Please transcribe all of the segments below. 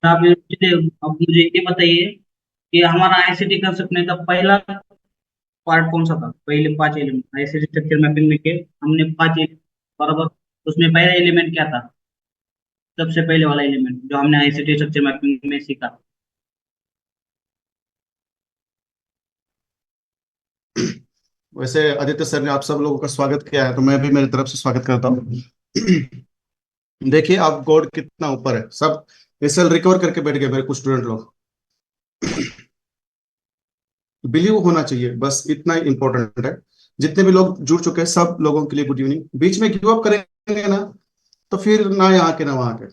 आप मुझे अब मुझे ये बताइए कि हमारा आईसीटी कंसेप्ट में का पहला पार्ट कौन सा था। पहले 5 एलिमेंट आईसीटी स्ट्रक्चर मैपिंग में के हमने 5 बराबर। उसमें पहला एलिमेंट क्या था। सबसे पहले वाला एलिमेंट जो हमने आईसीटी स्ट्रक्चर मैपिंग में सीखा। वैसे आदित्य सर ने आप सब लोगों का स्वागत किया है, तो मैं भी मेरी तरफ से स्वागत करता हूँ। देखिए आप गॉड कितना ऊपर है, सब एसएल रिकवर करके बैठ गए मेरे कुछ स्टूडेंट लोग। बिलीव होना चाहिए, बस इतना ही इंपॉर्टेंट है। जितने भी लोग जुड़ चुके हैं सब लोगों के लिए गुड इवनिंग। बीच में गिव अप करेंगे ना, तो फिर ना यहाँ के ना वहाँ के।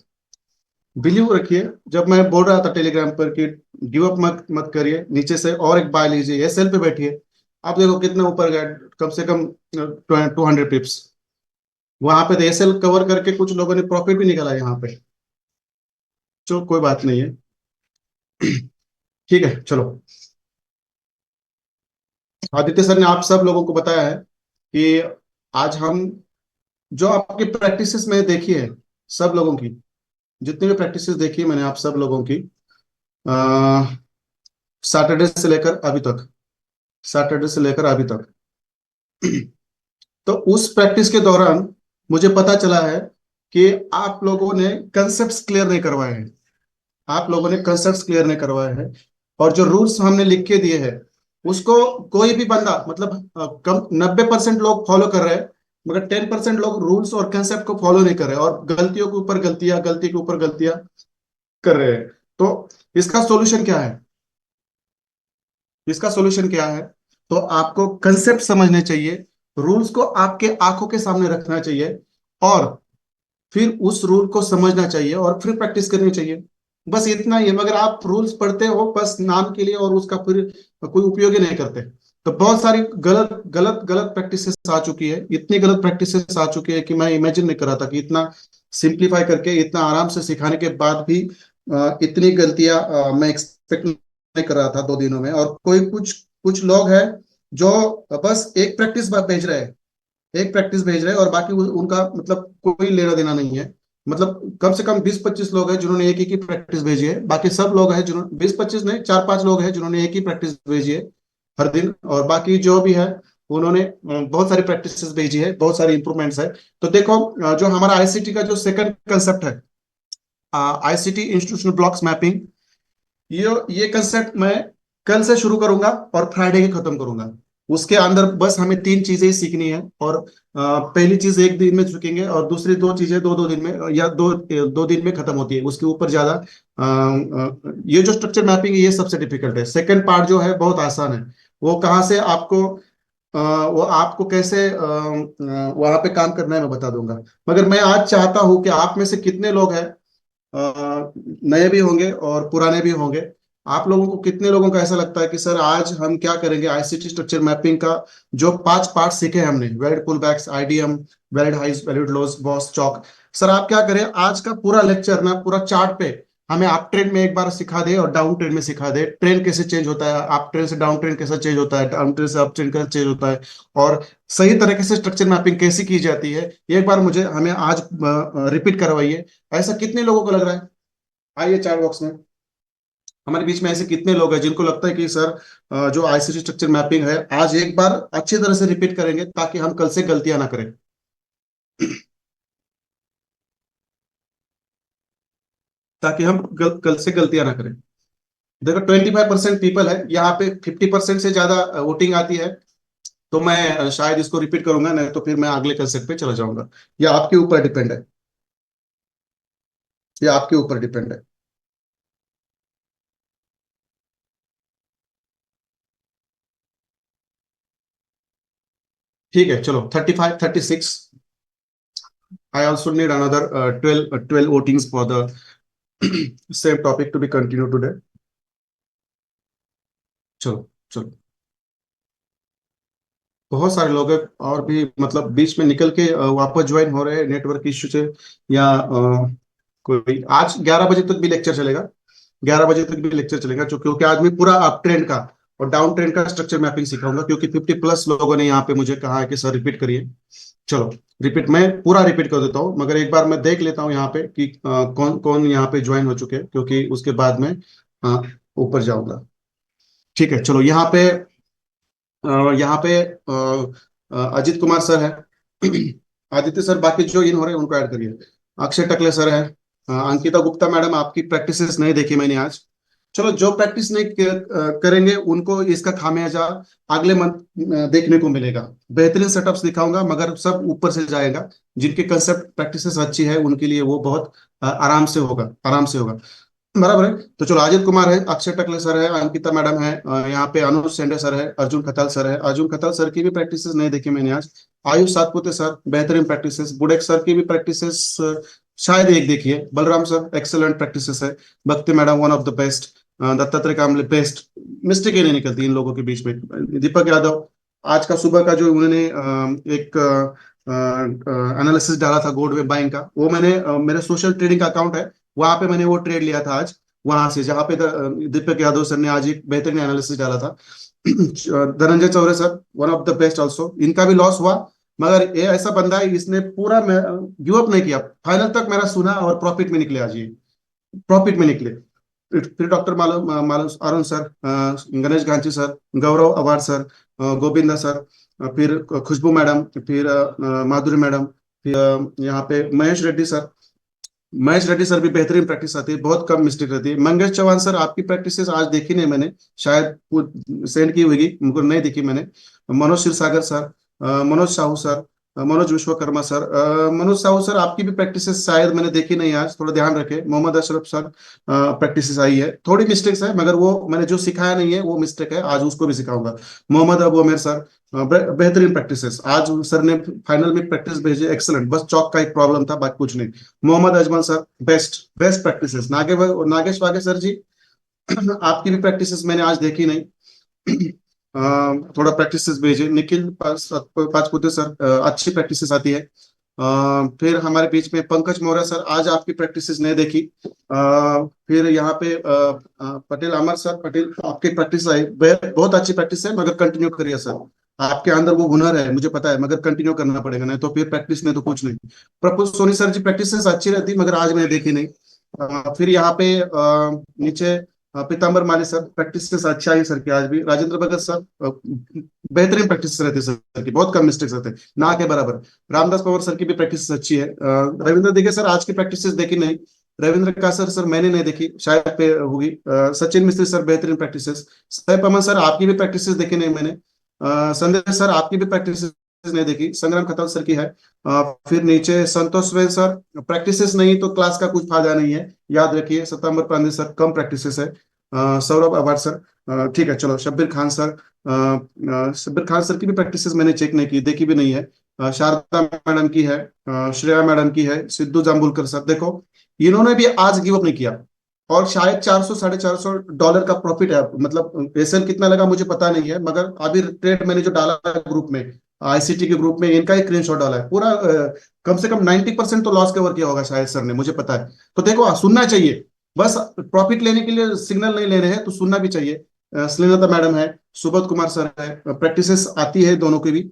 बिलीव रखिए। जब मैं बोल रहा था टेलीग्राम पर कि गिव अप मत मत करिए, नीचे से और एक बाय लीजिए, एसएल पे बैठिए। आप देखो कितना ऊपर गया, कम से कम 200 पिप्स। वहां पे तो एसएल कवर करके कुछ लोगों ने प्रॉफिट भी निकाला यहाँ पे। चलो कोई बात नहीं है। ठीक है चलो। आदित्य सर ने आप सब लोगों को बताया है कि आज हम जो आपकी प्रैक्टिसेस में देखी है, सब लोगों की जितनी भी प्रैक्टिसेस देखी है मैंने आप सब लोगों की, सैटरडे से लेकर अभी तक, सैटरडे से लेकर अभी तक। तो उस प्रैक्टिस के दौरान मुझे पता चला है कि आप लोगों ने कंसेप्ट्स क्लियर नहीं करवाए हैं। आप लोगों ने कंसेप्ट्स क्लियर नहीं करवाए हैं। और जो रूल्स हमने लिख के दिए हैं उसको कोई भी बंदा मतलब कम 90% लोग फॉलो कर रहे हैं, मगर 10% लोग रूल्स और कंसेप्ट को फॉलो नहीं कर रहे हैं और गलतियों के ऊपर गलतियां, गलती के ऊपर गलतियां कर रहे हैं। तो इसका सॉल्यूशन क्या है? इसका सॉल्यूशन क्या है? तो आपको कंसेप्ट समझने चाहिए, रूल्स को आपके आंखों के सामने रखना चाहिए, और फिर उस रूल को समझना चाहिए और फिर प्रैक्टिस करनी चाहिए। बस इतना ही है। मगर आप रूल्स पढ़ते हो बस नाम के लिए और उसका फिर कोई उपयोग ही नहीं करते। तो बहुत सारी गलत गलत गलत प्रैक्टिसेस आ चुकी है, इतनी गलत प्रैक्टिसेस आ चुकी है कि मैं इमेजिन नहीं कर रहा था कि इतना सिंप्लीफाई करके इतना आराम से सिखाने के बाद भी इतनी गलतियां मैं एक्सपेक्ट नहीं कर रहा था 2 दिनों में। और कोई कुछ कुछ लोग हैं जो बस एक प्रैक्टिस भेज रहे हैं, एक प्रैक्टिस भेज रहे हैं और बाकी उनका मतलब कोई लेना देना नहीं है। मतलब कम से कम 20-25 लोग हैं जिन्होंने एक ही प्रैक्टिस भेजी है, बाकी सब लोग हैं जिन्होंने 20-25 नहीं, 4-5 लोग हैं जिन्होंने एक ही प्रैक्टिस भेजी है हर दिन। और बाकी जो भी है उन्होंने बहुत सारी प्रैक्टिसेस भेजी है, बहुत सारी इंप्रूवमेंट्स है। तो देखो जो हमारा आईसीटी का जो सेकंड कंसेप्ट है, आईसीटी इंस्टीट्यूशनल ब्लॉक्स मैपिंग, ये कंसेप्ट मैं कल से शुरू करूंगा और फ्राइडे के खत्म करूंगा। उसके अंदर बस हमें 3 चीजें ही सीखनी है। और पहली चीज एक दिन में सीखेंगे और दूसरी 2 चीजें दो दो दिन में, या दो 2 दिन में खत्म होती है। उसके ऊपर ज्यादा ये जो स्ट्रक्चर मैपिंग है ये सबसे डिफिकल्ट है। सेकंड पार्ट जो है बहुत आसान है। वो कहाँ से आपको वो आपको कैसे वहां पे काम करना है मैं बता दूंगा। मगर मैं आज चाहता हूं कि आप में से कितने लोग हैं, नए भी होंगे और पुराने भी होंगे, आप लोगों को कितने लोगों को ऐसा लगता है कि सर आज हम क्या करेंगे आईसीटी स्ट्रक्चर मैपिंग का जो 5 पार्ट सीखे हैं हमने, valid pullbacks, IDM, valid highs, valid lows, BOS CHOCH. Sir आप क्या करें, आज का पूरा लेक्चर ना पूरा चार्ट पे हमें अप ट्रेंड में एक बार सिखा दे और डाउन ट्रेंड में सिखा दे। ट्रेंड कैसे चेंज होता है, अप ट्रेंड से डाउन ट्रेंड कैसा चेंज होता है, डाउन ट्रेंड से अप ट्रेंड कैसे चेंज होता है, और सही तरीके से स्ट्रक्चर मैपिंग कैसी की जाती है, एक बार मुझे हमें आज रिपीट करवाइए। ऐसा कितने लोगों को लग रहा है? आइए चैट बॉक्स में। हमारे बीच में ऐसे कितने लोग हैं जिनको लगता है कि सर जो आईसीटी स्ट्रक्चर मैपिंग है आज एक बार अच्छी तरह से रिपीट करेंगे ताकि हम कल से गलतियां ना करें। ताकि हम कल से गलतियां ना करें। देखो 25% पीपल है यहाँ पे, 50% से ज्यादा वोटिंग आती है। तो मैं शायद इसको रिपीट करूंगा, नहीं तो फिर मैं अगले कंसेप्ट पे चला जाऊंगा। ये आपके ऊपर डिपेंड है, ये आपके ऊपर डिपेंड है। ठीक है चलो, 35, 36। I also need another 12 votings for the same topic to be continued today. चलो चलो। बहुत सारे लोग हैं और भी मतलब बीच में निकल के वापस ज्वाइन हो रहे हैं नेटवर्क इश्यू से, या कोई आज 11 बजे तक भी लेक्चर चलेगा। 11 बजे तक भी लेक्चर चलेगा क्योंकि आज भी पूरा अप ट्रेंड का और डाउन ट्रेंड का स्ट्रक्चर मैपिंग सिखाऊंगा, क्योंकि 50+ लोगों ने यहाँ पे मुझे कहा है कि सर रिपीट करिए। चलो रिपीट, मैं पूरा रिपीट कर देता हूँ, मगर एक बार मैं देख लेता हूँ यहाँ पे कि कौन कौन यहाँ पे ज्वाइन हो चुके हैं, क्योंकि उसके बाद में ऊपर जाऊंगा। ठीक है, चलो यहाँ पे अजीत कुमार सर है। आदित्य सर, बाकी जो इन हो रहे हैं उनको ऐड करिए। अक्षय टकले सर है। अंकिता गुप्ता मैडम, आपकी प्रैक्टिसेस नहीं देखी मैंने आज। चलो, जो प्रैक्टिस नहीं करेंगे उनको इसका खामियाजा अगले मंथ देखने को मिलेगा। बेहतरीन सेटअप्स दिखाऊंगा, मगर सब ऊपर से जाएगा। जिनकी कंसेप्ट प्रैक्टिसेस अच्छी है उनके लिए वो बहुत आराम से होगा, आराम से होगा। बराबर है। तो चलो, अजित कुमार है, अक्षय टकले सर है, अंकिता मैडम है, यहाँ पे अनुज सेंडे सर है, अर्जुन खताल सर है। अर्जुन खताल सर की भी प्रैक्टिसेस नहीं देखी मैंने आज। आयुष सातपुते सर, बेहतरीन प्रैक्टिसेस। बुडेक सर की भी प्रैक्टिसेस शायद एक देखी है। बलराम सर, एक्सेलेंट प्रैक्टिसेस है। Bhakti madam, one of the best. Dattatreya Kamle, best. Mistake ही नहीं निकलती इन लोगों के बीच में। दीपक यादव, आज का सुबह का जो उन्होंने एक एनालिसिस डाला था गोल्ड में बाइंग का, वो मैंने मेरे सोशल ट्रेडिंग का अकाउंट है, वहां पे मैंने वो ट्रेड लिया था आज। वहां से जहां पे दीपक यादव सर ने आज एक बेहतरीन एनालिसिस डाला था। Dhananjay Chaure sir, one of the best also. इनका भी लॉस हुआ, मगर ये ऐसा बंदा है, इसने पूरा गिव अप नहीं किया, फाइनल तक मेरा सुना और प्रॉफिट में निकले आज ये, प्रॉफिट में निकले। फिर डॉक्टर मालूम मालूम अरुण सर, गणेश गांची सर, गौरव अवार सर, गोविंदा सर, फिर खुशबू मैडम, फिर माधुरी मैडम, फिर यहाँ पे महेश रेड्डी सर। महेश रेड्डी सर भी बेहतरीन प्रैक्टिस आती है, बहुत कम मिस्टेक रहती है। मंगेश चौहान सर, आपकी प्रैक्टिसेस आज देखी नहीं मैंने, शायद सेंड की होगी, मुझको नहीं देखी मैंने। Manoj Kshirsagar sir, Manoj Sahu sir, Manoj Vishwakarma sir, Manoj Sahu sir, आपकी भी प्रैक्टिसेस शायद मैंने देखी नहीं आज, थोड़ा ध्यान रखें। मोहम्मद अशरफ सर, प्रैक्टिसेस आई है, थोड़ी मिस्टेक्स है, मगर वो मैंने जो सिखाया नहीं है वो मिस्टेक है, आज उसको भी सिखाऊंगा। मोहम्मद अबू उमेर सर, बेहतरीन प्रैक्टिसेस आज सर ने फाइनल में प्रैक्टिस भेजे, एक्सलेंट। बस चौक का एक प्रॉब्लम था, बाकी कुछ नहीं। Mohammad Ajmal sir, best best practices. Nagesh Wage sir ji, आपकी भी प्रैक्टिसेस मैंने आज देखी नहीं। थोड़ा प्रैक्टिसेस भेजे। निखिल पाचपुते सर, अच्छी प्रैक्टिसेस आती है। फिर हमारे बीच में पंकज मौर्य सर, आज आपकी प्रैक्टिसेस नहीं देखी। फिर यहाँ पे पटेल अमर सर, पटेल, आपकी प्रैक्टिस आई, बहुत अच्छी प्रैक्टिस है, मगर कंटिन्यू करिए सर। आपके अंदर वो हुनर है मुझे पता है, मगर कंटिन्यू करना पड़ेगा, नहीं तो फिर प्रैक्टिस नहीं तो कुछ नहीं। प्रफुल्ल सोनी सर जी, प्रैक्टिसेस अच्छी रहती, मगर आज मैंने देखी नहीं। फिर यहाँ पे नीचे पीताम्बर माली सर, प्रैक्टिस अच्छा है सर की आज भी। राजेंद्र भगत सर, बेहतरीन प्रैक्टिस रहती है सर की, बहुत कम मिस्टेक्स रहते हैं, ना के बराबर। रामदास पवार सर की भी प्रैक्टिस अच्छी है। रविंद्र दिगे सर, आज की प्रैक्टिस देखी नहीं। रविंद्र का सर मैंने नहीं देखी, शायद पे होगी। सचिन मिस्त्री सर, बेहतरीन प्रैक्टिस। सैफ अमन सर, आपकी भी प्रैक्टिस देखी नहीं मैंने। संदेश सर, आपकी भी प्रैक्टिस नहीं देखी। संग्राम खताल सर की है। फिर नीचे संतोष वेल सर, प्रैक्टिसेस नहीं तो क्लास का कुछ फायदा नहीं है, याद रखिए। सतम्बर पांडे सर, कम प्रैक्टिसेस है। सौरभ अवार सर, ठीक है। चलो, शब्बीर खान सर, शब्बीर खान सर की भी प्रैक्टिसेस मैंने चेक नहीं की, देखी भी नहीं है। शारदा मैडम की है, श्रेया मैडम की है, सिद्धू जाम्बुलकर सर, देखो इन्होंने भी आज गिव अप नहीं किया, और शायद 400 $450 का प्रॉफिट है। मतलब एसएल कितना लगा मुझे पता नहीं है, मगर अभी ट्रेड मैंने जो डाला है ग्रुप में, आईसीटी के ग्रुप में, इनका एक स्क्रीनशॉट डाला है पूरा। कम से कम 90% तो लॉस कवर किया होगा शायद सर ने, मुझे पता है। तो देखो, सुनना चाहिए, बस प्रॉफिट लेने के लिए सिग्नल नहीं ले रहे हैं तो सुनना भी चाहिए। श्रीलता मैडम है, सुबोध कुमार सर है, प्रैक्टिसेस आती है दोनों की भी।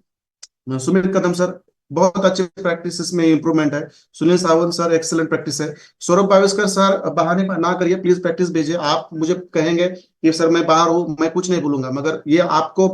सुमित कदम सर, बहुत अच्छे प्रैक्टिस में इंप्रूवमेंट है। Sunil Sawant sir, excellent practice है। सौरभ बाविस्कर सर, बहाने ना करिए प्लीज, प्रैक्टिस भेजिए। आप मुझे कहेंगे कि सर मैं बाहर हूँ, मैं कुछ नहीं बोलूंगा, मगर ये आपको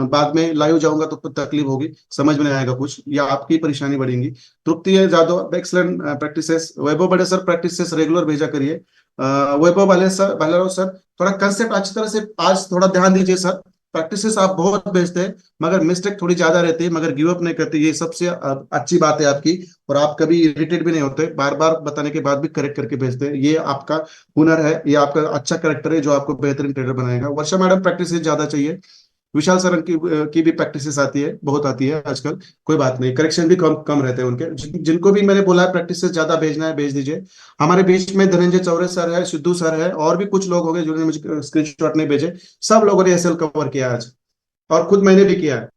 बाद में लाइव जाऊंगा तो तकलीफ होगी, समझ में नहीं आएगा कुछ, या आपकी परेशानी बढ़ेगी। तृप्ति जादव, एक्सेलेंट प्रैक्टिसेस। वैभव बड़े सर, प्रैक्टिसेस रेगुलर भेजा करिए। वैभव भालेराव सर, थोड़ा कंसेप्ट अच्छी तरह से आज थोड़ा ध्यान दीजिए सर। प्रैक्टिसेस आप बहुत भेजते हैं, मगर मिस्टेक थोड़ी ज्यादा रहती है, मगर गिव अप नहीं करते, ये सबसे अच्छी बात है आपकी। और आप कभी इरिटेट भी नहीं होते, बार बार बताने के बाद भी करेक्ट करके भेजते हैं, ये आपका हुनर है, ये आपका अच्छा करेक्टर है जो आपको बेहतरीन ट्रेडर बनाएगा। वर्षा मैडम, प्रैक्टिस ज्यादा चाहिए। विशाल सर की भी प्रैक्टिसेस आती है, बहुत आती है आजकल, कोई बात नहीं, करेक्शन भी कम कम रहते हैं उनके। जिनको भी मैंने बोला है प्रैक्टिसेस ज्यादा भेजना है, भेज दीजिए। हमारे बीच में धनंजय चौरे सर है, सिद्धू सर है, और भी कुछ लोग हो गए जिन्होंने मुझे स्क्रीनशॉट नहीं भेजे। सब लोगों ने एसएल कवर किया आज, और खुद मैंने भी किया है।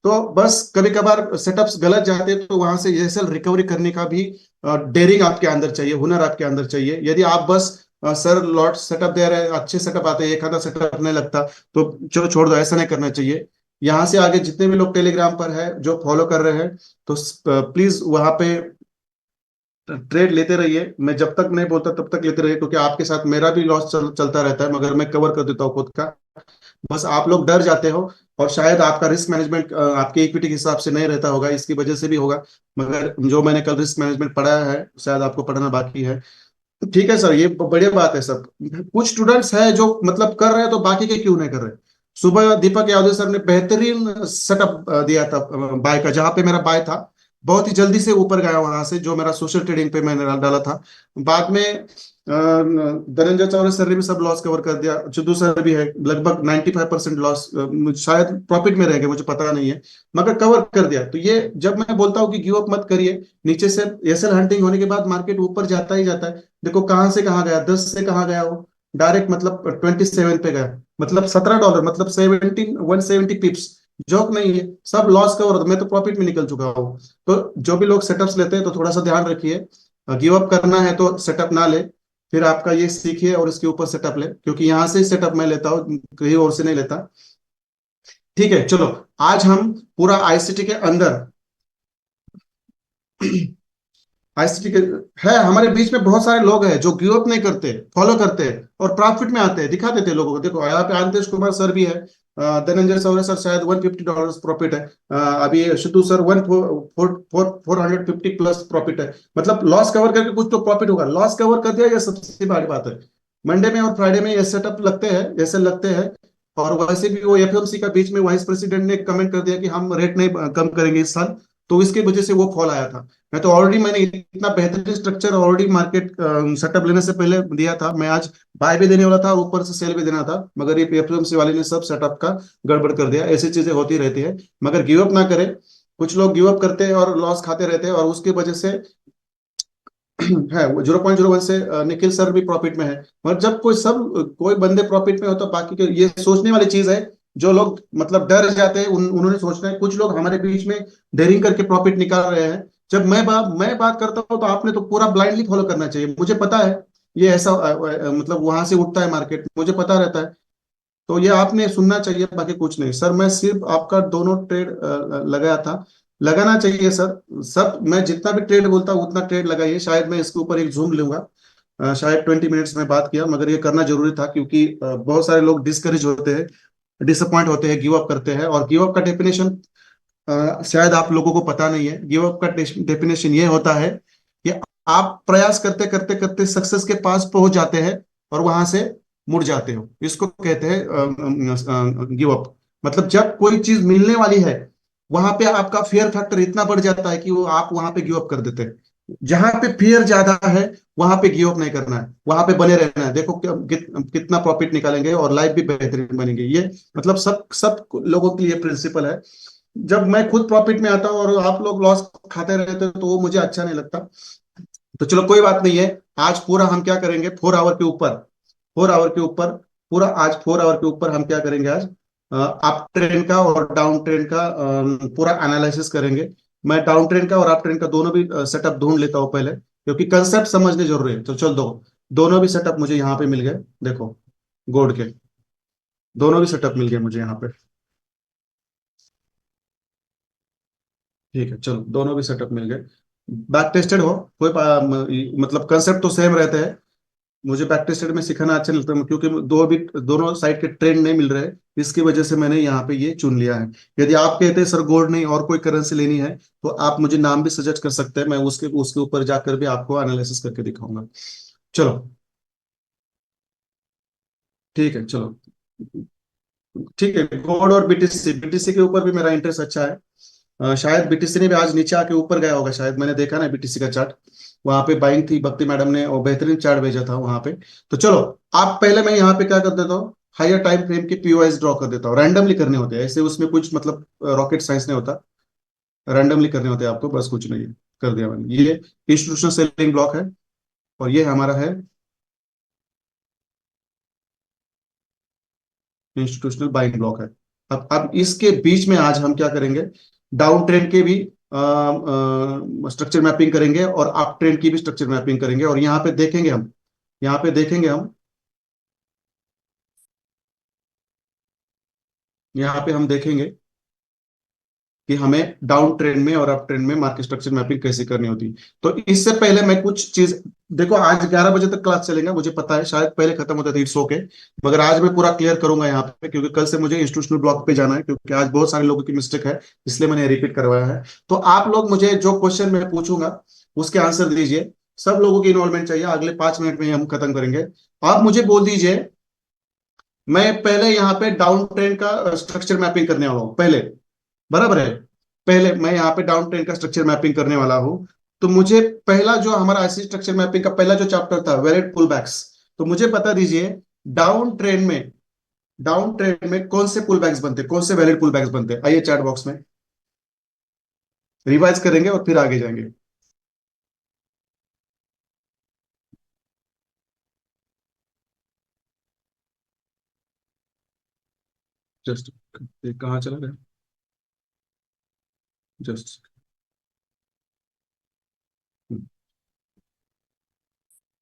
तो बस कभी कभार सेटअप्स गलत जाते हैं, तो वहां से एसएल रिकवरी करने का भी डेयरिंग आपके अंदर चाहिए, हुनर आपके अंदर चाहिए। यदि आप बस सर लॉट सेटअप दे रहे हैं, अच्छे सेटअप आते हैं, एक आधा सेटअप नहीं लगता, तो चलो छोड़ दो, ऐसा नहीं करना चाहिए। यहाँ से आगे जितने भी लोग टेलीग्राम पर है जो फॉलो कर रहे हैं, तो प्लीज वहां पे ट्रेड लेते रहिए। मैं जब तक नहीं बोलता तब तक लेते रहिए, क्योंकि आपके साथ मेरा भी लॉस चलता रहता है, मगर मैं कवर कर देता हूँ खुद का। बस आप लोग डर जाते हो, और शायद आपका रिस्क मैनेजमेंट आपके इक्विटी के हिसाब से नहीं रहता होगा, इसकी वजह से भी होगा। मगर जो मैंने कल रिस्क मैनेजमेंट पढ़ाया है, शायद आपको पढ़ना बाकी है। तो ठीक है सर, ये बढ़िया बात है सर। कुछ स्टूडेंट्स हैं जो मतलब कर रहे हैं, तो बाकी के क्यों नहीं कर रहे? सुबह दीपक यादव सर ने बेहतरीन सेटअप दिया था बाय का, जहां पे मेरा बाय था, बहुत ही जल्दी से ऊपर गया वहां से, जो मेरा सोशल ट्रेडिंग पे मैंने डाला था। बाद में धनंजय चौरस सर ने भी सब लॉस कवर कर दिया, चिद्दू सर भी है, लगभग 95% लॉस, शायद प्रॉफिट में रह गए, मुझे पता नहीं है, मगर कवर कर दिया। तो ये जब मैं बोलता हूँ कि गिव अप मत करिए, नीचे से एसएल हंटिंग होने के बाद मार्केट ऊपर जाता ही जाता है। देखो कहाँ से कहाँ गया, 10 से कहाँ गया वो, डायरेक्ट मतलब 27 पे गया, मतलब $17, मतलब 170 पिप्स। जोक नहीं है, सब लॉस कवर, मैं तो प्रॉफिट में निकल चुका हूँ। तो जो भी लोग सेटअप्स लेते हैं तो थोड़ा सा ध्यान रखिए, गिव अप करना है तो सेटअप ना ले, फिर आपका ये सीखिए और इसके ऊपर सेटअप ले, क्योंकि यहाँ से सेटअप मैं लेता हूँ, कहीं और से नहीं लेता। ठीक है चलो, आज हम पूरा आईसीटी के अंदर आईसीटी के है, हमारे बीच में बहुत सारे लोग हैं जो गिव अप नहीं करते, फॉलो करते हैं और प्रॉफिट में आते हैं, दिखा देते हैं लोगों को। देखो यहाँ पे अंतेश कुमार सर भी है, धनंजय सौर्य सर शायद $150 प्रॉफिट है, अभी सिद्धू सर 450 प्लस प्रॉफिट है। मतलब लॉस कवर करके कुछ तो प्रॉफिट होगा, लॉस कवर कर दिया, ये सबसे बड़ी बात है। मंडे में और फ्राइडे में ये सेटअप लगते हैं, ऐसे लगते हैं। और वैसे भी वो एफएमसी का बीच में वाइस प्रेसिडेंट ने कमेंट कर दिया कि हम रेट नहीं कम करेंगे इस साल, तो इसकी वजह से वो फॉल आया था। मैं तो ऑलरेडी मैंने इतना बेहतरीन स्ट्रक्चर ऑलरेडी मार्केट सेटअप लेने से पहले दिया था, मैं आज बाय भी देने वाला था और ऊपर से सेल भी देना था, मगर ये एफएमसी वाले ने सब सेटअप का गड़बड़ कर दिया। ऐसी चीजें होती रहती है, मगर गिव अप ना करें। कुछ लोग गिव अप करते हैं और लॉस खाते रहते हैं, और उसकी वजह से है 0.01 से निखिल सर भी प्रॉफिट में है। मगर जब कोई बंदे प्रॉफिट में हो, तो बाकी के ये सोचने वाली चीज है। जो लोग मतलब डर जाते हैं, उन्होंने सोचना है। कुछ लोग हमारे बीच में डेयरिंग करके प्रॉफिट निकाल रहे हैं। जब मैं बात करता हूँ, तो आपने तो पूरा ब्लाइंडली फॉलो करना चाहिए, मुझे पता है। ये ऐसा मतलब वहां से उठता है मार्केट, मुझे पता रहता है। तो ये आपने सुनना चाहिए, बाकी कुछ नहीं सर। मैं सिर्फ आपका दोनों ट्रेड लगाया था, लगाना चाहिए सर। सब मैं जितना भी ट्रेड बोलता हूँ उतना ट्रेड लगाइए। शायद मैं इसके ऊपर एक जूम लूंगा, शायद 20 मिनट्स में बात किया, मगर ये करना जरूरी था, क्योंकि बहुत सारे लोग डिस्करेज होते हैं, डिसअपॉइंट होते हैं, गिव अप करते हैं। और गिव अप का डेफिनेशन शायद आप लोगों को पता नहीं है। गिव अप का डेफिनेशन ये होता है कि आप प्रयास करते करते करते सक्सेस के पास पहुंच जाते हैं और वहां से मुड़ जाते हो, इसको कहते हैं गिव अप। मतलब जब कोई चीज मिलने वाली है, वहां पे आपका फियर फैक्टर इतना बढ़ जाता है कि वो आप वहां पे गिव अप कर देते हैं। जहां पे फियर ज्यादा है, वहां पे गिव अप नहीं करना है, वहां पे बने रहना है। देखो कितना प्रॉफिट निकालेंगे और लाइफ भी बेहतरीन बनेंगे। ये मतलब सब सब लोगों के लिए प्रिंसिपल है। जब मैं खुद प्रॉफिट में आता हूँ और आप लोग लॉस खाते रहते हो, तो वो मुझे अच्छा नहीं लगता। तो चलो कोई बात नहीं है। आज पूरा हम क्या करेंगे, 4 आवर के ऊपर, 4 आवर के ऊपर, पूरा आज 4 आवर के ऊपर हम क्या करेंगे आज, अप ट्रेंड का और डाउन ट्रेंड का पूरा एनालिसिस करेंगे। मैं डाउन ट्रेंड का और अप ट्रेंड का दोनों भी सेटअप ढूंढ लेता हूँ पहले, क्योंकि कंसेप्ट समझने जरूरी है। तो चल दो, दोनों भी सेटअप मुझे यहाँ पे मिल गए, देखो गोल्ड के दोनों भी सेटअप मिल गए मुझे यहाँ पे। ठीक है चलो, दोनों भी सेटअप मिल गए। बैक टेस्टेड हो, मतलब कंसेप्ट तो सेम रहते हैं। मुझे बैक टेस्टेड में सिखाना अच्छा नहीं लगता, क्योंकि दोनों साइड के ट्रेंड नहीं मिल रहे, इसकी वजह से मैंने यहाँ पे ये चुन लिया है। यदि आप कहते हैं सर गोल्ड नहीं और कोई करेंसी लेनी है, तो आप मुझे नाम भी सजेस्ट कर सकते हैं, मैं उसके उसके ऊपर जाकर भी आपको एनालिसिस करके दिखाऊंगा। चलो ठीक है चलो। ठीक है, गोल्ड और बीटीसी, बीटीसी के ऊपर भी मेरा इंटरेस्ट अच्छा है। शायद बीटीसी ने भी आज नीचे आके ऊपर गया होगा, शायद मैंने देखा ना बीटीसी का चार्ट, वहां पे बाइंग थी, भक्ति मैडम ने और बेहतरीन चार्ट भेजा था वहां पे। तो चलो, आप पहले, मैं यहाँ पे क्या कर देता हूँ, हायर टाइम फ्रेम के पीओएस ड्रॉ कर देता हूँ। रैंडमली करने होते हैं ऐसे, उसमें कुछ मतलब रॉकेट साइंस नहीं होता, रैंडमली करने होते हैं आपको, बस कुछ नहीं है। कर दिया मैंने। ये इंस्टीट्यूशनल सेलिंग ब्लॉक है, और ये हमारा है इंस्टीट्यूशनल बाइंग ब्लॉक है। अब इसके बीच में आज हम क्या करेंगे, डाउन ट्रेंड के भी स्ट्रक्चर मैपिंग करेंगे और अप ट्रेंड की भी स्ट्रक्चर मैपिंग करेंगे, और यहाँ पे देखेंगे हम, यहाँ पे देखेंगे हम, यहाँ पे हम देखेंगे कि हमें डाउन ट्रेंड में और अप ट्रेंड में मार्केट स्ट्रक्चर मैपिंग कैसे करनी होती है। तो इससे पहले मैं कुछ चीज, देखो आज 11 बजे तक क्लास चलेगा, मुझे पता है शायद पहले खत्म होता था, इट्स ओके, मगर आज मैं पूरा क्लियर करूंगा यहाँ पे, क्योंकि कल से मुझे इंस्टीट्यूशनल ब्लॉक पे जाना है, क्योंकि आज बहुत सारे लोगों की मिस्टेक है, इसलिए मैंने रिपीट करवाया है। तो आप लोग मुझे जो क्वेश्चन मैं पूछूंगा उसके आंसर दीजिए। सब लोगों की इन्वॉल्वमेंट चाहिए, अगले 5 मिनट में ही हम खत्म करेंगे। आप मुझे बोल दीजिए, मैं पहले यहाँ पे डाउन ट्रेंड का स्ट्रक्चर मैपिंग करने वाला हूँ पहले, बराबर है। पहले मैं यहाँ पे डाउन ट्रेंड का स्ट्रक्चर मैपिंग करने वाला हूँ। तो मुझे पहला जो हमारा आईसी स्ट्रक्चर मैपिंग का पहला जो चैप्टर था वैलिड पुलबैक्स, तो मुझे बता दीजिए डाउन ट्रेंड में कौन से पुलबैक्स बनते हैं, कौन से वैलिड पुलबैक्स बनते हैं, आइए चैट बॉक्स में रिवाइज करेंगे और फिर आगे जाएंगे। जस्ट कहाँ चला गया, just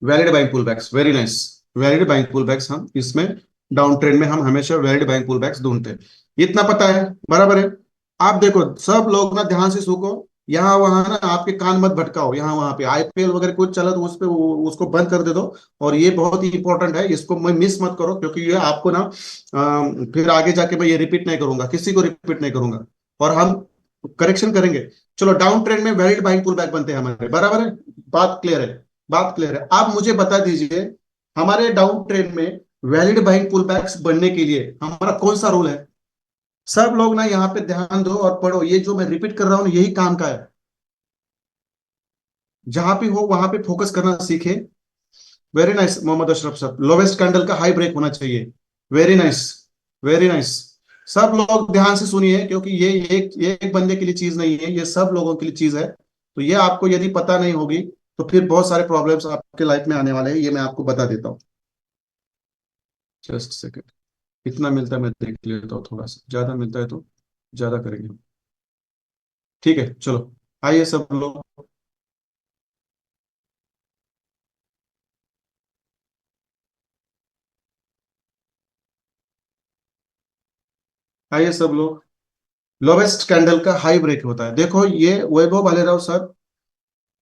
valid buying pullbacks, very nice. Valid buying pullbacks हम इसमें डाउन ट्रेंड में हम हमेशा वैलिड बाइंग पुलबैक्स ढूंढते हैं, इतना पता है, बराबर है। आप देखो सब लोग ना ध्यान से सुनो, यहाँ वहां ना आपके कान मत भटकाओ, यहाँ वहां पे आईपीएल वगैरह कुछ चला तो उस पे उसको बंद कर दे दो। और ये बहुत ही इंपॉर्टेंट है, इसको मैं मिस मत करो, क्योंकि ये आपको ना फिर आगे जाके मैं ये रिपीट नहीं करूंगा, किसी को रिपीट नहीं करूंगा, और हम करेक्शन करेंगे। चलो, डाउन ट्रेंड में वैलिड बाइंग पुलबैक बनते हैं हमारे, बराबर है, बात क्लियर है, बात क्लियर है। आप मुझे बता दीजिए, हमारे डाउन ट्रेंड में वैलिड बाइंग पुलबैक्स बनने के लिए हमारा कौन सा रूल है। सब लोग ना यहाँ पे ध्यान दो और पढ़ो, ये जो मैं रिपीट कर रहा हूँ यही काम का है। जहां भी हो वहां पे फोकस करना सीखे। वेरी नाइस मोहम्मद अशरफ साहब, लोवेस्ट कैंडल का हाई ब्रेक होना चाहिए, वेरी नाइस, वेरी नाइस। सब लोग ध्यान से सुनिए, क्योंकि ये एक बंदे के लिए चीज नहीं है, ये सब लोगों के लिए चीज है। तो ये आपको यदि पता नहीं होगी तो फिर बहुत सारे प्रॉब्लम्स आपके लाइफ में आने वाले हैं, ये मैं आपको बता देता हूँ। जस्ट सेकंड, कितना मिलता है मैं देख लेता हूँ, थोड़ा सा ज्यादा मिलता है तो ज्यादा करेंगे, ठीक है चलो। आइए सब लोग, आइए सब लोग, लोवेस्ट कैंडल का हाई ब्रेक होता है, देखो ये वैभव भालेराव सर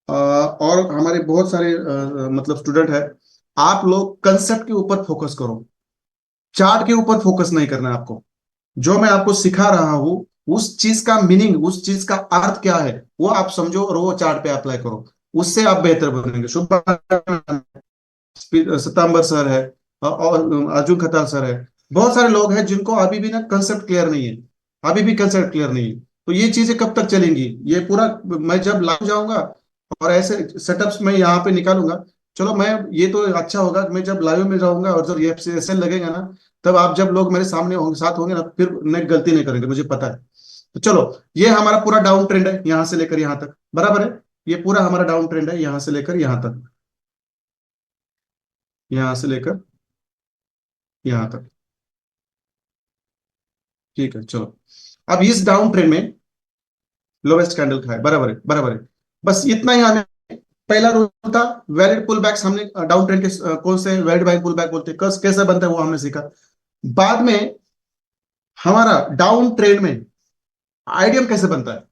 और हमारे बहुत सारे मतलब स्टूडेंट है। आप लोग कंसेप्ट के ऊपर फोकस करो, चार्ट के ऊपर फोकस नहीं करना है आपको। जो मैं आपको सिखा रहा हूँ उस चीज का मीनिंग, उस चीज का अर्थ क्या है वो आप समझो और वो चार्ट पे अप्लाई करो, उससे आप बेहतर बनेंगे। शुभ सितंबर सर है और अर्जुन खताल सर है, बहुत सारे लोग हैं जिनको अभी भी ना कंसेप्ट क्लियर नहीं है, अभी भी कंसेप्ट क्लियर नहीं है। तो ये चीजें कब तक चलेंगी, ये पूरा मैं जब लाइव जाऊंगा और ऐसे सेटअप्स मैं यहाँ पे निकालूंगा। चलो, मैं ये तो अच्छा होगा कि मैं जब लाइव में जाऊंगा और जब ये सेशन लगेगा ना, तब आप जब लोग मेरे सामने होंगे, साथ होंगे ना, फिर नेक गलती नहीं करेंगे, मुझे पता है। तो चलो, ये हमारा पूरा डाउन ट्रेंड है यहाँ से लेकर यहाँ तक, बराबर है। ये पूरा हमारा डाउन ट्रेंड है यहाँ से लेकर यहाँ तक, यहाँ से लेकर यहाँ तक, ठीक है चलो। अब इस डाउन ट्रेंड में लोवेस्ट कैंडल का है, बराबर है, बराबर है। बस इतना ही हमें पहला रूल था। वैलिड पुल बैक्स हमने डाउन ट्रेंड के कौन से वैलिड बाइंग पुल बैक बोलते हैं, कैसे बनता है वो हमने सीखा। बाद में हमारा डाउन ट्रेंड में आईडीएम कैसे बनता है,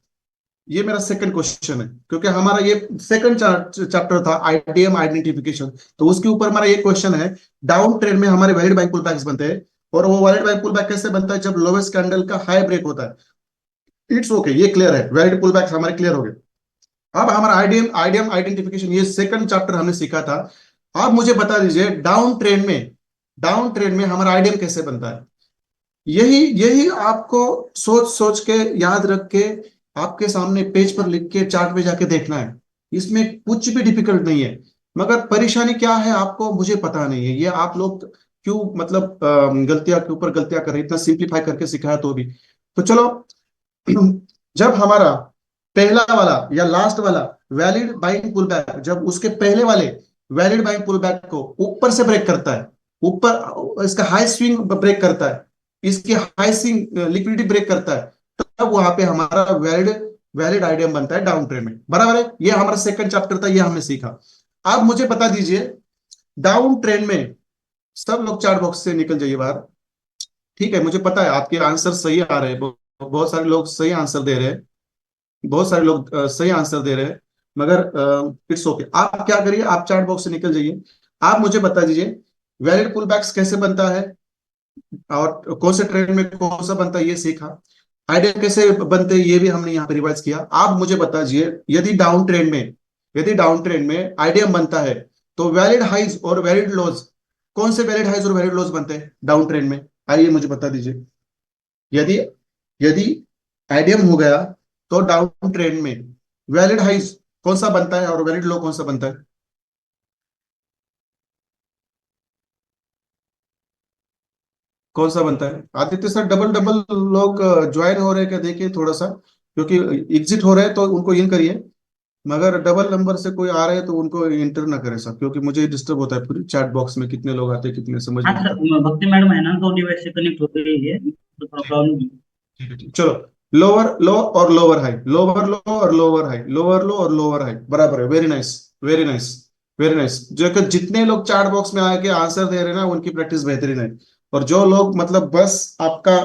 ये मेरा सेकंड क्वेश्चन है, क्योंकि हमारा ये सेकंड चैप्टर था आईडीएम आइडेंटिफिकेशन, तो उसके ऊपर हमारा ये क्वेश्चन है। डाउन ट्रेंड में हमारे वैलिड बाइंग पुल बैक्स बनते हैं, और वो वैलिड बाइंग पुल बैक कैसे बनता है, जब लोवेस्ट कैंडल का हाई ब्रेक होता है। इट्स ओके, ये क्लियर है, वैलिड पुल बैक्स हमारे क्लियर हो गए। अब हमारा आईडीएम आईडीएम आइडेंटिफिकेशन ये सेकंड चैप्टर हमने सीखा था। अब मुझे बता दीजिए, डाउन ट्रेंड में हमारा आईडीएम कैसे बनता है। यही यही आपको सोच सोच के याद रख के आपके सामने पेज पर लिख के चार्ट पे जाके देखना है, इसमें कुछ भी डिफिकल्ट नहीं है। मगर परेशानी क्या है आपको मुझे पता नहीं है, ये आप लोग क्यों मतलब गलतियां के ऊपर गलतियां कर रहे हैं, इतना सिंप्लीफाई करके सिखाया तो भी। तो चलो, जब हमारा पहला वाला या लास्ट वाला वैलिड बाइंग पुल बैक, जब उसके पहले वाले वैलिड बाइंग पुल बैक को ऊपर से ब्रेक करता है, ऊपर इसका हाई स्विंग ब्रेक करता है, इसकी हाई स्विंग लिक्विडिटी ब्रेक करता है, तब वहां पे हमारा वैलिड वैलिड आइडियम बनता है डाउन ट्रेंड में, बराबर है। ये हमारा सेकंड चैप्टर था, ये हमने सीखा। अब मुझे बता दीजिए, डाउन ट्रेंड में सब लोग चार्ट बॉक्स से निकल जाइए बाहर। ठीक है, मुझे पता है आपके आंसर सही आ रहे हैं, बहुत सारे लोग सही आंसर दे रहे हैं, बहुत सारे लोग सही आंसर दे रहे हैं, मगर इट्स ओके। आप क्या करिए, आप चार्ट बॉक्स से निकल जाइए। आप मुझे बता दीजिए वैलिड पुलबैक्स कैसे बनता है, और कौन से ट्रेंड में कौन सा बनता है ये सीखा। आइडिया कैसे बनते हैं ये भी हमने यहाँ पे रिवाइज किया। आप मुझे बता दीजिए यदि डाउन ट्रेंड में आइडिया बनता है तो वैलिड हाइज और वैलिड लोज, कौन से वैलिड हाइज और वैलिड लोज बनते हैं डाउन ट्रेंड में, आइए मुझे बता दीजिए। यदि यदि आइडियम हो गया तो डाउन ट्रेंड में वैलिड हाइज कौन सा बनता है और वैलिड लो कौन सा बनता है? कौन सा बनता है? आदित्य सर, डबल डबल लोग ज्वाइन हो रहे हैं क्या, देखिए थोड़ा सा, क्योंकि एग्जिट हो रहे हैं तो उनको इन करिए, मगर डबल नंबर से कोई आ रहे हैं तो उनको इंटर ना करें सर, क्योंकि मुझे डिस्टर्ब होता है पूरी चैट बॉक्स में कितने लोग आते हैं कितने समझ हाँ नहीं सर, आता। भक्ति मैडम है ना, दो डिवाइस से कनेक्ट हो गई है तो थोड़ा प्रॉब्लम। ठीक है, ठीक, चलो। लोअर लो और लोअर हाई, लोअर लो और लोअर हाई, लोअर लो और लोअर हाई, बराबर है। Very nice, very nice, very nice. जो कि जितने लोग चैट बॉक्स में आके आंसर दे रहे हैं ना उनकी प्रैक्टिस बेहतरीन है। और जो लोग मतलब बस आपका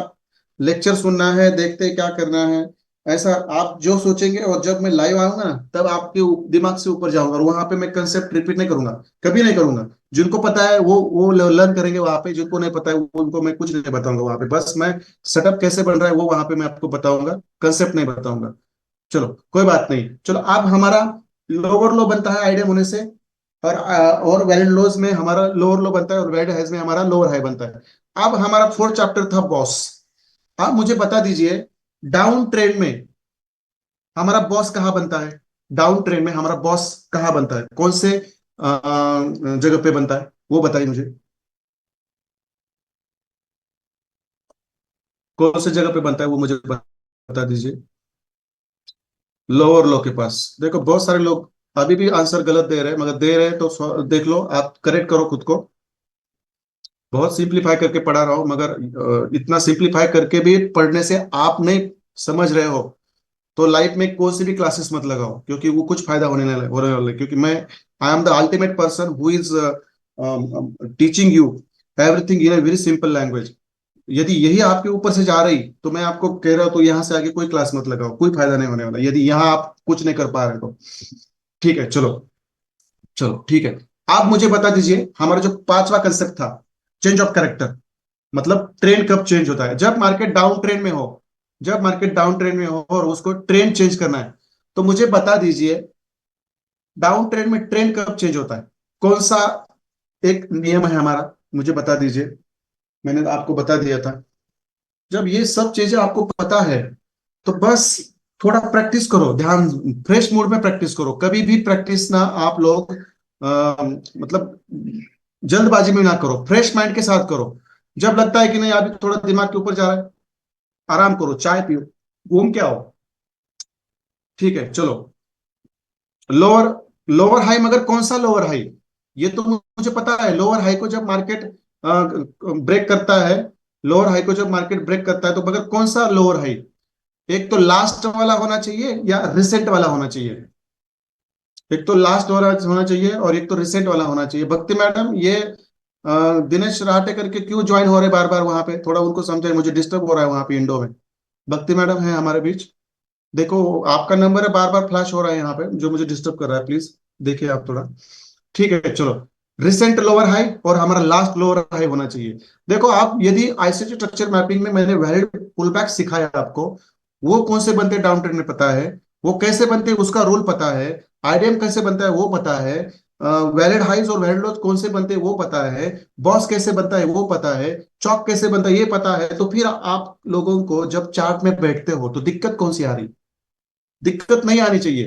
लेक्चर सुनना है, देखते क्या करना है, ऐसा आप जो सोचेंगे, और जब मैं लाइव आऊंगा ना तब आपके दिमाग से ऊपर जाऊंगा, और वहां पे मैं कंसेप्ट रिपीट नहीं करूंगा, कभी नहीं करूंगा। जिनको पता है वो लर्न करेंगे वहां पे, जिनको नहीं पता है वो उनको मैं कुछ नहीं बताऊंगा वहां पे, बस मैं सेटअप कैसे बन रहा है वो वहां पे मैं आपको बताऊंगा, कंसेप्ट नहीं बताऊंगा। चलो कोई बात नहीं, चलो अब हमारा लोअर लो बनता है आइडियम होने से, और वैलिड लोज में हमारा लोअर लो बनता है, और वैलिड हाइज में हमारा लोअर हाई बनता है। अब हमारा फोर्थ चैप्टर था बॉस। आप मुझे बता दीजिए डाउन ट्रेंड में हमारा बॉस कहाँ बनता है, डाउन ट्रेंड में हमारा बॉस कहाँ बनता है, कौन से जगह पे बनता है वो बताइए मुझे। कौन से जगह पे बनता है वो मुझे बता दीजिए। लोअर लो के पास। देखो बहुत सारे लोग अभी भी आंसर गलत दे रहे हैं, मगर दे रहे हैं तो देख लो, आप करेक्ट करो खुद को। बहुत सिंपलीफाई करके पढ़ा रहा हूं, मगर इतना सिंपलीफाई करके भी पढ़ने से आप नहीं समझ रहे हो तो लाइफ में कोई सी भी क्लासेस मत लगाओ, क्योंकि वो कुछ फायदा होने वाला है। क्योंकि मैं I am the ultimate person who is teaching you everything in a very simple language. यदि यही आपके ऊपर से जा रही तो मैं आपको कह रहा हूं तो यहाँ से आगे कोई क्लास मत लगाओ, कोई फायदा नहीं होने वाला यदि यहाँ आप कुछ नहीं कर पा रहे तो। ठीक है, चलो, चलो ठीक है। आप मुझे बता दीजिए हमारा जो पांचवा कंसेप्ट था, चेंज ऑफ कैरेक्टर, मतलब ट्रेंड कब चेंज होता है, जब मार्केट डाउन ट्रेंड में हो, जब मार्केट डाउन ट्रेंड में हो और उसको ट्रेंड चेंज करना है। तो मुझे बता दीजिए डाउन ट्रेंड में ट्रेंड कब चेंज होता है, कौन सा एक नियम है हमारा, मुझे बता दीजिए। मैंने आपको बता दिया था। जब ये सब चीजें आपको पता है तो बस थोड़ा प्रैक्टिस करो, ध्यान, फ्रेश मूड में प्रैक्टिस करो। कभी भी प्रैक्टिस ना आप लोग मतलब जल्दबाजी में ना करो, फ्रेश माइंड के साथ करो। जब लगता है कि नहीं अभी थोड़ा दिमाग के ऊपर जा रहा है, आराम करो, चाय पियो, घूम के आओ। ठीक है, चलो। लोअर लोअर हाई, मगर कौन सा लोअर हाई, ये तो मुझे पता है। लोअर हाई को जब मार्केट ब्रेक करता है, लोअर हाई को जब मार्केट ब्रेक करता है तो मगर कौन सा लोअर हाई, एक तो लास्ट वाला होना चाहिए या रिसेंट वाला होना चाहिए। एक तो लास्ट वाला होना चाहिए और एक तो रिसेंट वाला होना चाहिए। भक्ति मैडम ये दिनेश राहटे करके क्यों ज्वाइन हो रहे बार बार वहां पे, थोड़ा उनको समझाए, मुझे डिस्टर्ब हो रहा है वहां पे इंडो में। भक्ति मैडम है हमारे बीच, देखो आपका नंबर है बार बार फ्लैश हो रहा है यहाँ पे जो मुझे डिस्टर्ब कर रहा है, प्लीज देखिए आप थोड़ा। ठीक है, चलो। रिसेंट लोअर हाई और हमारा लास्ट लोअर हाई होना चाहिए। देखो आप यदि आईसीटी स्ट्रक्चर मैपिंग में मैंने वैलिड पुलबैक सिखाया आपको, वो कौन से बनते हैं डाउन ट्रेंड में पता है, वो कैसे बनते हैं उसका रूल पता है, आईडीएम कैसे बनता है वो पता है, वैलिड हाइज और वैलिड लोज कौन से बनते हैं वो पता है, बॉस कैसे बनता है वो पता है, चौक कैसे बनता है ये पता है, तो फिर आप लोगों को जब चार्ट में बैठते हो तो दिक्कत कौन सी आ रही? दिक्कत नहीं आनी चाहिए।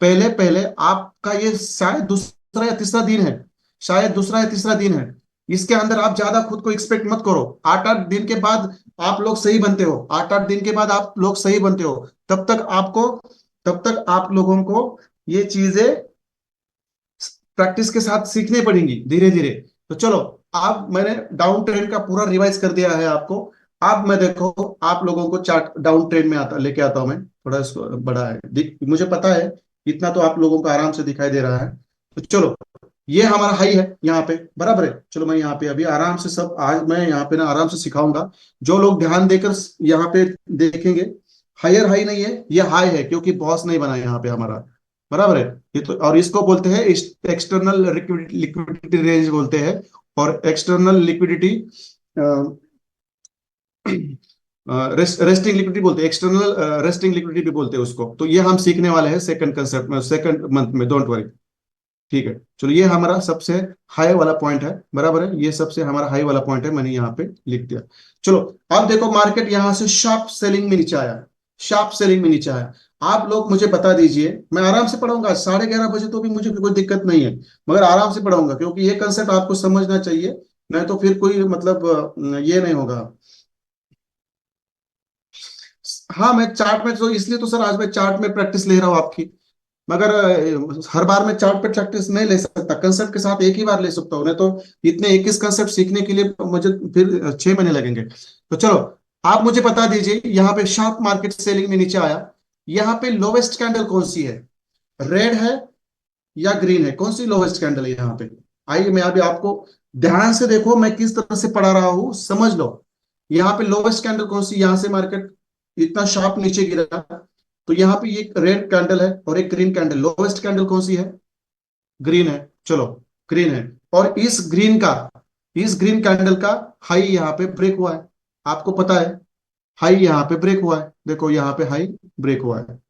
पहले पहले आपका ये शायद दूसरा या तीसरा दिन है, शायद दूसरा या तीसरा दिन है, इसके अंदर आप ज्यादा खुद को एक्सपेक्ट मत करो। 8-8 दिन के बाद आप लोग सही बनते हो, 8-8 दिन के बाद आप लोग सही बनते हो, तब तक आप लोगों को ये चीजें प्रैक्टिस के साथ सीखनी पड़ेंगी धीरे धीरे। तो चलो, अब मैंने डाउन ट्रेंड का पूरा रिवाइज कर दिया है आपको। अब मैं देखो आप लोगों को चार्ट डाउन ट्रेंड में आता लेके आता हूं मैं, थोड़ा इसको बड़ा है मुझे पता है, इतना तो आप लोगों को आराम से दिखाई दे रहा है। तो चलो, ये हमारा हाई है यहाँ पे, बराबर है। चलो मैं यहाँ पे अभी आराम से सब, आज मैं यहाँ पे ना आराम से सिखाऊंगा। जो लोग ध्यान देकर यहाँ पे देखेंगे, हायर हाई नहीं है, ये हाई है, क्योंकि बॉस नहीं बना यहाँ पे हमारा, बराबर है। ये तो, और इसको बोलते हैं एक्सटर्नल लिक्विडिटी रेंज बोलते हैं, और एक्सटर्नल लिक्विडिटी रेस्टिंग लिक्विडिटी बोलते हैं, एक्सटर्नल रेस्टिंग लिक्विडिटी भी बोलते हैं उसको। तो ये हम सीखने वाले हैं सेकंड कंसेप्ट में, सेकंड मंथ में, डोंट वरी। ठीक है, चलो ये हमारा सबसे हाई वाला पॉइंट है, बराबर है, ये सबसे हमारा हाई वाला पॉइंट है, मैंने यहाँ पे लिख दिया। चलो अब देखो, मार्केट यहां से शार्प सेलिंग में नीचे आया, शार्प सेलिंग में नीचे आया। आप लोग मुझे बता दीजिए, मैं आराम से पढ़ाऊंगा 11:30 बजे, तो भी मुझे कोई दिक्कत नहीं है, मगर आराम से पढ़ाऊंगा, क्योंकि ये कंसेप्ट आपको समझना चाहिए, नहीं तो फिर कोई मतलब ये नहीं होगा। हाँ, मैं चार्ट में तो इसलिए तो सर आज मैं चार्ट में प्रैक्टिस ले रहा हूँ आपकी, मगर हर बार मैं चार्ट पे प्रैक्टिस नहीं ले सकता, कंसेप्ट के साथ एक ही बार ले सकता हूँ, नहीं तो इतने 21 कंसेप्ट सीखने के लिए मुझे फिर 6 महीने लगेंगे। तो चलो, आप मुझे बता दीजिए, यहाँ पे शार्प मार्केट सेलिंग में नीचे आया, यहाँ पे लोवेस्ट कैंडल कौन सी है, रेड है या ग्रीन है, कौन सी लोवेस्ट कैंडल है यहाँ पे? आइए मैं अभी आपको, ध्यान से देखो मैं किस तरह से पढ़ा रहा हूँ, समझ लो। यहाँ पे लोवेस्ट कैंडल कौन सी, यहाँ से मार्केट इतना शार्प नीचे गिरा, तो यहाँ पे एक रेड कैंडल है और एक ग्रीन कैंडल, लोवेस्ट कैंडल कौन सी है? ग्रीन है। चलो, ग्रीन है, और इस ग्रीन कैंडल का हाई यहाँ पे ब्रेक हुआ है, आपको पता है, हाई यहाँ पे ब्रेक हुआ है, देखो यहाँ पे हाई ब्रेक हुआ है,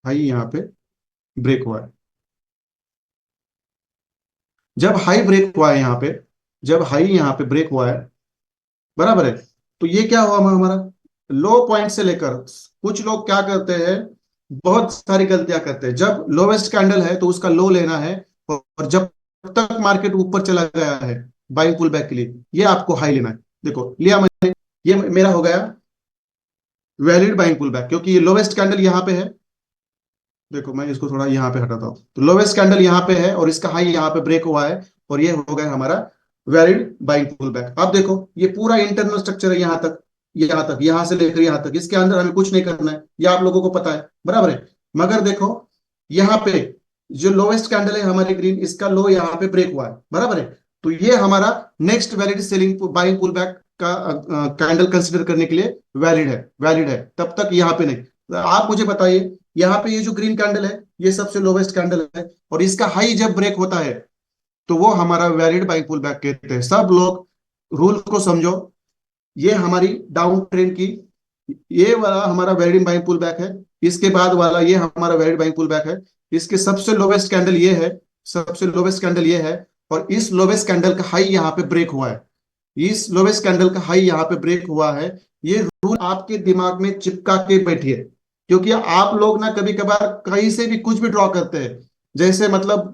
हाई यहाँ पे ब्रेक हुआ है। जब हाई ब्रेक हुआ है यहाँ पे, जब हाई यहाँ पे ब्रेक हुआ है, बराबर है, तो ये क्या हुआ हमारा, लो पॉइंट से लेकर, कुछ लोग क्या करते हैं, बहुत सारी गलतियां करते हैं, जब लोवेस्ट कैंडल है तो उसका लो लेना है, और जब तक मार्केट ऊपर चला गया है बाइंग पुल बैक के लिए, ये आपको हाई लेना है। देखो लिया मैंने, ये मेरा हो गया वैलिड बाइंग पुल बैक, क्योंकि ये लोवेस्ट कैंडल यहाँ पे है। देखो मैं इसको थोड़ा यहाँ पे हटाता हूँ, तो लोवेस्ट कैंडल यहाँ पे है और इसका हाई यहाँ पे ब्रेक हुआ है, और ये हो गया हमारा वैलिड बाइंग पुल बैक। अब देखो, ये पूरा इंटरनल स्ट्रक्चर है यहाँ तक, यहाँ तक, यहाँ से लेकर यहाँ तक, इसके अंदर हमें कुछ नहीं करना है, ये आप लोगों को पता है, बराबर है। मगर देखो यहाँ पे जो लोवेस्ट कैंडल है हमारी ग्रीन, इसका लो यहाँ पे ब्रेक हुआ है, बराबर है। तो ये हमारा next valid selling buying pull back का कैंडल कंसिडर करने के लिए वैलिड है, वैलिड है, तब तक यहाँ पे नहीं। तो आप मुझे बताइए, यहाँ पे ये जो ग्रीन कैंडल है, ये सबसे लोवेस्ट कैंडल है, और इसका हाई जब ब्रेक होता है तो वो हमारा वैलिड बाइंग पुल बैक कहते हैं। सब लोग रूल को समझो, ये हमारी डाउन ट्रेंड की, ये वाला हमारा वैलिड बाइंग पुल बैक है, इसके बाद वाला ये हमारा वैलिड बाइंग पुल बैक है, इसके सबसे लोवेस्ट कैंडल ये है, सबसे लोवेस्ट कैंडल ये है, और इस लोवेस्ट कैंडल का हाई यहाँ पे ब्रेक हुआ है, इस लोवेस्ट कैंडल का हाई यहाँ पे ब्रेक हुआ है। ये रूल आपके दिमाग में चिपका के बैठिए, क्योंकि आप लोग ना कभी कभार कहीं से भी कुछ भी ड्रॉ करते हैं, जैसे मतलब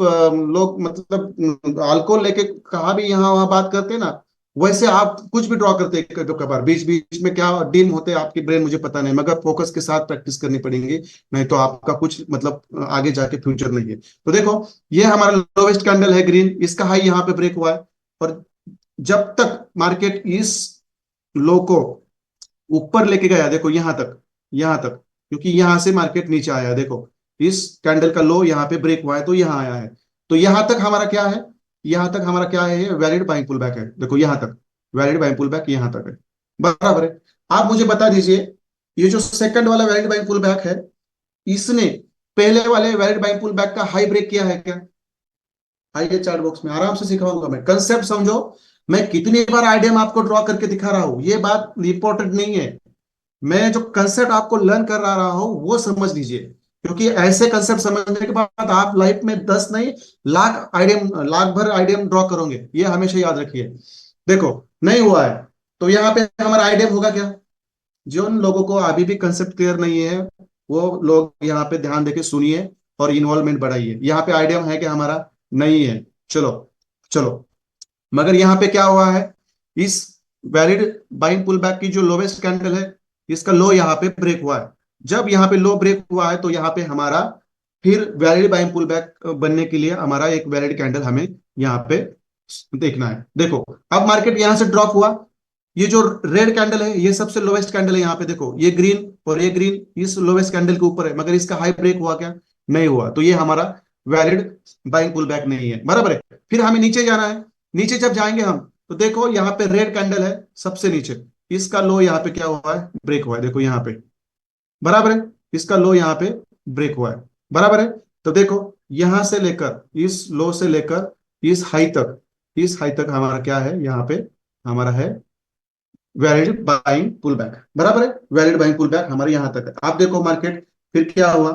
लोग मतलब अल्कोहल लेके कहा भी यहाँ वहां बात करते हैं ना, वैसे आप कुछ भी ड्रॉ करते हैं कभी कभार, बीच बीच में क्या डीम होते हैं आपकी ब्रेन मुझे पता नहीं, मगर फोकस के साथ प्रैक्टिस करनी पड़ेगी, नहीं तो आपका कुछ मतलब आगे जाके फ्यूचर नहीं है। तो देखो, ये हमारा लोवेस्ट कैंडल है ग्रीन, इसका हाई यहाँ पे ब्रेक हुआ है, और जब तक मार्केट इस लो को ऊपर लेके गया, देखो यहां तक, यहां तक, क्योंकि यहां से मार्केट नीचे आया, देखो इस कैंडल का लो यहाँ पे ब्रेक हुआ है तो यहां आया है, तो यहां तक हमारा क्या है, यहां तक हमारा क्या है, वैलिड बाइंग पुल बैक है, देखो यहां तक वैलिड बाइंग पुल बैक यहां तक है, बराबर है। आप मुझे बता दीजिए, ये जो सेकंड वाला वैलिड बाइंग पुल बैक है, इसने पहले वाले वैलिड बाइंग पुल बैक का हाई ब्रेक किया है क्या? आइए चार्ट बॉक्स में, आराम से सिखाऊंगा मैं, कंसेप्ट समझो। मैं कितनी बार आइडियम आपको ड्रॉ करके दिखा रहा हूं, ये बात इंपॉर्टेंट नहीं है, मैं जो कंसेप्ट आपको लर्न कर रहा हूं वो समझ लीजिए, क्योंकि ऐसे कंसेप्ट समझने के बाद आप लाइफ में 10 नहीं, लाख आइडियम, लाख भर आइडियम ड्रॉ करोगे, ये हमेशा याद रखिए। देखो, नहीं हुआ है, तो यहाँ पे हमारा आइडियम होगा क्या? जिन लोगों को अभी भी कंसेप्ट क्लियर नहीं है, वो लोग यहाँ पे ध्यान देके सुनिए और इन्वॉल्वमेंट बढ़ाइए। यहाँ पे आइडियम है कि हमारा नहीं है, चलो चलो, मगर यहाँ पे क्या हुआ है, इस वैलिड बाइंग पुल बैक की जो लोवेस्ट कैंडल है, इसका लो यहाँ पे ब्रेक हुआ है, जब यहाँ पे लो ब्रेक हुआ है तो यहाँ पे हमारा फिर वैलिड बाइंग पुल बैक बनने के लिए हमारा एक वैलिड कैंडल हमें यहाँ पे देखना है। देखो, अब मार्केट यहाँ से ड्रॉप हुआ, ये जो रेड कैंडल है ये सबसे लोवेस्ट कैंडल है यहाँ पे, देखो ये ग्रीन और ये ग्रीन इस लोवेस्ट कैंडल के ऊपर है, मगर इसका हाई ब्रेक हुआ क्या? नहीं हुआ, तो ये हमारा वैलिड बाइंग पुल बैक नहीं है, बराबर है। फिर हमें नीचे जाना है। नीचे जब जाएंगे हम, तो देखो यहाँ पे रेड कैंडल है सबसे नीचे, इसका लो यहाँ पे क्या हुआ है, ब्रेक हुआ है, देखो यहाँ पे, बराबर है। इसका लो यहाँ पे ब्रेक हुआ है, बराबर है। तो देखो यहां से लेकर, इस लो से लेकर इस हाई तक, इस हाई तक हमारा क्या है, यहाँ पे हमारा है वैलिड बाइंग पुल बैक, बराबर है। वैलिड बाइंग पुल बैक हमारे यहां तक है। आप देखो मार्केट फिर क्या हुआ,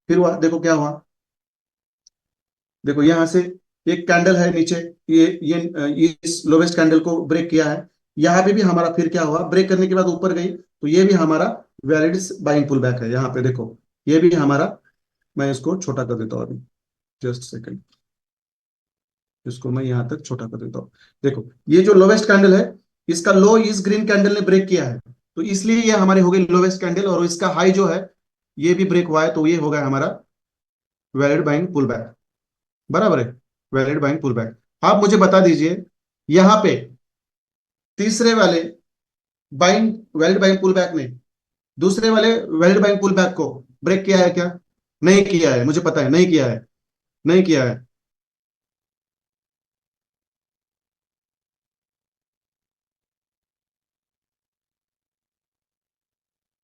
फिर हुआ, देखो क्या हुआ, देखो यहां से एक कैंडल है नीचे, ये इस लोवेस्ट कैंडल को ब्रेक किया है। यहाँ पे भी हमारा फिर क्या हुआ, ब्रेक करने के बाद ऊपर गई, तो ये भी हमारा वैलिड बाइंग पुल बैक है। यहाँ पे देखो ये भी हमारा, मैं इसको छोटा कर देता हूँ अभी, जस्ट सेकंड, इसको मैं यहाँ तक छोटा कर देता हूँ। देखो ये जो लोवेस्ट कैंडल है, इसका लो इस ग्रीन कैंडल ने ब्रेक किया है, तो इसलिए ये हमारी हो गई लोवेस्ट कैंडल, और इसका हाई जो है ये भी ब्रेक हुआ है, तो ये हो गया हमारा वैलिड बाइंग पुल बैक, बराबर है। Valid buying pull back. आप मुझे बता दीजिए यहाँ पे तीसरे वाले buying valid buying pull back ने दूसरे वाले वैलिड बाइंग पुल बैक को ब्रेक किया है क्या? नहीं किया है, मुझे पता है नहीं किया है, नहीं किया है।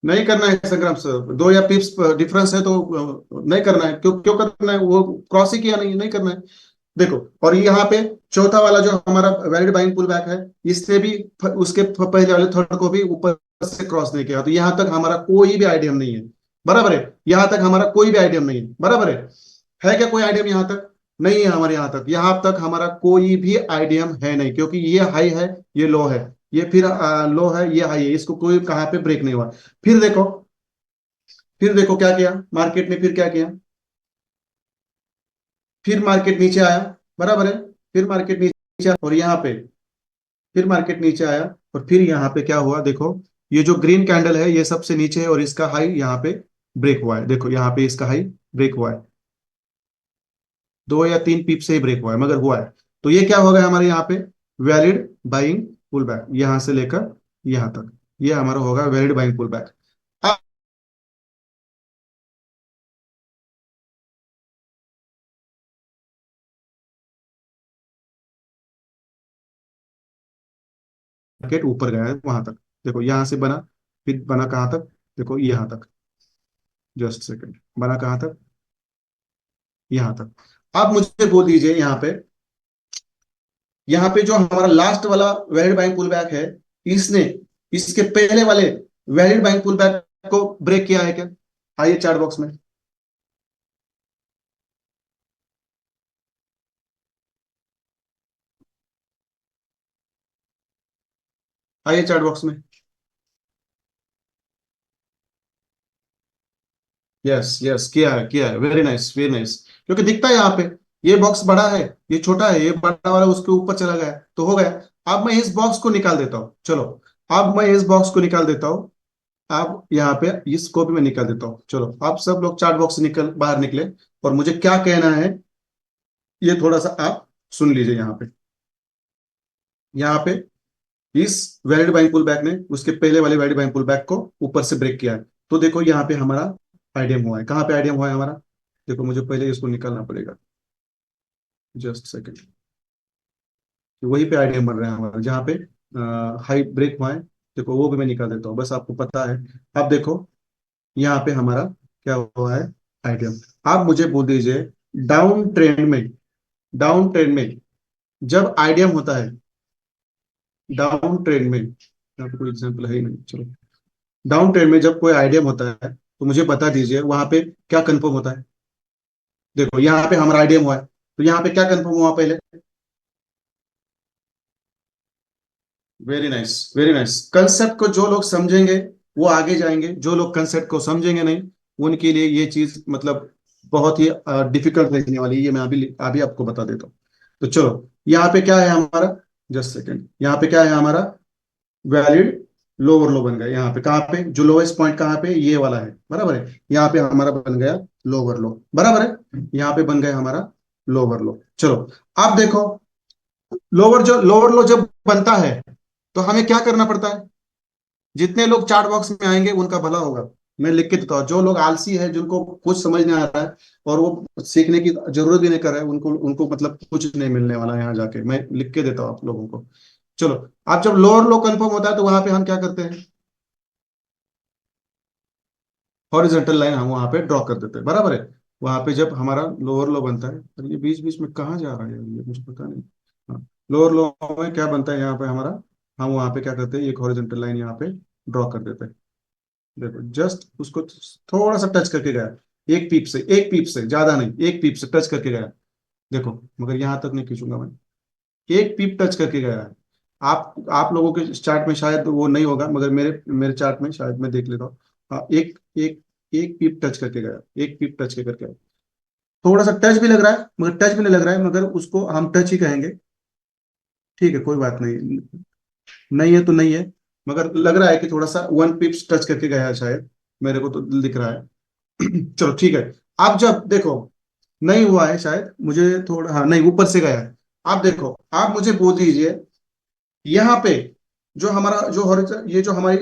नहीं करना है संग्राम सर, दो या पिप्स डिफरेंस है तो नहीं करना है। क्यों क्यों करना है, वो क्रॉस ही किया, नहीं नहीं करना है। देखो, और यहाँ पे चौथा वाला जो हमारा वैलिड बाइंग पुल बैक है, इससे भी उसके पहले वाले थर्ड को भी ऊपर से क्रॉस नहीं किया, तो यहाँ तक हमारा कोई भी आइडियम नहीं है, बराबर है। यहाँ तक हमारा कोई भी आइडियम नहीं है, बराबर है क्या कोई आइडियम यहाँ तक? नहीं है हमारे यहाँ तक, यहाँ तक हमारा कोई भी आइडियम है नहीं, क्योंकि ये हाई है, ये लो है, ये फिर लो है, ये हाई है, इसको कोई कहाँ पे ब्रेक नहीं हुआ। फिर देखो, फिर देखो क्या किया मार्केट ने, फिर क्या किया, फिर मार्केट नीचे आया, बराबर है। फिर मार्केट नीचे आया, और यहाँ पे फिर मार्केट नीचे आया, और फिर यहाँ पे क्या हुआ, देखो ये जो ग्रीन कैंडल है ये सबसे नीचे है, और इसका हाई यहाँ पे ब्रेक हुआ है, देखो यहाँ पे इसका हाई ब्रेक हुआ है, 2 या 3 पीप से ही ब्रेक हुआ है, मगर हुआ है। तो ये क्या हो गया हमारे यहाँ पे, वैलिड बाइंग पुल बैक, यहां से लेकर यहाँ तक ये हमारा होगा valid buying pull back. Market ऊपर गया है वहां तक, देखो यहां से बना, फिर बना कहां तक, देखो यहाँ तक, जस्ट सेकंड, बना कहां तक, यहाँ तक। आप मुझे बोल दीजिए यहाँ पे जो हमारा लास्ट वाला वैलिड बाइंग पुल बैक है, इसने इसके पहले वाले वैलिड बाइंग पुल बैक को ब्रेक किया है क्या? आइए चार्ट बॉक्स में, आइए चार्ट बॉक्स में। यस यस, किया है, वेरी नाइस वेरी नाइस। क्योंकि दिखता है यहाँ पे, ये बॉक्स बड़ा है, ये छोटा है, ये बड़ा वाला उसके ऊपर चला गया, तो हो गया। अब मैं इस बॉक्स को निकाल देता हूँ, चलो, अब मैं इस बॉक्स को निकाल देता हूँ। अब यहाँ पे इसको भी मैं निकाल देता हूँ, चलो आप सब लोग चार्ट बॉक्स से निकल बाहर निकले, और मुझे क्या कहना है ये थोड़ा सा आप सुन लीजिए। यहाँ पे इस वैलिड बाइंग पुल बैक ने उसके पहले वाले वैलिड बाइंग पुल बैक को ऊपर से ब्रेक किया है, तो देखो यहाँ पे हमारा आइडियम हुआ है, कहाँ पे आइडियम हुआ है हमारा, देखो मुझे पहले इसको निकालना पड़ेगा, जस्ट सेकंड। वहीं पे आइडियम बन रहा है हमारा, जहाँ पे हाई ब्रेक हुआ है, देखो वो भी मैं निकाल देता हूँ, बस आपको पता है। अब देखो यहाँ पे हमारा क्या हुआ है, आइडियम। आप मुझे बोल दीजिए, डाउन ट्रेंड में, डाउन ट्रेंड में जब आइडियम होता है, डाउन ट्रेंड में, यहाँ पे कोई एग्जाम्पल है ही नहीं, चलो, डाउन ट्रेंड में जब कोई आइडियम होता है, तो मुझे बता दीजिए वहां पे क्या कंफर्म होता है। देखो यहाँ पे हमारा आइडियम हुआ है, तो यहाँ पे क्या कंफर्म हुआ पहले, very nice very nice. Concept को जो लोग समझेंगे वो आगे जाएंगे, जो लोग कंसेप्ट को समझेंगे नहीं, उनके लिए ये चीज मतलब बहुत ही डिफिकल्ट रहने वाली है, ये मैं अभी अभी आपको बता देता हूँ। तो चलो यहाँ पे क्या है हमारा, जस्ट सेकेंड, यहाँ पे क्या है हमारा, वैलिड लोअर लो बन गया, यहाँ पे कहाँ पे जो लोएस्ट पॉइंट कहाँ पे, ये वाला है, बराबर है। यहाँ पे हमारा बन गया लोअर लो, बराबर है, यहाँ पे बन गया हमारा लोअर लो। चलो आप देखो, लोअर लो जब बनता है, तो हमें क्या करना पड़ता है, जितने लोग चार्ट बॉक्स में आएंगे उनका भला होगा। मैं लिख के देता हूँ। जो लोग आलसी है, जिनको कुछ समझ नहीं आ रहा है और वो सीखने की जरूरत भी नहीं कर रहे हैं, उनको उनको मतलब कुछ नहीं मिलने वाला है। यहाँ जाके मैं लिख के देता हूँ आप लोगों को। चलो, अब जब लोअर लो कंफर्म होता है तो वहां पे हम क्या करते हैं, हॉरिजॉन्टल लाइन हम वहां पे ड्रॉ कर देते हैं, बराबर है। वहां पे जब हमारा लोअर लो बनता है, और ये बीच बीच में कहाँ जा रहा है ये मुझे पता नहीं। हाँ, लोअर लो में क्या बनता है यहाँ पे हमारा, हम वहां पे क्या करते हैं, एक हॉरिजॉन्टल लाइन यहाँ पे ड्रॉ कर देते हैं। देखो जस्ट उसको थोड़ा सा टच करके गया, एक पीप से, एक पीप से ज्यादा नहीं, एक पीप से टच करके गया। देखो, मगर यहाँ तक नहीं खींचूंगा मैं, एक पीप टच करके गया है। आप लोगों के चार्ट में शायद वो नहीं होगा, मगर मेरे मेरे चार्ट में शायद मैं देख लेता हूँ। हाँ, एक एक एक पीप टच करके गया, एक पीप टच के करके गया। थोड़ा सा टच भी लग रहा है, मगर टच भी नहीं लग रहा है, मगर उसको हम टच ही कहेंगे। ठीक है, कोई बात नहीं, नहीं है तो नहीं है, मगर लग रहा है कि थोड़ा सा वन पिप्स टच करके गया है शायद, मेरे को तो दिख रहा है। चलो ठीक है। आप जब देखो नहीं हुआ है शायद, मुझे थोड़ा, हाँ नहीं, ऊपर से गया है। आप देखो, आप मुझे बोल दीजिए, यहाँ पे जो हमारा जो ये जो हमारी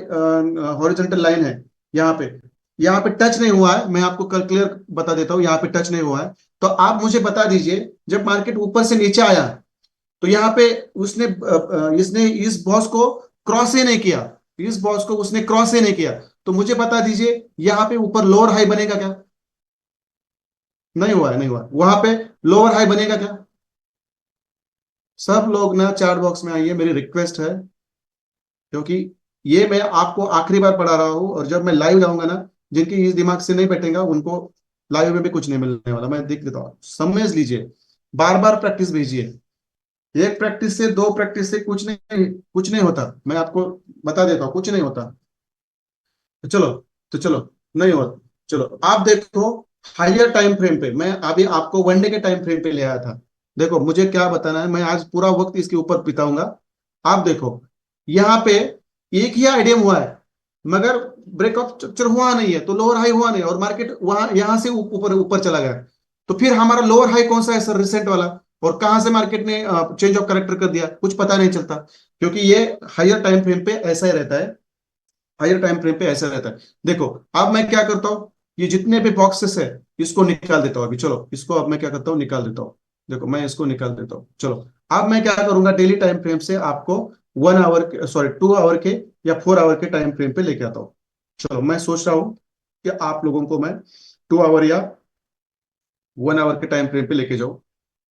हॉरिजॉन्टल लाइन है, यहाँ पे, यहाँ पे टच नहीं हुआ है। मैं आपको कल क्लियर बता देता हूँ, यहाँ पे टच नहीं हुआ है। तो आप मुझे बता दीजिए, जब मार्केट ऊपर से नीचे आया तो यहाँ पे उसने इसने इस बॉस को क्रॉस ही नहीं किया, इस बॉस को उसने क्रॉस ही नहीं किया। तो मुझे बता दीजिए, यहाँ पे ऊपर लोअर हाई बनेगा क्या? नहीं हुआ है, नहीं हुआ है। वहां पे लोअर हाई बनेगा क्या? सब लोग ना चैट बॉक्स में आइए, मेरी रिक्वेस्ट है, क्योंकि ये मैं आपको आखिरी बार पढ़ा रहा हूँ, और जब मैं लाइव जाऊंगा ना, जिनकी इस दिमाग से नहीं बैठेगा उनको लाइव में भी कुछ नहीं मिलने वाला। मैं देख देता हूँ, समझ लीजिए, बार बार प्रैक्टिस भेजिए। एक प्रैक्टिस से, दो प्रैक्टिस से कुछ नहीं होता। मैं आपको बता देता हूँ, कुछ नहीं होता। तो चलो, तो चलो, नहीं होता। चलो आप देखो, हायर टाइम फ्रेम पे मैं अभी आपको वनडे के टाइम फ्रेम पे ले आया था। देखो मुझे क्या बताना है, मैं आज पूरा वक्त इसके ऊपर बिताऊंगा। आप देखो, यहाँ पे एक ही आइडियम हुआ है, मगर ब्रेकआउट स्ट्रक्चर हुआ नहीं है, तो लोअर हाई हुआ नहीं, और मार्केट वहां यहां से ऊपर ऊपर चला गया। तो फिर हमारा लोअर हाई कौन सा है सर, रिसेंट वाला? और कहां से मार्केट ने चेंज ऑफ करेक्टर कर दिया, कुछ पता नहीं चलता, क्योंकि ये हायर टाइम फ्रेम पे ऐसा ही रहता है। हायर टाइम फ्रेम पे ऐसा रहता है। देखो, अब मैं क्या करता हूँ, ये जितने भी बॉक्सेस है इसको निकाल देता हूँ अभी। चलो इसको अब मैं क्या करता हूँ, निकाल देता हूँ। देखो मैं इसको निकाल देता हूँ। चलो, अब मैं क्या करूंगा, डेली टाइम फ्रेम से आपको 1 आवर, सॉरी 2 आवर के या 4 आवर के टाइम फ्रेम पे लेके आता हूँ। चलो, मैं सोच रहा हूँ कि आप लोगों को मैं 2 आवर या 1 आवर के टाइम फ्रेम पे लेके जाऊँ,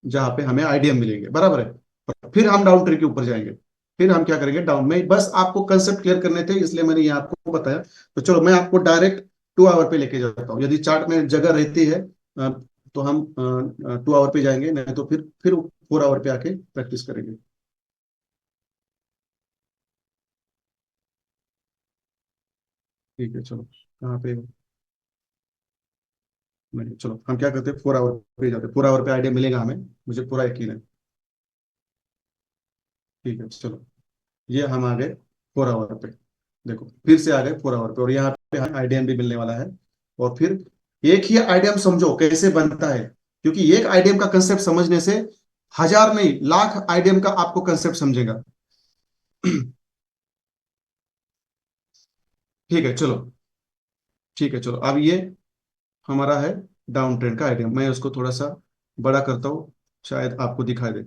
जहां पे हमें आइडिया मिलेंगे, बराबर है। और फिर हम डाउन ट्री के ऊपर जाएंगे। फिर हम क्या करेंगे, डाउन में बस आपको कंसेप्ट क्लियर करने थे, इसलिए मैंने ये आपको बताया। तो चलो, मैं आपको डायरेक्ट 2 आवर पे लेके जाता हूँ। यदि चार्ट में जगह रहती है तो हम 2 आवर पे जाएंगे, नहीं तो फिर 4 आवर पे आके प्रैक्टिस करेंगे। ठीक है, चलो, कहाँ पे, नहीं चलो, हम क्या करते हैं, 4 आवर पे जाते हैं। 4 आवर पे आइडिया मिलेगा हमें, मुझे पूरा यकीन है। ठीक है, चलो, ये हम आ गए 4 आवर पे। देखो फिर से आ गए 4 आवर पे, और यहाँ पे हमें आइडियम भी मिलने वाला है। और फिर एक ही आइडियम समझो कैसे बनता है, क्योंकि एक आइडियम का कंसेप्ट समझने से हजार नहीं, लाख आइडियम का आपको कंसेप्ट समझेगा। ठीक है चलो, ठीक है चलो, अब ये हमारा है डाउन ट्रेंड का आइडियम। मैं उसको थोड़ा सा बड़ा करता हूँ, शायद आपको दिखाई दे।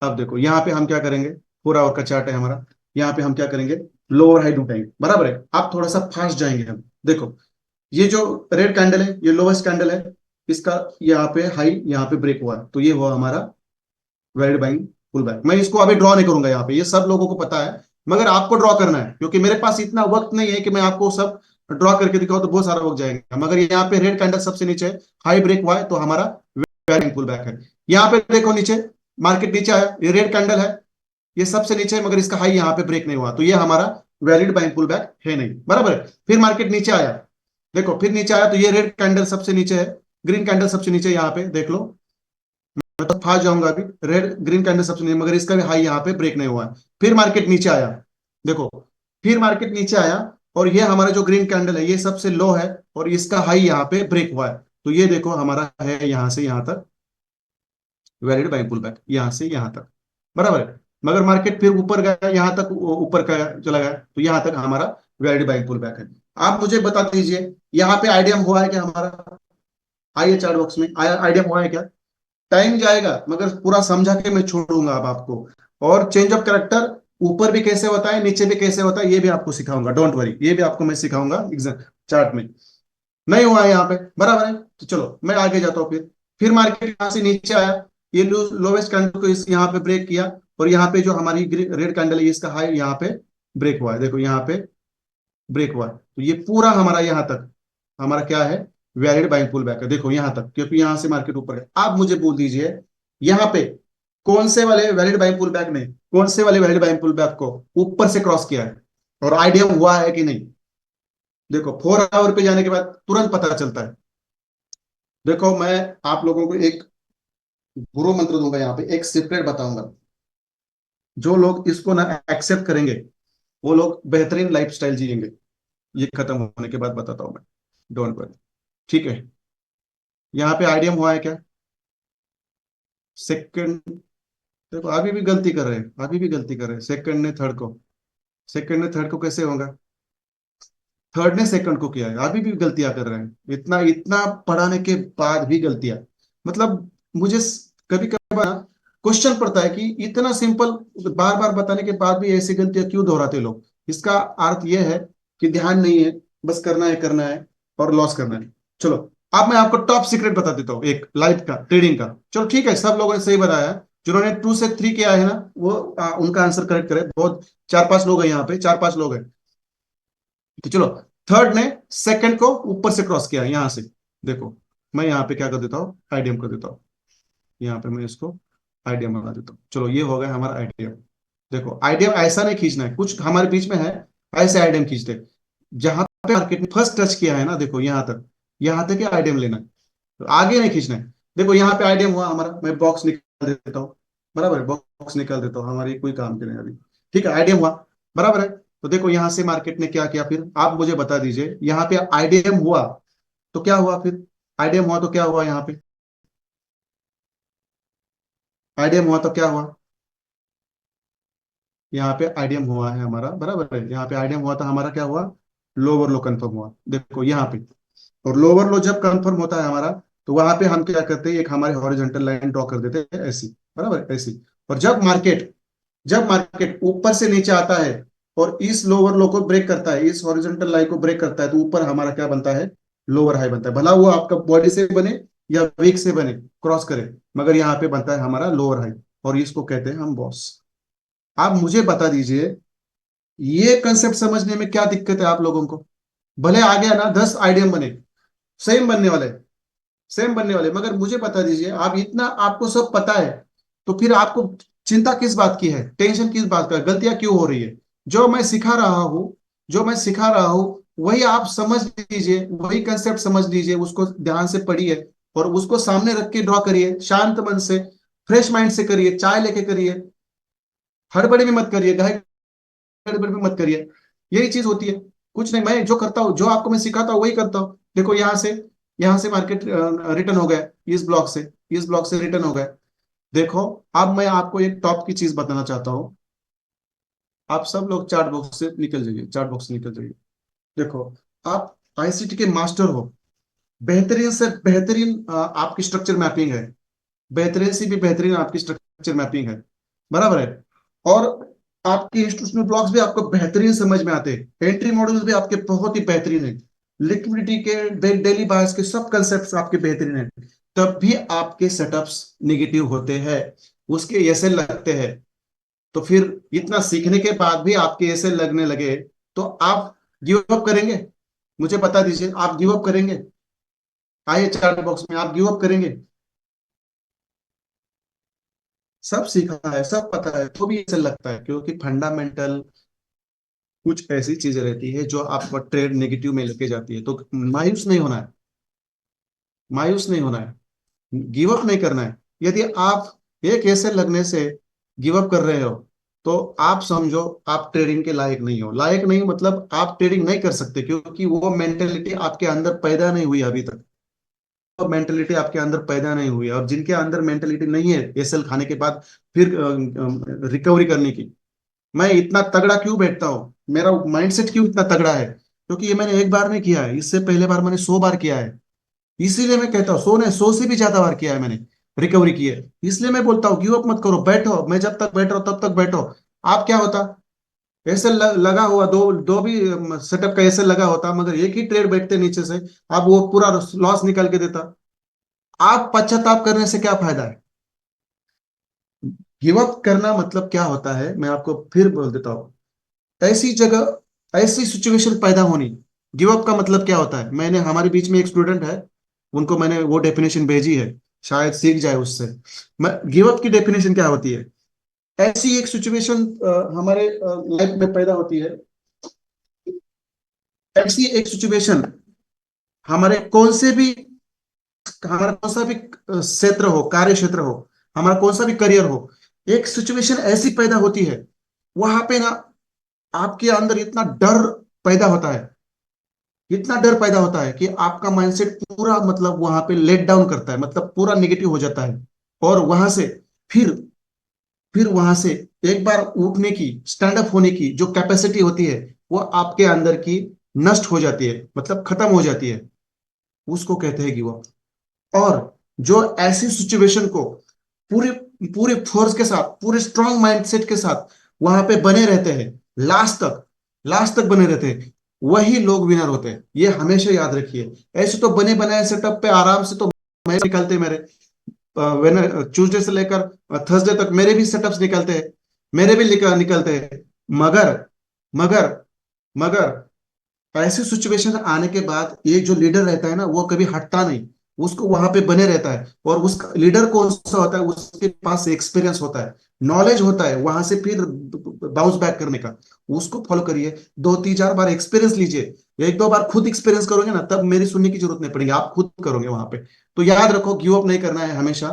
अब देखो, यहाँ पे हम क्या करेंगे, 4 आवर का चार्ट है हमारा। यहाँ पे हम क्या करेंगे, लोअर हाई ढूंढेंगे, बराबर है। आप थोड़ा सा फास्ट जाएंगे हम। देखो, ये जो रेड कैंडल है, ये लोवेस्ट कैंडल है, इसका यहाँ पे हाई यहाँ पे ब्रेक हुआ है, तो ये हुआ हमारा वैलिड बाइंग पुल बैक। मैं इसको अभी ड्रॉ नहीं करूंगा, यहाँ पे ये सब लोगों को पता है, मगर आपको ड्रॉ करना है, क्योंकि मेरे पास इतना वक्त नहीं है कि मैं आपको सब ड्रॉ करके दिखाऊं, तो बहुत सारा वक्त जाएगा। मगर यहाँ पे रेड कैंडल सबसे नीचे हाई ब्रेक हुआ है, तो हमारा वैलिड पुल बैक है। यहाँ पे देखो नीचे, मार्केट नीचे आया, ये रेड कैंडल है, ये सबसे नीचे है, मगर इसका हाई यहाँ पे ब्रेक नहीं हुआ, तो ये हमारा वैलिड बाइंग पुल बैक है नहीं, बराबर है। फिर मार्केट नीचे आया, देखो फिर नीचे आया, तो ये रेड कैंडल सबसे नीचे है, ग्रीन कैंडल सबसे नीचे, यहाँ पे देख लो। मैं तो फास्ट जाऊंगा अभी, रेड ग्रीन कैंडल सबसे नीचे, मगर इसका भी हाई यहाँ पे ब्रेक नहीं हुआ है। फिर मार्केट नीचे आया, देखो, फिर मार्केट नीचे आया, और ये हमारा जो ग्रीन कैंडल है ये सबसे लो है, और इसका हाई यहाँ पे ब्रेक हुआ है। तो ये देखो हमारा है यहाँ से यहाँ तक वैलिड बाइंग पुल बैक, यहाँ से यहाँ तक, बराबर है। मगर मार्केट फिर ऊपर गया, यहाँ तक ऊपर का चला गया, तो यहाँ तक हमारा वैलिड बाइंग पुल बैक है। आप मुझे बता दीजिए यहाँ पे आइडियम हुआ है क्या हमारा? आइए चार्ट बॉक्स में, आया आइडियम हुआ है क्या? टाइम जाएगा मगर पूरा समझा के मैं छोड़ूंगा अब आपको। और चेंज ऑफ कैरेक्टर ऊपर भी कैसे होता है, नीचे भी कैसे होता है, ये भी आपको सिखाऊंगा, डोंट वरी, ये भी आपको मैं सिखाऊंगा एग्जाम चार्ट में। नहीं हुआ है यहाँ पे, बराबर है, तो चलो मैं आगे जाता हूँ। फिर मार्केट यहाँ से नीचे आया, ये लोवेस्ट कैंडल को इस यहाँ पे ब्रेक किया, और यहाँ पे जो हमारी रेड कैंडल है इसका हाई यहाँ पे ब्रेक हुआ है, देखो यहाँ पे ब्रेक हुआ है। तो ये पूरा हमारा यहाँ तक हमारा क्या है, वैलिड बाइंग पुल बैक है, देखो यहाँ तक, क्योंकि यहाँ से मार्केट ऊपर है। आप मुझे बोल दीजिए यहाँ पे कौन से वाले वैलिड बाइंग पुल बैक ने, कौन से वाले वैलिड बाइंग पुल बैक को ऊपर से क्रॉस किया है और आइडियम हुआ है कि नहीं? देखो 4 आवर पे जाने के बाद तुरंत पता चलता है। देखो मैं आप लोगों को एक गुरु मंत्र दूंगा, यहाँ पे एक सीक्रेट बताऊंगा। जो लोग इसको ना एक्सेप्ट करेंगे वो लोग बेहतरीन लाइफस्टाइल जिएंगे। ये खत्म होने के बाद बताता हूं मैं, डोंट वरी, ठीक है? यहाँ पे आइडियम हुआ है क्या? सेकंड, देखो अभी भी गलती कर रहे हैं, अभी भी गलती कर रहे हैं, सेकंड ने थर्ड को, सेकंड ने थर्ड को कैसे होगा? थर्ड ने सेकंड को किया है, अभी भी गलतियां कर रहे हैं, इतना इतना पढ़ाने के बाद भी गलतियां। मतलब मुझे कभी कभी क्वेश्चन पड़ता है कि इतना सिंपल बार बार बताने के बाद भी ऐसी गलतियां क्यों दोहराते लोग। इसका अर्थ यह है कि ध्यान नहीं है, बस करना है और लॉस करना है। चलो अब मैं आपको टॉप सीक्रेट बता देता हूँ एक लाइफ का, ट्रेडिंग का। चलो ठीक है, सब लोगों ने सही बताया, जिन्होंने 2 से 3 किया है ना वो उनका आंसर करेक्ट करे, बहुत 4-5 लोग हैं यहाँ पे, 4-5 लोग हैं। तो चलो, थर्ड ने सेकंड को ऊपर से क्रॉस किया यहां से, देखो मैं यहाँ पे क्या कर देता हूँ, आइडियम कर देता हूँ, यहाँ पे मैं इसको आइडियम बना देता हूँ। चलो ये हो गया हमारा आइडियम। देखो आइडियम ऐसा नहीं खींचना है, कुछ हमारे बीच में है, ऐसे आइडियम खींचते जहां पे मार्केट ने फर्स्ट टच किया है ना, देखो यहाँ तक आइडियम लेना है, तो आगे नहीं खींचना है। देखो यहाँ पे आइडियम हुआ हमारा, मैं बॉक्स निकाल देता हूँ, बराबर है, बॉक्स निकाल देता हूँ, हमारी कोई काम के नहीं अभी, ठीक है, आइडियम हुआ, बराबर है। तो देखो यहाँ से मार्केट ने क्या किया, फिर आप मुझे बता दीजिए, यहाँ पे आइडियम हुआ तो क्या हुआ, फिर आइडियम हुआ तो क्या हुआ, यहाँ पे आइडियम हुआ तो क्या हुआ, यहाँ पे आइडियम हुआ है हमारा, बराबर है, यहाँ पे आइडियम हुआ था हमारा, क्या हुआ, लोअर लो कंफर्म हुआ, देखो यहाँ पे। और लोअर लो जब कंफर्म होता है हमारा, तो वहां पे हम क्या करते हैं, एक हमारे हॉरिजॉन्टल लाइन ड्रॉ कर देते हैं ऐसी, बराबर ऐसी। और जब मार्केट ऊपर से नीचे आता है और इस लोअर लो को ब्रेक करता है, इस हॉरिजॉन्टल लाइन को ब्रेक करता है, तो ऊपर हमारा क्या बनता है, लोअर हाई बनता है, भला वो आपका बॉडी से बने या वीक से बने, क्रॉस करे, मगर यहाँ पे बनता है हमारा लोअर हाई, और इसको कहते हैं हम बॉस। आप मुझे बता दीजिए ये कंसेप्ट समझने में क्या दिक्कत है आप लोगों को? भले आ गया ना 10 आइडियम बने, सेम बनने वाले, सेम बनने वाले, मगर मुझे बता दीजिए आप इतना आपको सब पता है, तो फिर आपको चिंता किस बात की है, टेंशन किस बात का, गलतियां क्यों हो रही है? जो मैं सिखा रहा हूं, जो मैं सिखा रहा हूं वही आप समझ लीजिए, वही कंसेप्ट समझ लीजिए, उसको ध्यान से पढ़िए और उसको सामने रख के ड्रॉ करिए, शांत मन से, फ्रेश माइंड से करिए, चाय लेके करिए, हड़बड़ी में मत करिए, गड़बड़ में मत करिए। यही चीज होती है, कुछ नहीं, मैं जो करता हूँ, जो आपको मैं सिखाता हूँ वही करता हूँ। देखो यहाँ से मार्केट रिटर्न हो गया, इस ब्लॉक से रिटर्न हो गया। देखो अब मैं आपको एक टॉप की चीज बताना चाहता हूँ, आप सब लोग चार्ट बॉक्स से निकल जाइए, चार्ट बॉक्स से निकल जाइए। देखो आप आईसीटी के मास्टर हो, बेहतरीन से बेहतरीन आपकी स्ट्रक्चर मैपिंग है, बेहतरीन से भी बेहतरीन आपकी स्ट्रक्चर मैपिंग है, बराबर है। और आपके इंस्टीट्यूशनल ब्लॉक्स भी आपको बेहतरीन समझ में आते हैं, एंट्री मॉड्यूल्स भी आपके बहुत ही बेहतरीन है, लिक्विडिटी के डेली बायर्स के सब कंसेप्ट आपके बेहतरीन है, तब भी आपके सेटअप्स निगेटिव होते हैं, उसके ऐसे लगते हैं। तो फिर इतना सीखने के बाद भी आपके ऐसे लगने लगे, तो आप गिव अप करेंगे? मुझे बता दीजिए, आप गिव अप करेंगे? आइए चार्ट बॉक्स में, आप गिव अप करेंगे? सब सीखा है, सब पता है, तो भी ऐसे लगता है, क्योंकि फंडामेंटल कुछ ऐसी चीजें रहती है जो आपको ट्रेड नेगेटिव में लेके जाती है। तो मायूस नहीं होना है, मायूस नहीं होना है, गिव अप नहीं करना है। यदि आप एक ऐसे लगने से गिव अप कर रहे हो, तो आप समझो आप ट्रेडिंग के लायक नहीं हो, लायक नहीं मतलब आप ट्रेडिंग नहीं कर सकते, क्योंकि वो मेंटेलिटी आपके अंदर पैदा नहीं हुई अभी तक, वो मेंटेलिटी आपके अंदर पैदा नहीं हुई है। और जिनके अंदर मेंटेलिटी नहीं है एसएल खाने के बाद फिर रिकवरी करने की, मैं इतना तगड़ा क्यों बैठता हूँ, मेरा माइंडसेट क्यों इतना तगड़ा है, क्योंकि ये मैंने एक बार नहीं किया है, इससे पहले बार मैंने 100 बार किया है। इसीलिए मैं कहता हूँ 100 ने 100 से भी ज्यादा बार किया है मैंने, रिकवरी की है। इसलिए मैं बोलता हूँ गिव अप मत करो, बैठो, मैं जब तक बैठ रहा हूँ तब तक बैठो। आप क्या होता, ऐसे लगा हुआ दो दो भी सेटअप का ऐसे लगा होता, मगर एक ही ट्रेड बैठते नीचे से, आप वो पूरा लॉस निकाल के देता। आप पश्चाताप करने से क्या फायदा है? गिव अप करना मतलब क्या होता है, मैं आपको फिर बोल देता हूँ। ऐसी जगह, ऐसी सिचुएशन पैदा होनी। गिव अप का मतलब क्या होता है, मैंने, हमारे बीच में एक स्टूडेंट है, उनको मैंने वो डेफिनेशन भेजी है, शायद सीख जाए उससे। मैं, गिव अप की डेफिनेशन क्या होती है? ऐसी एक सिचुएशन हमारे लाइफ में पैदा होती है, ऐसी एक सिचुएशन हमारे कौन से भी, हमारा कौन सा भी क्षेत्र हो, कार्य क्षेत्र हो, हमारा कौन सा भी करियर हो, एक सिचुएशन ऐसी पैदा होती है, वहां पे ना आपके अंदर इतना डर पैदा होता है, इतना डर पैदा होता है कि आपका माइंडसेट पूरा मतलब वहां पे लेट डाउन करता है, मतलब पूरा नेगेटिव हो जाता है। और वहां से फिर फिर वहां से एक बार उठने की, स्टैंड अप होने की जो कैपेसिटी होती है, वो आपके अंदर की नष्ट हो जाती है, मतलब खत्म हो जाती है। उसको कहते हैं गिव अप। और जो ऐसी सिचुएशन को पूरे पूरे फोर्स के साथ, पूरे स्ट्रांग माइंडसेट के साथ वहां पे बने रहते हैं, लास्ट तक, लास्ट तक बने रहते हैं, वही लोग विनर होते हैं, ये हमेशा याद रखिए। ऐसे तो बने बनाए सेटअप पे आराम से तो मैच निकलते हैं मेरे, वेन ट्यूसडे से लेकर थर्सडे तक मेरे भी सेटअप्स निकलते हैं, मेरे भी निकलते हैं। मगर मगर मगर ऐसी सिचुएशन आने के बाद ये जो लीडर रहता है ना, वो कभी हटता नहीं, उसको वहां पे बने रहता है। और उसका लीडर कौन सा होता है, उसके पास एक्सपीरियंस होता है, नॉलेज होता है, वहां से फिर बाउंस बैक करने का। उसको फॉलो करिए, 2 3 4 बार एक्सपीरियंस लीजिए। एक दो बार खुद एक्सपीरियंस करोगे ना, तब मेरी सुनने की जरूरत नहीं पड़ेगी, आप खुद करोगे वहां पे। तो याद रखो, गिव अप नहीं करना है हमेशा।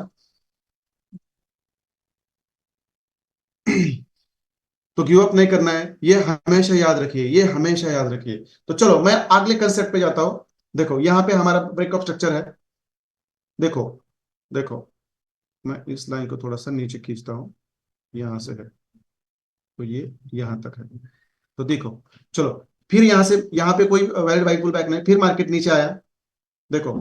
तो गिव अप नहीं करना है, ये हमेशा याद रखिए, ये हमेशा याद रखिए। तो चलो मैं अगले कंसेप्ट पे जाता हूं। देखो यहाँ पे हमारा ब्रेकअप स्ट्रक्चर है। देखो, देखो, मैं इस लाइन को थोड़ा सा नीचे खींचता हूँ, यहाँ से है, तो ये यहाँ तक है। तो देखो, चलो, फिर यहाँ से यहाँ पे कोई वैलिड बाइक पुल बैक नहीं, फिर मार्केट नीचे आया। देखो,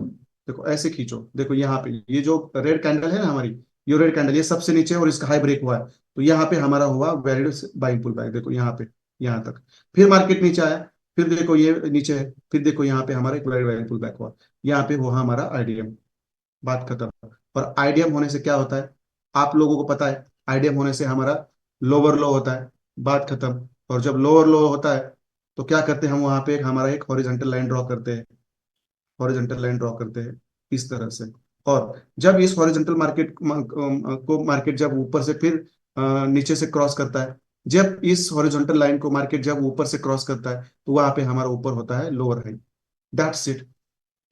देखो ऐसे खींचो, देखो यहाँ पे ये जो रेड कैंडल है ना हमारी, ये रेड कैंडल, ये सबसे नीचे है और इसका हाई ब्रेक हुआ है, तो यहाँ पे हमारा हुआ वैलिड बाइंग पुल बैक। देखो यहाँ पे, यहाँ तक, फिर मार्केट नीचे आया, फिर देखो ये नीचे है, फिर देखो यहाँ पे हमारा एक वैलिड बाइंग पुल बैक हुआ, यहाँ पे हुआ हमारा आईडीएम। बात खत्म। और आईडीएम होने से क्या होता है, आप लोगों को पता है, आईडीएम होने से हमारा लोअर लो होता है। बात खत्म। और जब लोअर लो होता है, तो क्या करते हैं हम, वहां पे हमारा एक हॉरिजॉन्टल लाइन ड्रॉ करते हैं, हॉरिजॉन्टल लाइन ड्रॉ करते हैं इस तरह से। और जब इस हॉरिजॉन्टल मार्केट को मार्केट जब ऊपर से फिर नीचे से क्रॉस करता है, जब इस हॉरिजॉन्टल लाइन को मार्केट जब ऊपर से क्रॉस करता है, तो वहां पे हमारा ऊपर होता है लोअर हाई। That's it.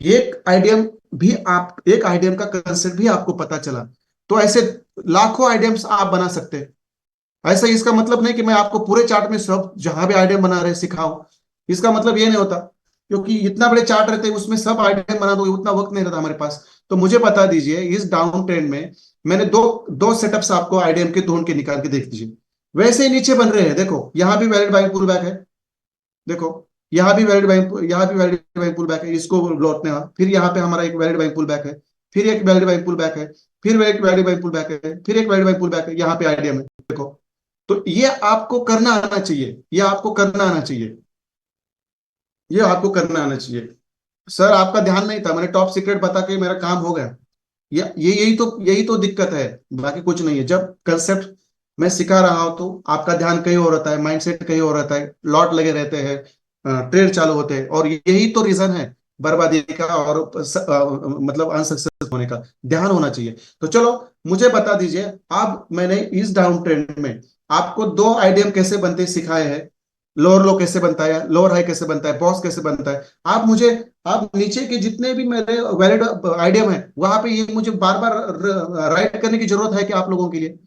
एक आइडियम का कंसेप्ट भी आपको पता चला। तो ऐसे लाखों आइडियम्स आप बना सकते हैं। ऐसा इसका मतलब नहीं कि मैं आपको पूरे चार्ट में सब जहां भी आइडियम बना रहे सिखाऊं, इसका मतलब ये नहीं होता, क्योंकि इतना बड़े चार्ट रहते हैं, उसमें सब आइडियम बना दो, उतना वक्त नहीं रहता हमारे पास। तो मुझे बता दीजिए, इस डाउन ट्रेंड में मैंने दो दो सेटअप्स आपको आइडियम के ढूंढ के निकाल के देख दीजिए। वैसे ही नीचे बन रहे हैं, देखो यहाँ भी वैलिड बाइंग पुल बैक है, देखो यहाँ भी वैलिड बाइंग, यहाँ भी वैलिड बाइंग पुल बैक है, इसको लौटने का, फिर यहाँ पे हमारा एक वैलिड बाइंग पुल बैक है, फिर एक वैलिड बाइंग पुल बैक है, फिर एक वैलिड बाइंग पुल बैक है, फिर एक वैलिड बाइंग पुल बैक है, यहाँ पे आइडियम है, देखो। तो ये आपको करना आना चाहिए, ये आपको करना आना चाहिए, ये आपको करना आना चाहिए। सर आपका ध्यान नहीं था, मैंने टॉप सीक्रेट बता के मेरा काम हो गया। ये यही तो दिक्कत है, बाकी कुछ नहीं है। जब कंसेप्ट मैं सिखा रहा हूं, तो आपका ध्यान कहीं और रहता है, माइंडसेट कहीं और रहता है, लॉट लगे रहते हैं, ट्रेड चालू होते हैं, और यही तो रीजन है बर्बादी का, और मतलब अनसक्सेस होने का। ध्यान होना चाहिए। तो चलो, मुझे बता दीजिए, अब मैंने इस डाउन ट्रेंड में आपको दो आइडियम कैसे बनते सिखाए हैं, लोअर लो कैसे बनता है, लोअर हाई कैसे बनता है, बॉस कैसे बनता है। आप मुझे, आप नीचे के जितने भी मेरे वैलिड आइडियम है, वहां पे ये मुझे बार बार राइट करने की जरूरत है क्या आप लोगों के लिए?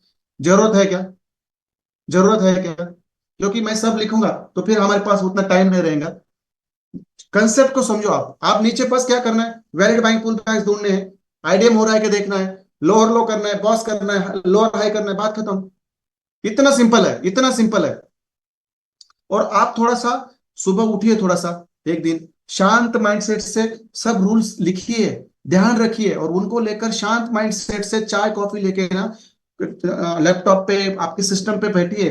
जरूरत है क्या? जरूरत है क्या? क्योंकि मैं सब लिखूंगा तो फिर हमारे पास उतना टाइम नहीं रहेगा। कंसेप्ट को समझो। आप नीचे बस क्या करना है, वैलिड बाइंग पुल प्राइस ढूंढने हैं, आइडियम हो रहा है कि देखना है, लोअर लो करना है, बॉस करना है, लोअर हाई करना है, बात खत्म। इतना सिंपल है, इतना सिंपल है। और आप थोड़ा सा सुबह उठिए, थोड़ा सा एक दिन शांत माइंडसेट से सब रूल्स लिखिए, ध्यान रखिए, और उनको लेकर शांत माइंडसेट से चाय कॉफी लेके ना लैपटॉप पे आपके सिस्टम पे बैठिए,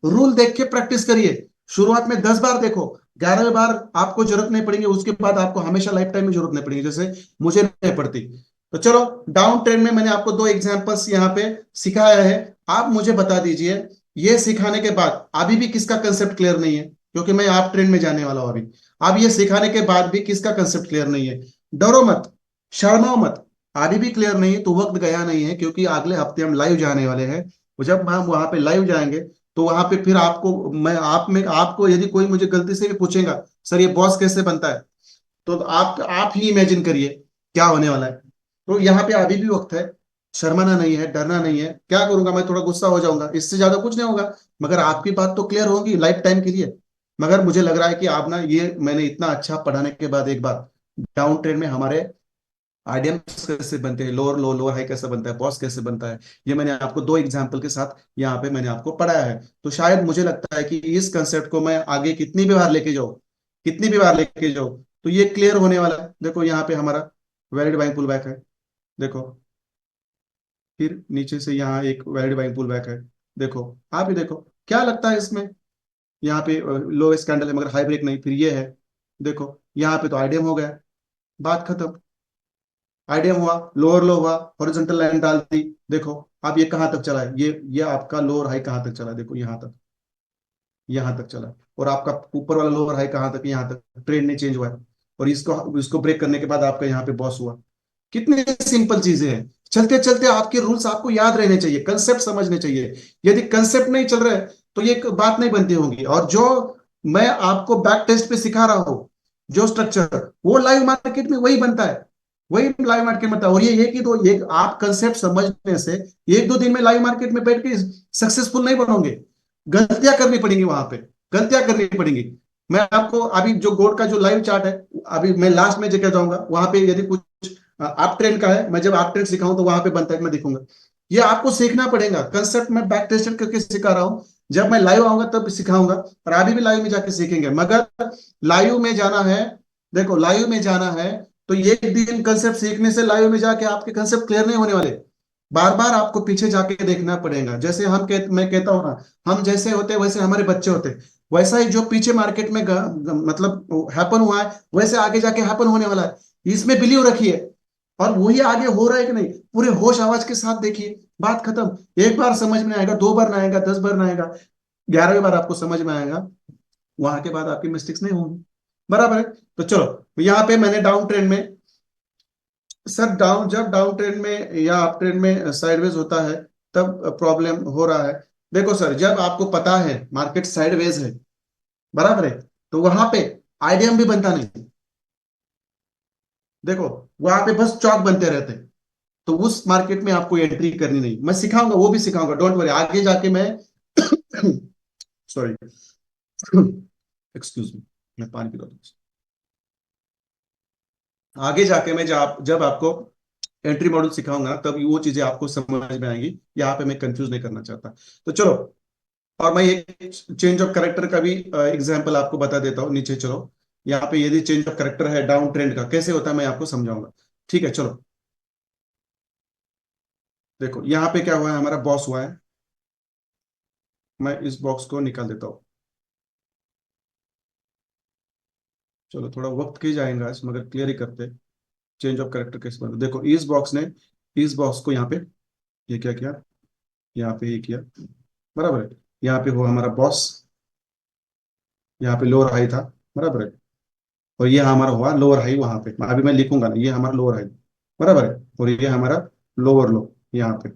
रूल देख के प्रैक्टिस करिए। शुरुआत में 10 बार देखो, 11वें बार आपको जरूरत नहीं पड़ेगी, उसके बाद आपको हमेशा लाइफ टाइम में जरूरत नहीं पड़ेगी, जैसे मुझे नहीं पड़ती। तो चलो, डाउन ट्रेंड में मैंने आपको दो एग्जांपल्स यहाँ पे सिखाया है। आप मुझे बता दीजिए, ये सिखाने के बाद अभी भी किसका कंसेप्ट क्लियर नहीं है, क्योंकि मैं आप ट्रेंड में जाने वाला हूं अभी। अब ये सिखाने के बाद भी किसका कंसेप्ट क्लियर नहीं है? डरो मत, शर्माओ मत, अभी भी क्लियर नहीं है तो वक्त गया नहीं है, क्योंकि अगले हफ्ते हम लाइव जाने वाले हैं। और जब हम वहां पे लाइव जाएंगे तो वहां पे फिर आपको मैं आप में आपको यदि कोई मुझे गलती से भी पूछेगा सर ये बॉस कैसे बनता है, तो आप ही इमेजिन करिए क्या होने वाला है। तो यहाँ पे अभी भी वक्त है, शर्माना नहीं है, डरना नहीं है। क्या करूंगा मैं? थोड़ा गुस्सा हो जाऊंगा, इससे ज्यादा कुछ नहीं होगा। मगर आपकी बात तो क्लियर होगी लाइफ टाइम के लिए। मगर मुझे लग रहा है कि आप ना, ये मैंने इतना अच्छा पढ़ाने के बाद एक बार डाउन ट्रेन में हमारे आइडियम्स कैसे बनते हैं, लोअर लो, लोअर हाई कैसे बनता है, बॉस कैसे बनता है, ये मैंने आपको दो एग्जाम्पल के साथ यहाँ पे मैंने आपको पढ़ाया है। तो शायद मुझे लगता है कि इस कंसेप्ट को मैं आगे कितनी भी बार लेके जाऊँ, कितनी भी बार लेके जाऊँ, तो ये क्लियर होने वाला है। देखो यहाँ पे हमारा वैलिड बाइंग पुल बैक है, देखो। फिर नीचे से यहाँ एक वैलिड बाइंग पुल बैक है, देखो। आप ही देखो क्या लगता है इसमें, यहाँ पे लोएस्ट कैंडल है मगर हाई ब्रेक नहीं, फिर ये है, देखो। यहाँ पे तो आईडीएम हो गया, बात खत्म। आईडीएम हुआ, लोअर लो हुआ, हॉरिजॉन्टल लाइन डाल दी, देखो। अब ये कहाँ तक चला है, ये आपका लोअर हाई कहाँ तक चला है, देखो यहाँ तक, यहाँ तक चला है। और आपका ऊपर वाला लोअर हाई कहाँ तक, यहाँ तक। ट्रेंड नहीं चेंज हुआ है, और इसको इसको ब्रेक करने के बाद आपका यहाँ पे बॉस हुआ। कितनी सिंपल चीजें हैं। चलते चलते आपके रूल्स आपको याद रहने चाहिए, कंसेप्ट समझने चाहिए। यदि कंसेप्ट नहीं चल रहा है तो ये बात नहीं बनती होगी। और जो मैं आपको बैक टेस्ट पे सिखा रहा हूँ, जो स्ट्रक्चर, वो लाइव मार्केट में वही बनता है, वही लाइव मार्केट में बनता है। और ये एक ही दो, एक आप कंसेप्ट समझने से एक दो दिन में लाइव मार्केट में बैठ के सक्सेसफुल नहीं बनोगे। गलतियां करनी पड़ेंगी वहां पे, गलतियां करनी पड़ेंगी। मैं आपको अभी जो गोल्ड का जो लाइव चार्ट है, अभी मैं लास्ट में जगह जाऊंगा वहां पे, यदि कुछ आप ट्रेंड का है, मैं जब आप ट्रेंड सिखाऊं तो वहां पे बनता है, मैं दिखूंगा। ये आपको सीखना पड़ेगा कंसेप्ट, मैं बैक टेस्टेड करके सिखा रहा हूं। जब मैं लाइव आऊंगा तब सिखाऊंगा, और अभी भी लाइव में जाके सीखेंगे। मगर लाइव में जाना है, देखो लाइव में जाना है, तो एक दिन कंसेप्ट सीखने से लाइव में जाके आपके कंसेप्ट क्लियर नहीं होने वाले। बार बार आपको पीछे जाके देखना पड़ेगा। जैसे मैं कहता हूँ ना, हम जैसे होते हैं वैसे हमारे बच्चे होते हैं, वैसा ही जो पीछे मार्केट में मतलब हैपन हुआ है, वैसे आगे जाके हैपन होने वाला है। इसमें बिलीव रखिए, और वही आगे हो रहा है कि नहीं, पूरे होश आवाज के साथ देखिए, बात खत्म। एक बार समझ में आएगा, 2 बार ना आएगा, 10 बार ना आएगा, 11वें बार आपको समझ में आएगा। वहां के बाद आपकी मिस्टेक्स नहीं होंगी, बराबर है। तो चलो, यहाँ पे मैंने डाउन ट्रेंड में, सर जब डाउन ट्रेंड में या अप ट्रेंड में साइडवेज होता है तब प्रॉब्लम हो रहा है। देखो सर, जब आपको पता है मार्केट साइडवेज है, बराबर है, तो वहां पे आईडीएम भी बनता नहीं। देखो, वहां पे बस चौक बनते रहते हैं। तो उस मार्केट में आपको एंट्री करनी नहीं, मैं सिखाऊंगा, वो भी सिखाऊंगा, डोंट वरी। आगे जाके मैं सॉरी, एक्सक्यूज मी, मैं पानी पी रहा हूँ। आगे जाके मैं जब आपको एंट्री मॉडल सिखाऊंगा तब वो चीजें आपको समझ में आएंगी। यहाँ पे मैं कंफ्यूज नहीं करना चाहता। तो चलो, और मैं एक चेंज ऑफ करेक्टर का भी एग्जांपल आपको बता देता हूँ। नीचे चलो, यहाँ पे यदि चेंज ऑफ करेक्टर है डाउन ट्रेंड का कैसे होता है मैं आपको समझाऊंगा। ठीक है, चलो। देखो यहाँ पे क्या हुआ है, हमारा बॉस हुआ है। मैं इस बॉक्स को निकाल देता हूँ। चलो, थोड़ा वक्त की जाएगा इस, मगर क्लियर ही करते। चेंज ऑफ करेक्टर कैसे बनता, देखो इस बॉक्स ने, इस बॉक्स को यहाँ पे ये क्या किया, यहाँ पे ये किया, बराबर है। यहाँ पे वो हमारा बॉस, यहाँ पे लोअर हाई था, बराबर है। और ये हमारा हुआ लोअर हाई वहां पे, अभी मैं लिखूंगा ना, ये हमारा लोअर हाई, बराबर है। और ये हमारा लोअर लो यहाँ पे,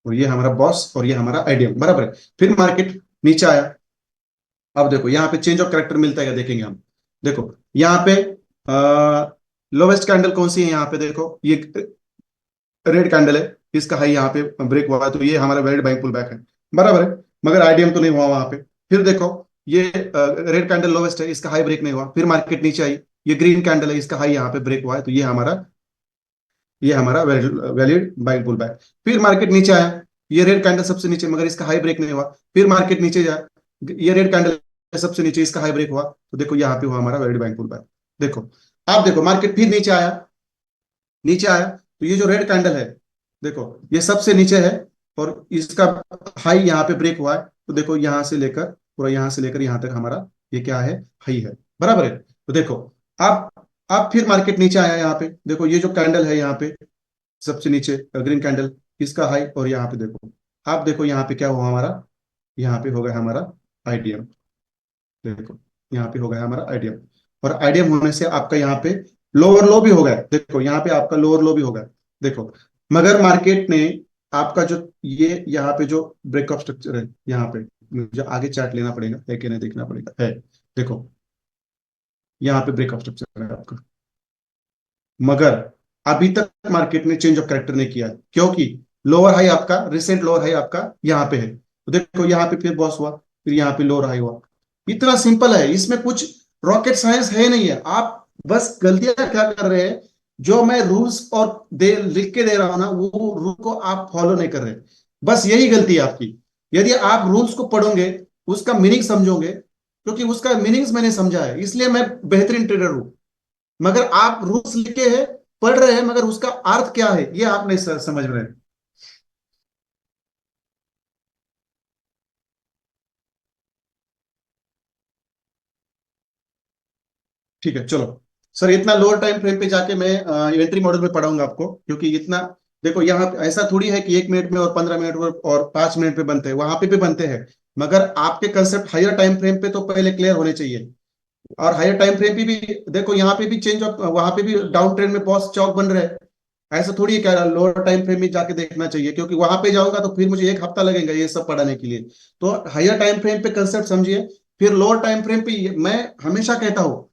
और ये हमारा बॉस, और ये हमारा आइडियम, बराबर है। फिर मार्केट नीचे आया। अब देखो यहाँ पे चेंज ऑफ करेक्टर मिलता है क्या, देखेंगे हम। देखो यहाँ पे लोवेस्ट कैंडल कौन सी है, यहाँ पे देखो ये रेड कैंडल है, इसका हाई यहाँ पे ब्रेक हुआ है, तो ये हमारा वैलिड बाइंग पुल बैक है, बराबर है। मगर आईडीएम तो नहीं हुआ वहां पे। फिर देखो ये रेड कैंडल लोवेस्ट है, इसका हाई ब्रेक नहीं हुआ, फिर मार्केट नीचे आई। ये ग्रीन कैंडल है, इसका हाई यहाँ पे ब्रेक हुआ है, तो ये हमारा वैलिड बाइंग पुल बैक। फिर मार्केट नीचे आया, ये रेड कैंडल सबसे नीचे, मगर इसका हाई ब्रेक नहीं हुआ। फिर मार्केट नीचे जाए, ये रेड कैंडल सबसे नीचे, इसका हाई ब्रेक हुआ, तो देखो यहाँ पे हुआ हमारा वैलिड बाइंग पुल बैक। देखो, आप देखो मार्केट फिर नीचे आया, नीचे आया तो ये जो रेड कैंडल है, देखो ये सबसे नीचे है, और इसका हाई यहाँ पे ब्रेक हुआ है। तो देखो यहां से लेकर पूरा, यहां से लेकर यहां तक हमारा ये क्या है, हाई है, बराबर है। तो देखो आप आप फिर मार्केट नीचे आया, यहाँ पे देखो ये जो कैंडल है यहाँ पे सबसे नीचे ग्रीन कैंडल, इसका हाई, और यहाँ पे देखो, आप देखो यहाँ पे क्या हुआ हमारा, यहाँ पे हो गया हमारा आईडीएम। देखो यहाँ पे हो गया हमारा आईडीएम, और आईडीएम होने से आपका यहाँ पे लोअर लो भी हो गया, देखो यहाँ पे आपका लोअर लो भी हो गया। देखो मगर मार्केट ने आपका जो ये यहाँ पे जो ब्रेकअप स्ट्रक्चर है, यहाँ पे मुझे आगे चार्ट लेना पड़ेगा, है कि नहीं देखना पड़ेगा, है। देखो यहाँ पे ब्रेकअप स्ट्रक्चर है आपका, मगर अभी तक मार्केट ने चेंज ऑफ कैरेक्टर नहीं किया, क्योंकि लोअर हाई आपका, रिसेंट लोअर हाई आपका यहाँ पे है। तो देखो यहाँ पे फिर बॉस हुआ, फिर यहाँ पे लोअर हाई हुआ। इतना सिंपल है, इसमें कुछ रॉकेट साइंस है नहीं है। आप बस गलतियां क्या कर रहे हैं, जो मैं रूल्स और दे लिख के दे रहा हूं ना, वो रूल को आप फॉलो नहीं कर रहे, बस यही गलती है आपकी। यदि आप रूल्स को पढ़ोगे, उसका मीनिंग समझोगे, क्योंकि उसका मीनिंग्स मैंने समझा है, इसलिए मैं बेहतरीन ट्रेडर हूं। मगर आप रूल्स लिखे हैं, पढ़ रहे हैं, मगर उसका अर्थ क्या है ये आप नहीं समझ रहे। ठीक है चलो सर, इतना लोअर टाइम फ्रेम पे जाके मैं इन्वेंट्री मॉडल में पढ़ाऊंगा आपको, क्योंकि इतना देखो यहाँ पे ऐसा थोड़ी है कि 1 मिनट में और 15 मिनट में और 5 मिनट में बनते हैं, वहां पे भी बनते हैं। मगर आपके कंसेप्ट हायर टाइम फ्रेम पे तो पहले क्लियर होने चाहिए। और हायर टाइम फ्रेम पे भी देखो, यहाँ पे भी चेंज ऑफ, वहां पे भी डाउन ट्रेंड में बॉस चौक बन रहे हैं। ऐसा थोड़ी है, क्या लोअर टाइम फ्रेम में जाके देखना चाहिए, क्योंकि वहां पे जाऊंगा तो फिर मुझे 1 हफ्ता लगेगा ये सब पढ़ाने के लिए। तो हायर टाइम फ्रेम पे कंसेप्ट समझिए, फिर लोअर टाइम फ्रेम पे मैं हमेशा कहता हूँ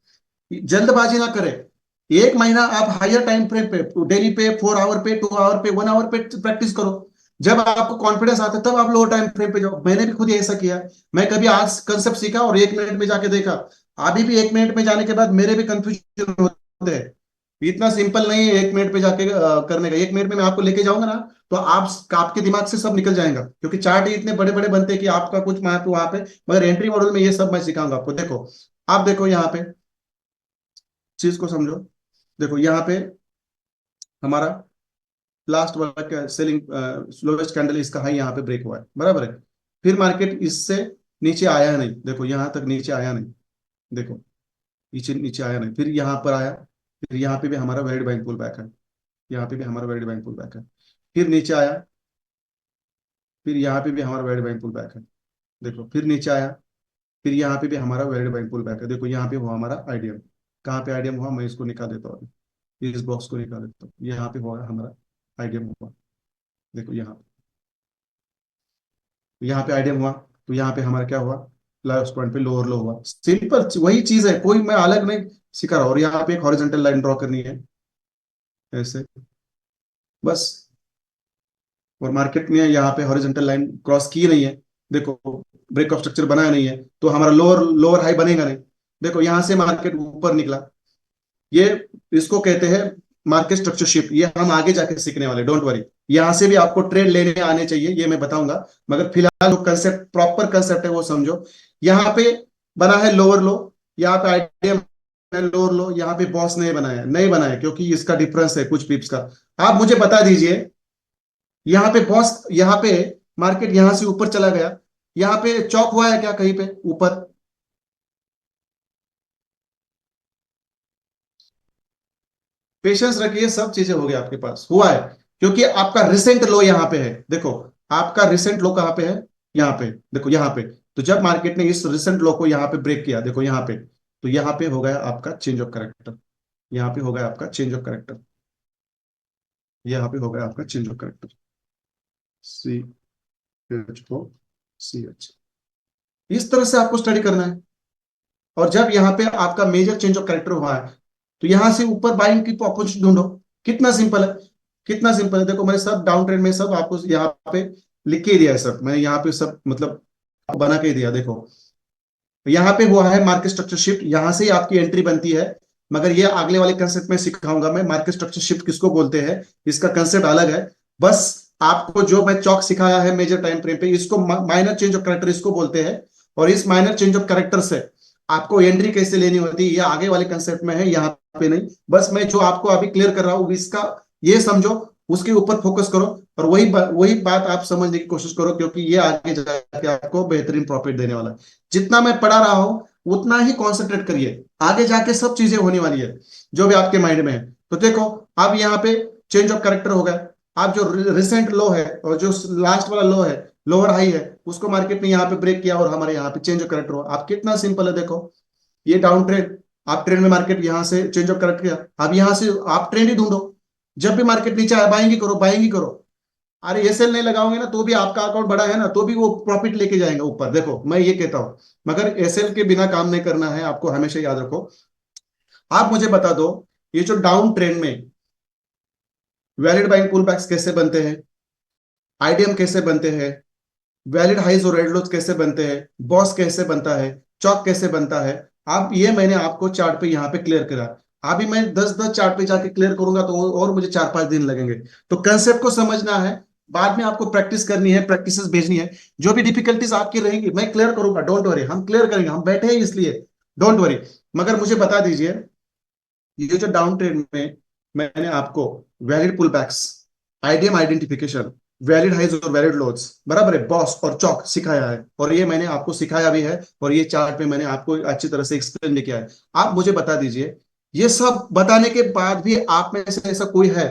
जल्दबाजी ना करें। 1 महीना आप हायर टाइम फ्रेम पे, डेली पे, 4 आवर पे, 2 आवर पे, 1 आवर पे प्रैक्टिस करो। जब आपको कॉन्फिडेंस आता है तब आप लोअर टाइम फ्रेम पे जाओ। मैंने भी खुद ऐसा किया। मैं कभी आज कंसेप्ट सीखा और 1 मिनट में जाके देखा, अभी भी 1 मिनट में जाने के बाद मेरे भी कंफ्यूजन होते हैं। इतना सिंपल नहीं है 1 मिनट पे जाके करने का। 1 मिनट में मैं आपको लेके जाऊंगा ना, तो आप आपके दिमाग से सब निकल जाएगा, क्योंकि चार्ट ही इतने बड़े बड़े बनते हैं कि आपका कुछ वहां पे वहां पे। मगर एंट्री मॉडल में ये सब मैं सिखाऊंगा आपको। देखो आप देखो यहाँ पे चीज को समझो। देखो यहाँ पे हमारा लास्ट वाला सेलिंग स्लोवेस्ट कैंडल, इसका हाई यहाँ पे ब्रेक हुआ है, बराबर है। फिर मार्केट इससे नीचे आया नहीं, देखो यहाँ तक नीचे आया नहीं, देखो नीचे नीचे आया नहीं, फिर यहाँ पर आया, फिर यहाँ पे भी हमारा वैलिड बैंक पुल बैक है, यहाँ पे भी हमारा वैलिड बैंक पुल बैक है। फिर नीचे आया, फिर यहाँ पे भी हमारा वैलिड बैंक पुल बैक है, देखो फिर नीचे आया, फिर यहाँ पे भी हमारा वैलिड बैंक पुल बैक है। देखो यहाँ पे हुआ हमारा आईडीएम, कहाँ पे आईडीएम हुआ मैं इसको निकाल देता हूँ, इस बॉक्स को निकाल देता हूँ, यहाँ पे हुआ हमारा आईडीएम हुआ। देखो यहाँ पे आईडीएम हुआ, तो यहाँ पे हमारा क्या हुआ, लास्ट पॉइंट पे लोअर लो हुआ। सिंपल वही चीज है, कोई मैं अलग नहीं सिखा रहा हूँ। और यहाँ पे एक हॉरिजॉन्टल लाइन ड्रॉ करनी है ऐसे, बस। और मार्केट ने यहाँ पे हॉरिजॉन्टल लाइन क्रॉस की नहीं है, देखो ब्रेक ऑफ स्ट्रक्चर बनाया नहीं है, तो हमारा लोअर लोअर हाई बनेगा नहीं। देखो यहाँ से मार्केट ऊपर निकला, ये इसको कहते हैं मार्केट स्ट्रक्चर शिफ्ट। ये हम आगे जाके सीखने वाले, डोंट वरी। यहाँ से भी आपको ट्रेड लेने आने चाहिए, ये मैं बताऊंगा। मगर फिलहाल जो कंसेप्ट, प्रॉपर कंसेप्ट है वो समझो। यहाँ पे बना है लोअर लो, यहाँ पे आइडियम है लोअर लो, यहाँ पे बॉस नहीं बनाया, नहीं बनाया क्योंकि इसका डिफरेंस है कुछ पिप्स का। आप मुझे बता दीजिए, यहाँ पे बॉस, यहाँ पे मार्केट यहाँ से ऊपर चला गया, यहाँ पे चौक हुआ है क्या कहीं पे ऊपर? पेशेंस रखिए, सब चीजें हो गई आपके पास, हुआ है। क्योंकि आपका रिसेंट लो यहाँ पे है, देखो आपका रिसेंट लो कहाँ पे है, यहाँ पे, देखो यहाँ पे। तो जब मार्केट ने इस रिसेंट लो को यहाँ पे ब्रेक किया, देखो यहाँ पे, तो यहाँ पे हो गया आपका चेंज ऑफ करेक्टर, यहाँ पे हो गया आपका चेंज ऑफ करेक्टर, यहाँ पे हो गया आपका change of character, C H O C H. इस तरह से आपको स्टडी करना है। और जब यहाँ पे आपका मेजर चेंज ऑफ कैरेक्टर हुआ है, तो यहां से ऊपर बाइंग की अपॉर्चुनिटी ढूंढो। कितना सिंपल है, कितना सिंपल है। देखो मैंने सब डाउन ट्रेंड में सब आपको यहाँ पे लिख के ही दिया है, सब मैंने यहाँ पे सब मतलब बना के ही दिया। देखो यहाँ पे हुआ है मार्केट स्ट्रक्चर शिफ्ट, यहां से ही आपकी एंट्री बनती है। मगर ये अगले वाले कंसेप्ट में सिखाऊंगा मैं, मार्केट स्ट्रक्चर शिफ्ट किसको बोलते हैं, इसका कंसेप्ट अलग है। बस आपको जो मैं चौक सिखाया है मेजर टाइम फ्रेम पे, इसको माइनर चेंज ऑफ कैरेक्टर इसको बोलते हैं। और इस माइनर चेंज ऑफ कैरेक्टर से आपको एंट्री कैसे लेनी होती है ये आगे वाले कंसेप्ट में है, यहाँ पे नहीं। बस मैं जो आपको अभी क्लियर कर रहा हूँ इसका ये समझो, उसके ऊपर फोकस करो, और वही बात आप समझने की कोशिश करो, क्योंकि ये आगे जाके आपको बेहतरीन प्रॉफिट देने वाला है। जितना मैं पढ़ा रहा हूँ उतना ही कॉन्सेंट्रेट करिए, आगे जाके सब चीजें होने वाली है जो भी आपके माइंड में है। तो देखो, अब यहाँ पे चेंज ऑफ कैरेक्टर हो गया। आप जो रिसेंट लो है और जो लास्ट वाला लो है, लोअर हाई है, उसको मार्केट ने यहाँ पे ब्रेक किया और हमारे यहाँ पे चेंज ऑफ कैरेक्टर हुआ। आप कितना सिंपल है, देखो ये डाउन ट्रेंड, आप ट्रेंड में मार्केट यहाँ से चेंज ऑफ करेक्ट किया, अब यहाँ से आप ट्रेंड ही ढूंढो। जब भी मार्केट नीचे आए बाइंग ही करो, बाइंग ही करो। अरे एसएल नहीं लगाओगे ना तो भी आपका अकाउंट बड़ा है ना, तो भी वो प्रॉफिट लेके जाएंगे ऊपर। देखो मैं ये कहता हूं, मगर एसएल के बिना काम नहीं करना है, आपको हमेशा याद रखो। आप मुझे बता दो, ये जो डाउन ट्रेंड में वैलिड बाइंग पुल बैक्स कैसे बनते हैं, आईडीएम कैसे बनते हैं, वैलिड हाइज और रेड लोज कैसे बनते हैं, बॉस कैसे बनता है, चौक कैसे बनता है, आप ये मैंने आपको चार्ट पे यहाँ पे क्लियर करा। अभी मैं 10-10 चार्ट पे जाके क्लियर करूंगा तो और मुझे 4-5 दिन लगेंगे। तो कंसेप्ट को समझना है, बाद में आपको प्रैक्टिस करनी है, प्रैक्टिस भेजनी है। जो भी डिफिकल्टीज आपकी रहेंगी मैं क्लियर करूंगा, डोंट वरी, हम क्लियर करेंगे, हम बैठे हैं इसलिए, डोंट वरी। मगर मुझे बता दीजिए, ये जो डाउन ट्रेंड में मैंने आपको valid pullbacks, IDM identification, valid highs और वैलिड लोड्स, बराबर है, बॉस और चौक सिखाया है, और ये मैंने आपको सिखाया भी है, और ये चार्ट पे मैंने आपको अच्छी तरह से एक्सप्लेन भी किया है। आप मुझे बता दीजिए, ये सब बताने के बाद भी आप में से ऐसा कोई है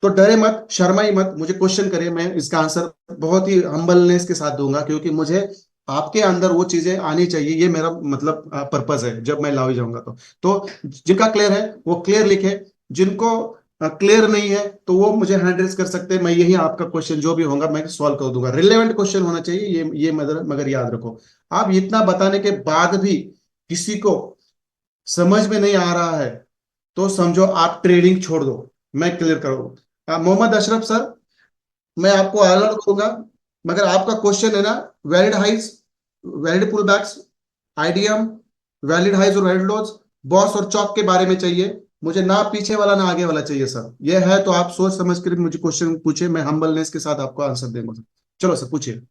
तो डरे मत, शर्माई मत, मुझे क्वेश्चन करिए, मैं इसका आंसर बहुत ही हम्बलनेस के साथ दूंगा, क्योंकि मुझे आपके अंदर वो चीजें आनी चाहिए, ये मेरा मतलब पर्पस है जब मैं लावी जाऊंगा तो जिनका क्लियर है वो क्लियर लिखे, जिनको क्लियर नहीं है तो वो मुझे हैंड रेज कर सकते हैं, मैं यही आपका क्वेश्चन जो भी होगा मैं सॉल्व कर दूंगा। रिलेवेंट क्वेश्चन होना चाहिए, ये मगर याद रखो, आप इतना बताने के बाद भी किसी को समझ में नहीं आ रहा है तो समझो आप ट्रेडिंग छोड़ दो, मैं क्लियर करूँ। मोहम्मद अशरफ सर, मैं आपको अलर्ट दूंगा, मगर आपका क्वेश्चन है ना, valid highs, valid pullbacks, IDM, valid highs और वैलिड लोज, बॉस और चौक के बारे में चाहिए मुझे, ना पीछे वाला ना आगे वाला चाहिए सर। ये है तो आप सोच समझ कर मुझे क्वेश्चन पूछे, मैं हम्बलनेस के साथ आपको आंसर देंगे सर। चलो सर पूछिए।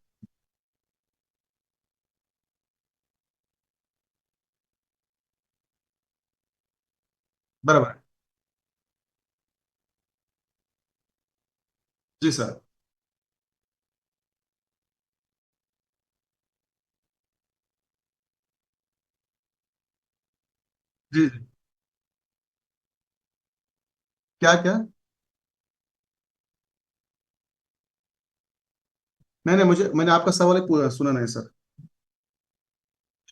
बराबर। जी सर। जी जी। क्या क्या? नहीं नहीं, मुझे मैंने आपका सवाल ही पूरा सुना नहीं सर।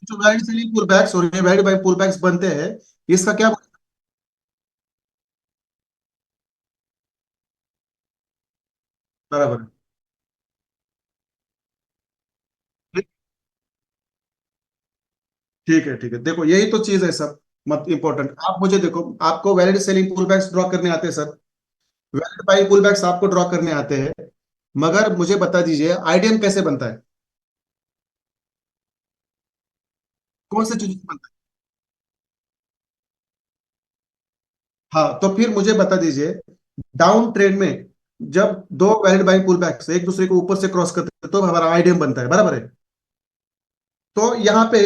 जो वैलिड सेलिंग पुल बैक्स और ये वैलिड बाई पुल बैक्स बनते हैं, इसका क्या? बराबर। ठीक है ठीक है, देखो यही तो चीज है सब, मत इंपॉर्टेंट। आप मुझे देखो, आपको valid selling pull backs draw करने आते हैं sir, valid buy pull backs आपको ड्रॉ करने आते हैं, मगर मुझे बता दीजिए आईडीएम कैसे बनता है, कौन से चीज से बनता है? हाँ तो फिर मुझे बता दीजिए, डाउन ट्रेंड में जब दो वैलिड बाई पुल बैक्स एक दूसरे को ऊपर से क्रॉस करते हैं तो हमारा आईडीएम बनता है, बराबर है। तो यहाँ पे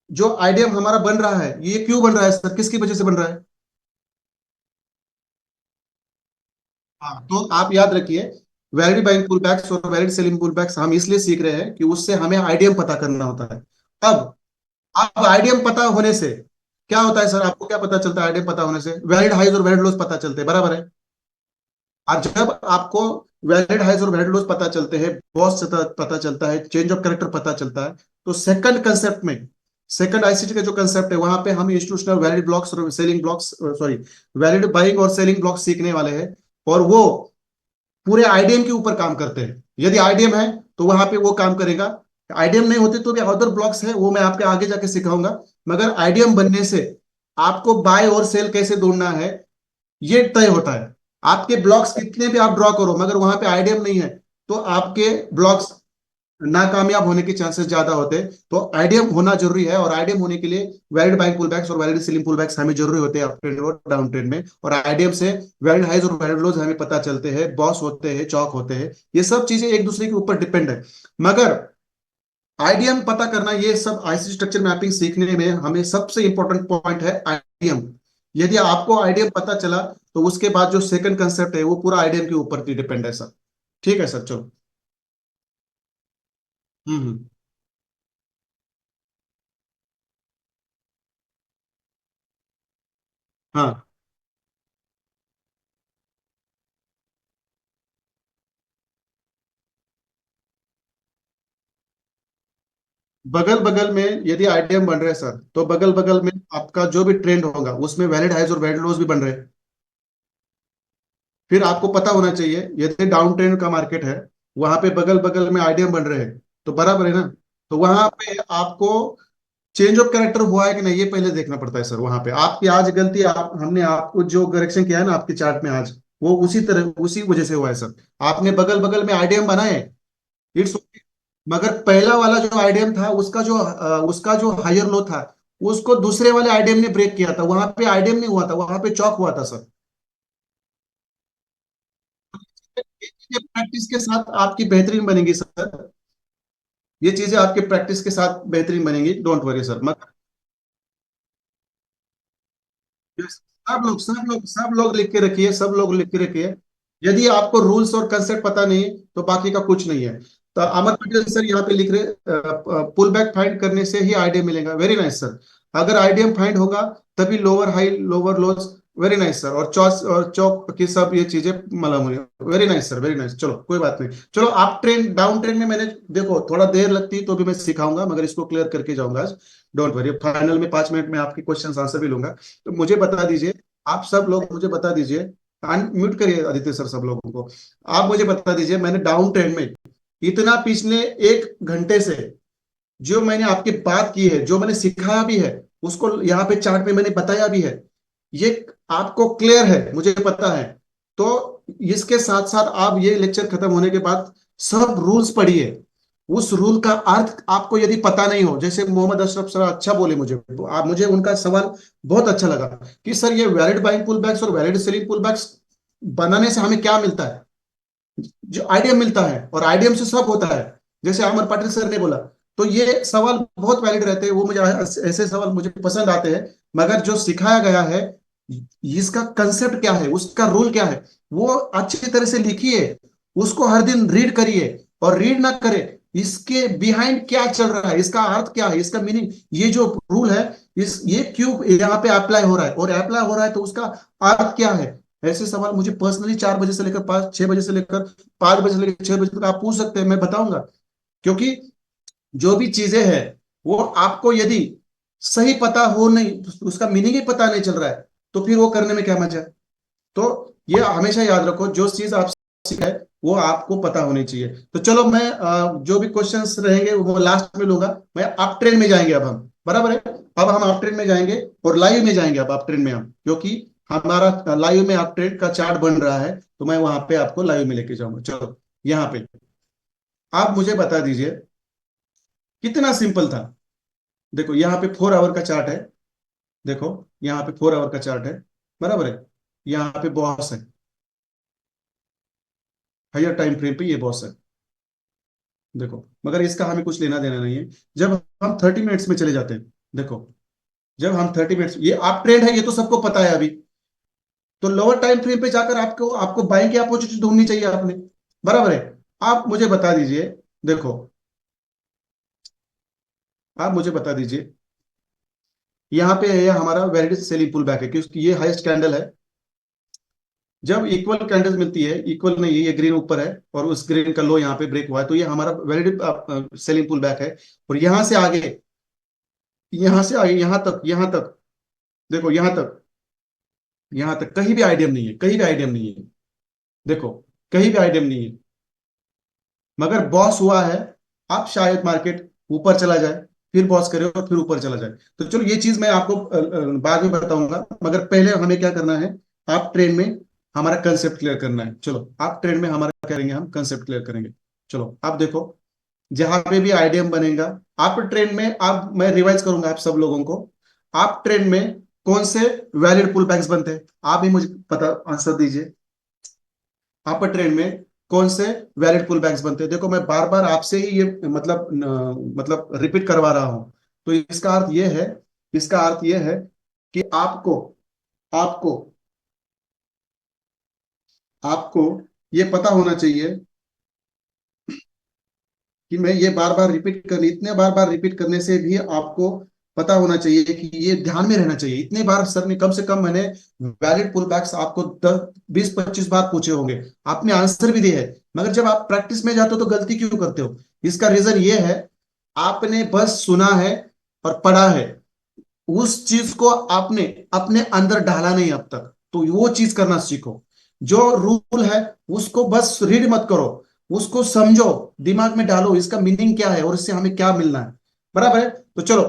जो आईडीएम हमारा बन रहा है ये क्यों बन रहा है सर, किसकी वजह से बन रहा है? हाँ तो आप याद रखिए, वैलिड बाइंग पुल बैक्स और वैलिड सेलिंग पुल बैक्स हम इसलिए सीख रहे हैं कि उससे हमें आईडीएम पता करना होता है। अब आईडीएम पता होने से क्या होता है सर, आपको क्या पता चलता है? आईडीएम पता होने से वैलिड हाइज और वैलिड लोज पता चलते हैं, बराबर है। और जब आपको वैलिड हाइज और वैलिड लोज पता चलते हैं, बॉस पता चलता है, चेंज ऑफ कैरेक्टर पता चलता है, तो सेकंड कंसेप्ट में, सेकंड आईसीटी का जो कंसेप्ट है वहां पे हम इंस्टीट्यूशनल वैलिड ब्लॉक्स और selling blocks, sorry, valid buying और सेलिंग ब्लॉक्स सीखने वाले हैं, और वो पूरे आईडीएम के ऊपर काम करते हैं। यदि आईडीएम है तो वहां पे वो काम करेगा, आईडीएम नहीं होते तो भी अदर ब्लॉक्स है, वो मैं आपके आगे जाके सिखाऊंगा। मगर आईडीएम बनने से आपको बाय और सेल कैसे ढूंढना है ये तय होता है। आपके ब्लॉक्स कितने भी आप ड्रॉ करो, मगर वहां पे आईडीएम नहीं है तो आपके ब्लॉक्स नाकामयाब होने के चांसेस ज्यादा होते हैं। तो आईडीएम होना जरूरी है, और आईडीएम होने के लिए वैलिड बाइंग पुलबैक्स और वैलिड सेलिंग पुलबैक्स हमें जरूरी होते हैं अप ट्रेंड और डाउन ट्रेंड में, और आईडीएम से वैलिड हाइज और वैलिड लोज हमें पता चलते हैं, बॉस होते हैं, चौक होते हैं, ये सब चीजें एक दूसरे के ऊपर डिपेंड है। मगर आईडीएम पता करना, ये सब आईसी स्ट्रक्चर मैपिंग सीखने में हमें सबसे इंपॉर्टेंट पॉइंट है आईडीएम। यदि आपको आईडीएम पता चला तो उसके बाद जो सेकंड कंसेप्ट है वो पूरा आईडीएम के ऊपर डिपेंड है सर। ठीक है सर, चलो। हम्म। हाँ, बगल बगल में यदि आईडीएम बन रहे हैं सर, तो बगल बगल में आपका जो भी ट्रेंड होगा उसमें वैलिड हाइज और वैलिड लोज भी बन रहे हैं। फिर आपको पता होना चाहिए, यदि डाउन ट्रेंड का मार्केट है, वहां पे बगल बगल में आईडीएम बन रहे हैं, तो बराबर है ना। तो वहां पे आपको चेंज ऑफ कैरेक्टर हुआ है कि नहीं, ये पहले देखना पड़ता है सर। वहां पे आपकी आज गलती, आप हमने आपको जो करेक्शन किया है ना आपके चार्ट में आज, वो उसी तरह उसी वजह से हुआ है सर। आपने बगल बगल में आईडीएम बनाए, इट्स ओके। मगर पहला वाला जो आईडीएम था उसका जो हायर लो था, उसको दूसरे वाले आईडीएम ने ब्रेक किया था। वहां पे आईडीएम नहीं हुआ था, वहां पे चौक हुआ था सर। ये चीजें प्रैक्टिस के साथ आपकी बेहतरीन बनेगी सर। ये चीजें आपके प्रैक्टिस के साथ बेहतरीन बनेंगी, डोंट वरी सर। मत सब लोग लिख के रखिए, सब लोग लिख के रखिए। यदि आपको रूल्स और कंसेप्ट पता नहीं है तो बाकी का कुछ नहीं है। तो अमर पटेल सर यहाँ पे लिख रहे, पुल बैक फाइंड करने से ही आईडीएम मिलेगा। Very nice sir. अगर आईडीएम फाइंड होगा तभी लोअर हाई लोअर लोज। Very nice sir. और चौक की सब ये चीजें मालूम हुई। Very nice sir, very nice. चलो कोई बात नहीं, चलो आप ट्रेन डाउन ट्रेन में मैंने, देखो थोड़ा देर लगती तो भी मैं सिखाऊंगा, मगर इसको क्लियर करके जाऊंगा आज। डोंट वरी, फाइनल में 5 मिनट में आपके क्वेश्चन आंसर भी लूंगा। तो मुझे बता दीजिए, आप सब लोग मुझे बता दीजिए, म्यूट करिए आदित्य सर सब लोगों को। आप मुझे बता दीजिए, मैंने डाउन ट्रेंड में इतना पिछले 1 घंटे से जो मैंने आपकी बात की है, जो मैंने सिखाया भी है, उसको यहाँ पे चार्ट में मैंने बताया भी है, ये आपको क्लियर है मुझे पता है। तो इसके साथ साथ आप ये लेक्चर खत्म होने के बाद सब रूल्स पढ़िए। उस रूल का अर्थ आपको यदि पता नहीं हो, जैसे मोहम्मद अशरफ सर अच्छा बोले मुझे, तो आप मुझे उनका सवाल बहुत अच्छा लगा कि सर ये वैलिड बाइंग पुल बैक्स और वैलिड सेलिंग पुल बैक्स बनाने से हमें क्या मिलता है। जो आईडीएम मिलता है, और आईडीएम से सब होता है, जैसे अमर पाटिल सर ने बोला। तो ये सवाल बहुत वैलिड रहते हैं, वो मुझे ऐसे सवाल मुझे पसंद आते हैं। मगर जो सिखाया गया है, इसका कंसेप्ट क्या है, उसका रूल क्या है, वो अच्छी तरह से लिखिए, उसको हर दिन रीड करिए। और रीड ना करें, इसके बिहाइंड क्या चल रहा है, इसका अर्थ क्या है, इसका मीनिंग, ये जो रूल है, ये क्यों यहाँ पे अप्लाई हो रहा है, और अप्लाई हो रहा है तो उसका अर्थ क्या है। ऐसे सवाल मुझे पर्सनली 4 बजे से लेकर 6 बजे से लेकर 5 बजे से लेकर 6 बजे तक आप पूछ सकते हैं, मैं बताऊंगा। क्योंकि जो भी चीजें हैं, वो आपको यदि सही पता हो नहीं, उसका मीनिंग ही पता नहीं चल रहा है, तो फिर वो करने में क्या मजा है। तो ये हमेशा याद रखो, जो चीज आप सीखा है वो आपको पता होनी चाहिए। तो चलो मैं जो भी क्वेश्चंस रहेंगे वो लास्ट में लूंगा। मैं आप ट्रेन में जाएंगे अब हम, बराबर है। अब हम आप ट्रेन में जाएंगे और लाइव में जाएंगे। अब आप ट्रेन में हम, क्योंकि हमारा लाइव में आप ट्रेन का चार्ट बन रहा है, तो मैं वहां पे आपको लाइव में लेके जाऊंगा। चलो यहाँ पे आप मुझे बता दीजिए, कितना सिंपल था। देखो यहाँ पे 4 आवर का चार्ट है। देखो यहाँ पे 4 आवर का चार्ट है, बराबर है। यहाँ पे बॉस है, हायर टाइम फ्रेम पे ये बॉस है। देखो, मगर इसका हमें कुछ लेना देना नहीं है। जब हम 30 मिनट्स में चले जाते हैं, देखो, जब हम 30 मिनट्स, ये आप ट्रेंड है, ये तो सबको पता है अभी। तो लोअर टाइम फ्रेम पे जाकर आपको आपको बाइंग की अपॉर्चुनिटी ढूंढनी चाहिए आपने, बराबर है। आप मुझे बता दीजिए, देखो, आप मुझे बता दीजिए, यहाँ पे ये हमारा वैलिड सेलिंग पुल बैक है क्योंकि ये हाईएस्ट कैंडल है। जब इक्वल कैंडल्स मिलती है, इक्वल नहीं, ये ग्रीन ऊपर है और उस ग्रीन का लो यहाँ पे ब्रेक हुआ है, तो ये हमारा वैलिड सेलिंग पुल बैक है। और यहाँ से आगे, यहाँ से आगे, यहाँ तक, देखो यहाँ तक कहीं भी आइडियम नहीं है, कहीं भी आइडियम नहीं है। देखो, कहीं भी आइडियम नहीं है। मगर बॉस हुआ है, अब शायद मार्केट ऊपर चला जाए, फिर बॉस करे और फिर ऊपर चला जाए। तो चलो ये चीज मैं आपको बाद में बताऊंगा, मगर पहले हमें क्या करना है, आप ट्रेन में हमारा कंसेप्ट क्लियर करना है। चलो आप ट्रेन में हमारा क्या करेंगे, हम कंसेप्ट क्लियर करेंगे। चलो आप देखो, जहां पे भी आइडियम बनेगा, आप ट्रेन में, आप, मैं रिवाइज करूंगा आप सब लोगों को। आप ट्रेन में कौन से वैलिड पुल बैक्स बनते हैं, आप भी मुझे पता आंसर दीजिए। आप ट्रेन में कौन से वैलिड पुल बैक्स बनते हैं। देखो मैं बार बार आपसे ही ये मतलब रिपीट करवा रहा हूं। तो इसका अर्थ ये है, इसका अर्थ ये है कि आपको आपको आपको ये पता होना चाहिए कि मैं ये बार बार रिपीट करने, इतने बार बार रिपीट करने से भी आपको पता होना चाहिए कि ये ध्यान में रहना चाहिए। इतने बार सर ने, कम से कम मैंने वैलिड पुल बैक्स आपको 10 20 25 बार पूछे होंगे, आपने आंसर भी दिए है, मगर जब आप प्रैक्टिस में जाते हो तो गलती क्यों करते हो? इसका रीजन ये है, आपने बस सुना है और पढ़ा है, उस चीज को आपने अपने अंदर डाला नहीं अब तक। तो वो चीज करना सीखो। जो रूल है उसको बस रीड मत करो, उसको समझो, दिमाग में डालो इसका मीनिंग क्या है और इससे हमें क्या मिलना है। बराबर है? तो चलो,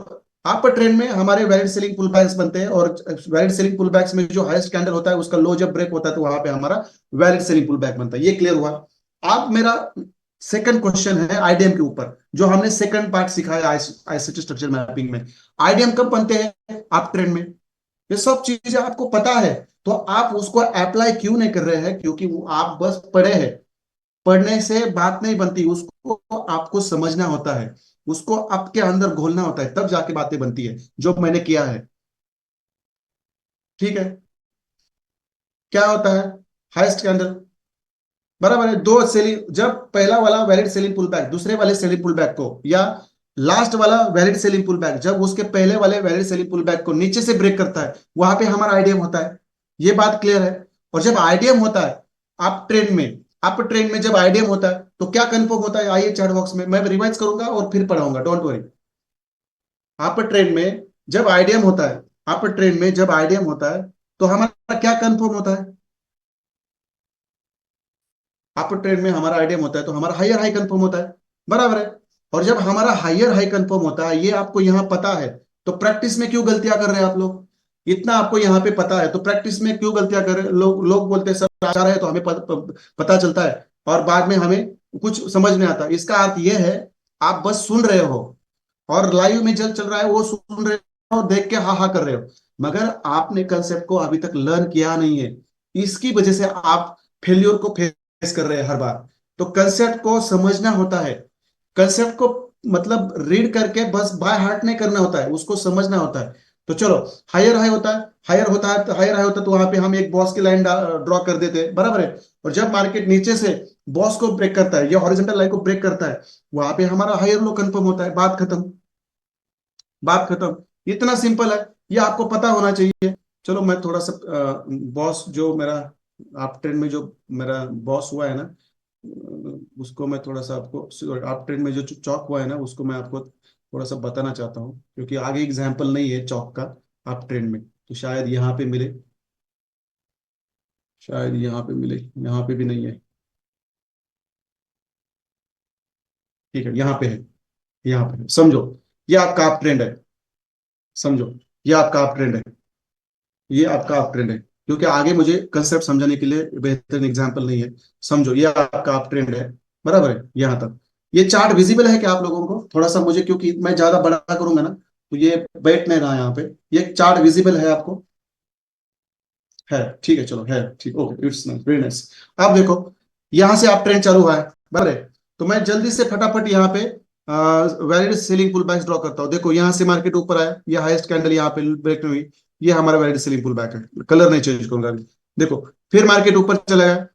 अपर ट्रेंड में हमारे वैलिड सेलिंग पुल बैक्स बनते हैं, और वैलिड सेलिंग पुल बैक्स में जो हाईएस्ट कैंडल होता है उसका लो जब ब्रेक होता है तो वहां पे हमारा वैलिड सेलिंग पुल बैक बनता है। ये क्लियर हुआ? आप मेरा सेकंड क्वेश्चन है आईडीएम के ऊपर, जो हमने सेकंड पार्ट सिखाया आईसीटी स्ट्रक्चर मैपिंग में। आईडीएम कब बनते हैं? आप ट्रेंड में। ये सब चीजें आपको पता है, तो आप उसको अप्लाई क्यों नहीं कर रहे हैं? क्योंकि वो आप बस पढ़े हैं। पढ़ने से बात नहीं बनती, उसको आपको समझना होता है, उसको आपके अंदर घोलना होता है, तब जाके बातें बनती है, जो मैंने किया है। ठीक है? क्या होता है हाईएस्ट कैंडल? बराबर है, दो सेलिंग, जब पहला वाला वैलिड सेलिंग पुल बैक दूसरे वाले सेलिंग पुल बैक को, या लास्ट वाला वैलिड सेलिंग पुल बैक जब उसके पहले वाले वैलिड सेलिंग पुल बैक को नीचे से ब्रेक करता है, वहां पे हमारा आईडीएम होता है। ये बात क्लियर है? और जब आईडीएम होता है आप ट्रेंड में, आप ट्रेंड में जब आईडीएम होता है तो क्या कंफर्म होता है? आइए चैट बॉक्स में, मैं रिवाइज करूंगा और फिर पढ़ाऊंगा, डोंट वरी। आप ट्रेंड में जब आईडीएम होता है, आप ट्रेंड में जब आईडीएम होता है तो हमारा क्या कंफर्म होता है? अपर ट्रेंड में हमारा आइडियम होता है तो हमारा हायर हाई कंफर्म होता है। बराबर है? और जब हमारा हायर हाई कंफर्म होता है, ये आपको यहां पता है, तो प्रैक्टिस में क्यों गलतियां कर रहे हैं आप लोग? इतना आपको यहाँ पे पता है तो प्रैक्टिस में क्यों गलतियां कर रहे हैं? लोग बोलते हैं सर आ रहा है तो हमें पता चलता है और बाद में हमें कुछ समझ नहीं आता। इसका अर्थ यह है, आप बस सुन रहे हो और लाइव में जल चल रहा है वो सुन रहे हो, देख के हाँ हाँ कर रहे हो, मगर आपने कंसेप्ट को अभी तक लर्न किया नहीं है। इसकी वजह से आप फेल्योर को फेस कर रहे हैं हर बार। तो कंसेप्ट को समझना होता है, कंसेप्ट को मतलब रीड करके बस बाय हार्ट नहीं करना होता है, उसको समझना होता है। तो चलो, हायर हाई होता है, हायर होता है, तो हायर हाई होता है तो वहां पे हम एक बॉस की लाइन ड्रॉ कर देते हैं। बराबर है? और जब मार्केट नीचे से बॉस को ब्रेक करता है या हॉरिजॉन्टल लाइन को ब्रेक करता है, वहां पे हमारा हायर लो कंफर्म होता है। बात खत्म, बात खत्म। इतना सिंपल है, ये आपको पता होना चाहिए। चलो मैं थोड़ा सा बॉस जो मेरा आप ट्रेंड में जो मेरा बॉस हुआ है ना, उसको मैं थोड़ा सा आपको, आप ट्रेंड में जो चौक हुआ है ना उसको मैं आपको थोड़ा सा बताना चाहता हूँ, क्योंकि आगे एग्जाम्पल नहीं है चौक का आप ट्रेंड में, तो शायद यहाँ पे मिले, शायद यहाँ पे मिले, यहाँ पे भी नहीं है। ठीक है, यहाँ पे है, यहाँ पे है। समझो, ये आपका आप ट्रेंड है। समझो, ये आपका आप ट्रेंड है, ये आपका अप ट्रेंड है, क्योंकि आगे मुझे कंसेप्ट समझाने के लिए बेहतरीन एग्जांपल नहीं है। समझो, ये आपका अप ट्रेंड है। बराबर है? यहाँ तक ये चार्ट विजिबल है क्या आप लोगों को? थोड़ा सा मुझे, क्योंकि मैं ज्यादा बड़ा करूंगा ना तो ये बैठ नहीं रहा यहाँ पे। ये चार्ट विजिबल है आपको? है? ठीक है, चलो है, ठीक, okay, it's nice, very nice. अब देखो, यहाँ से आप ट्रेंड चालू हुआ है। बराबर है? तो मैं जल्दी से फटाफट यहाँ पे valid selling pull back draw करता हूँ। देखो यहाँ से मार्केट ऊपर आया, ये हाईएस्ट कैंडल यहाँ पे ब्रेक हुई, ये हमारा वैलिड सेलिंग पुल बैक है। कलर नहीं चेंज करूंगा अभी। देखो, फिर मार्केट ऊपर चला गया।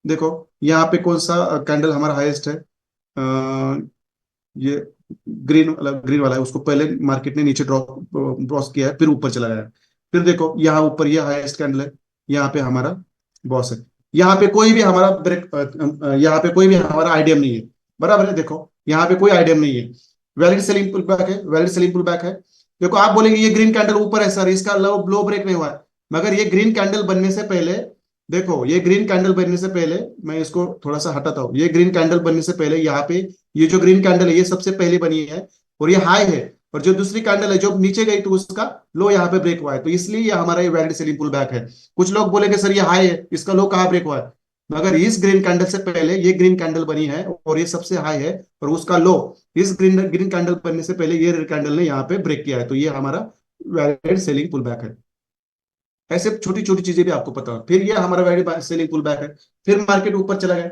देखो यहाँ पे कौन सा कैंडल हमारा हाईएस्ट है? ये ग्रीन वाला है, उसको पहले मार्केट ने नीचे ड्रॉप क्रॉस किया है, फिर ऊपर चला गया है। फिर देखो यहाँ ऊपर ये हाईएस्ट कैंडल है, यहाँ पे हमारा बॉस है। यहाँ पे कोई भी हमारा ब्रेक, यहाँ पे कोई भी हमारा आइडियम नहीं है। बराबर है? देखो यहाँ पे कोई आइडियम नहीं है, वैलिड सेलिंग पुल बैक है, वैलिड सेलिंग पुल बैक है। देखो आप बोलेंगे ये ग्रीन कैंडल ऊपर है सर, इसका लो लो ब्रेक नहीं हुआ है, मगर ये ग्रीन कैंडल बनने से पहले, देखो ये ग्रीन कैंडल बनने से पहले, मैं इसको थोड़ा सा हटाता हूँ, ये ग्रीन कैंडल बनने से पहले यहाँ पे ये जो ग्रीन कैंडल है ये सबसे पहले बनी है और ये हाई है, और जो दूसरी कैंडल है जो नीचे गई तो उसका लो यहाँ पे ब्रेक हुआ है, तो इसलिए ये हमारा ये वैलिड सेलिंग पुल बैक है। कुछ लोग बोलेंगे सर ये हाई है, इसका लो कहाँ ब्रेक हुआ है? मगर इस ग्रीन कैंडल से पहले ये ग्रीन कैंडल बनी है और ये सबसे हाई है, और उसका लो इस ग्रीन ग्रीन कैंडल बनने से पहले ये रेड कैंडल ने यहाँ पे ब्रेक किया है, तो ये हमारा वैलिड सेलिंग पुल बैक है। ऐसे छोटी छोटी चीजें भी आपको पता हो, फिर ये हमारा वैलिड सेलिंग पुल बैक है। फिर मार्केट ऊपर चला गया,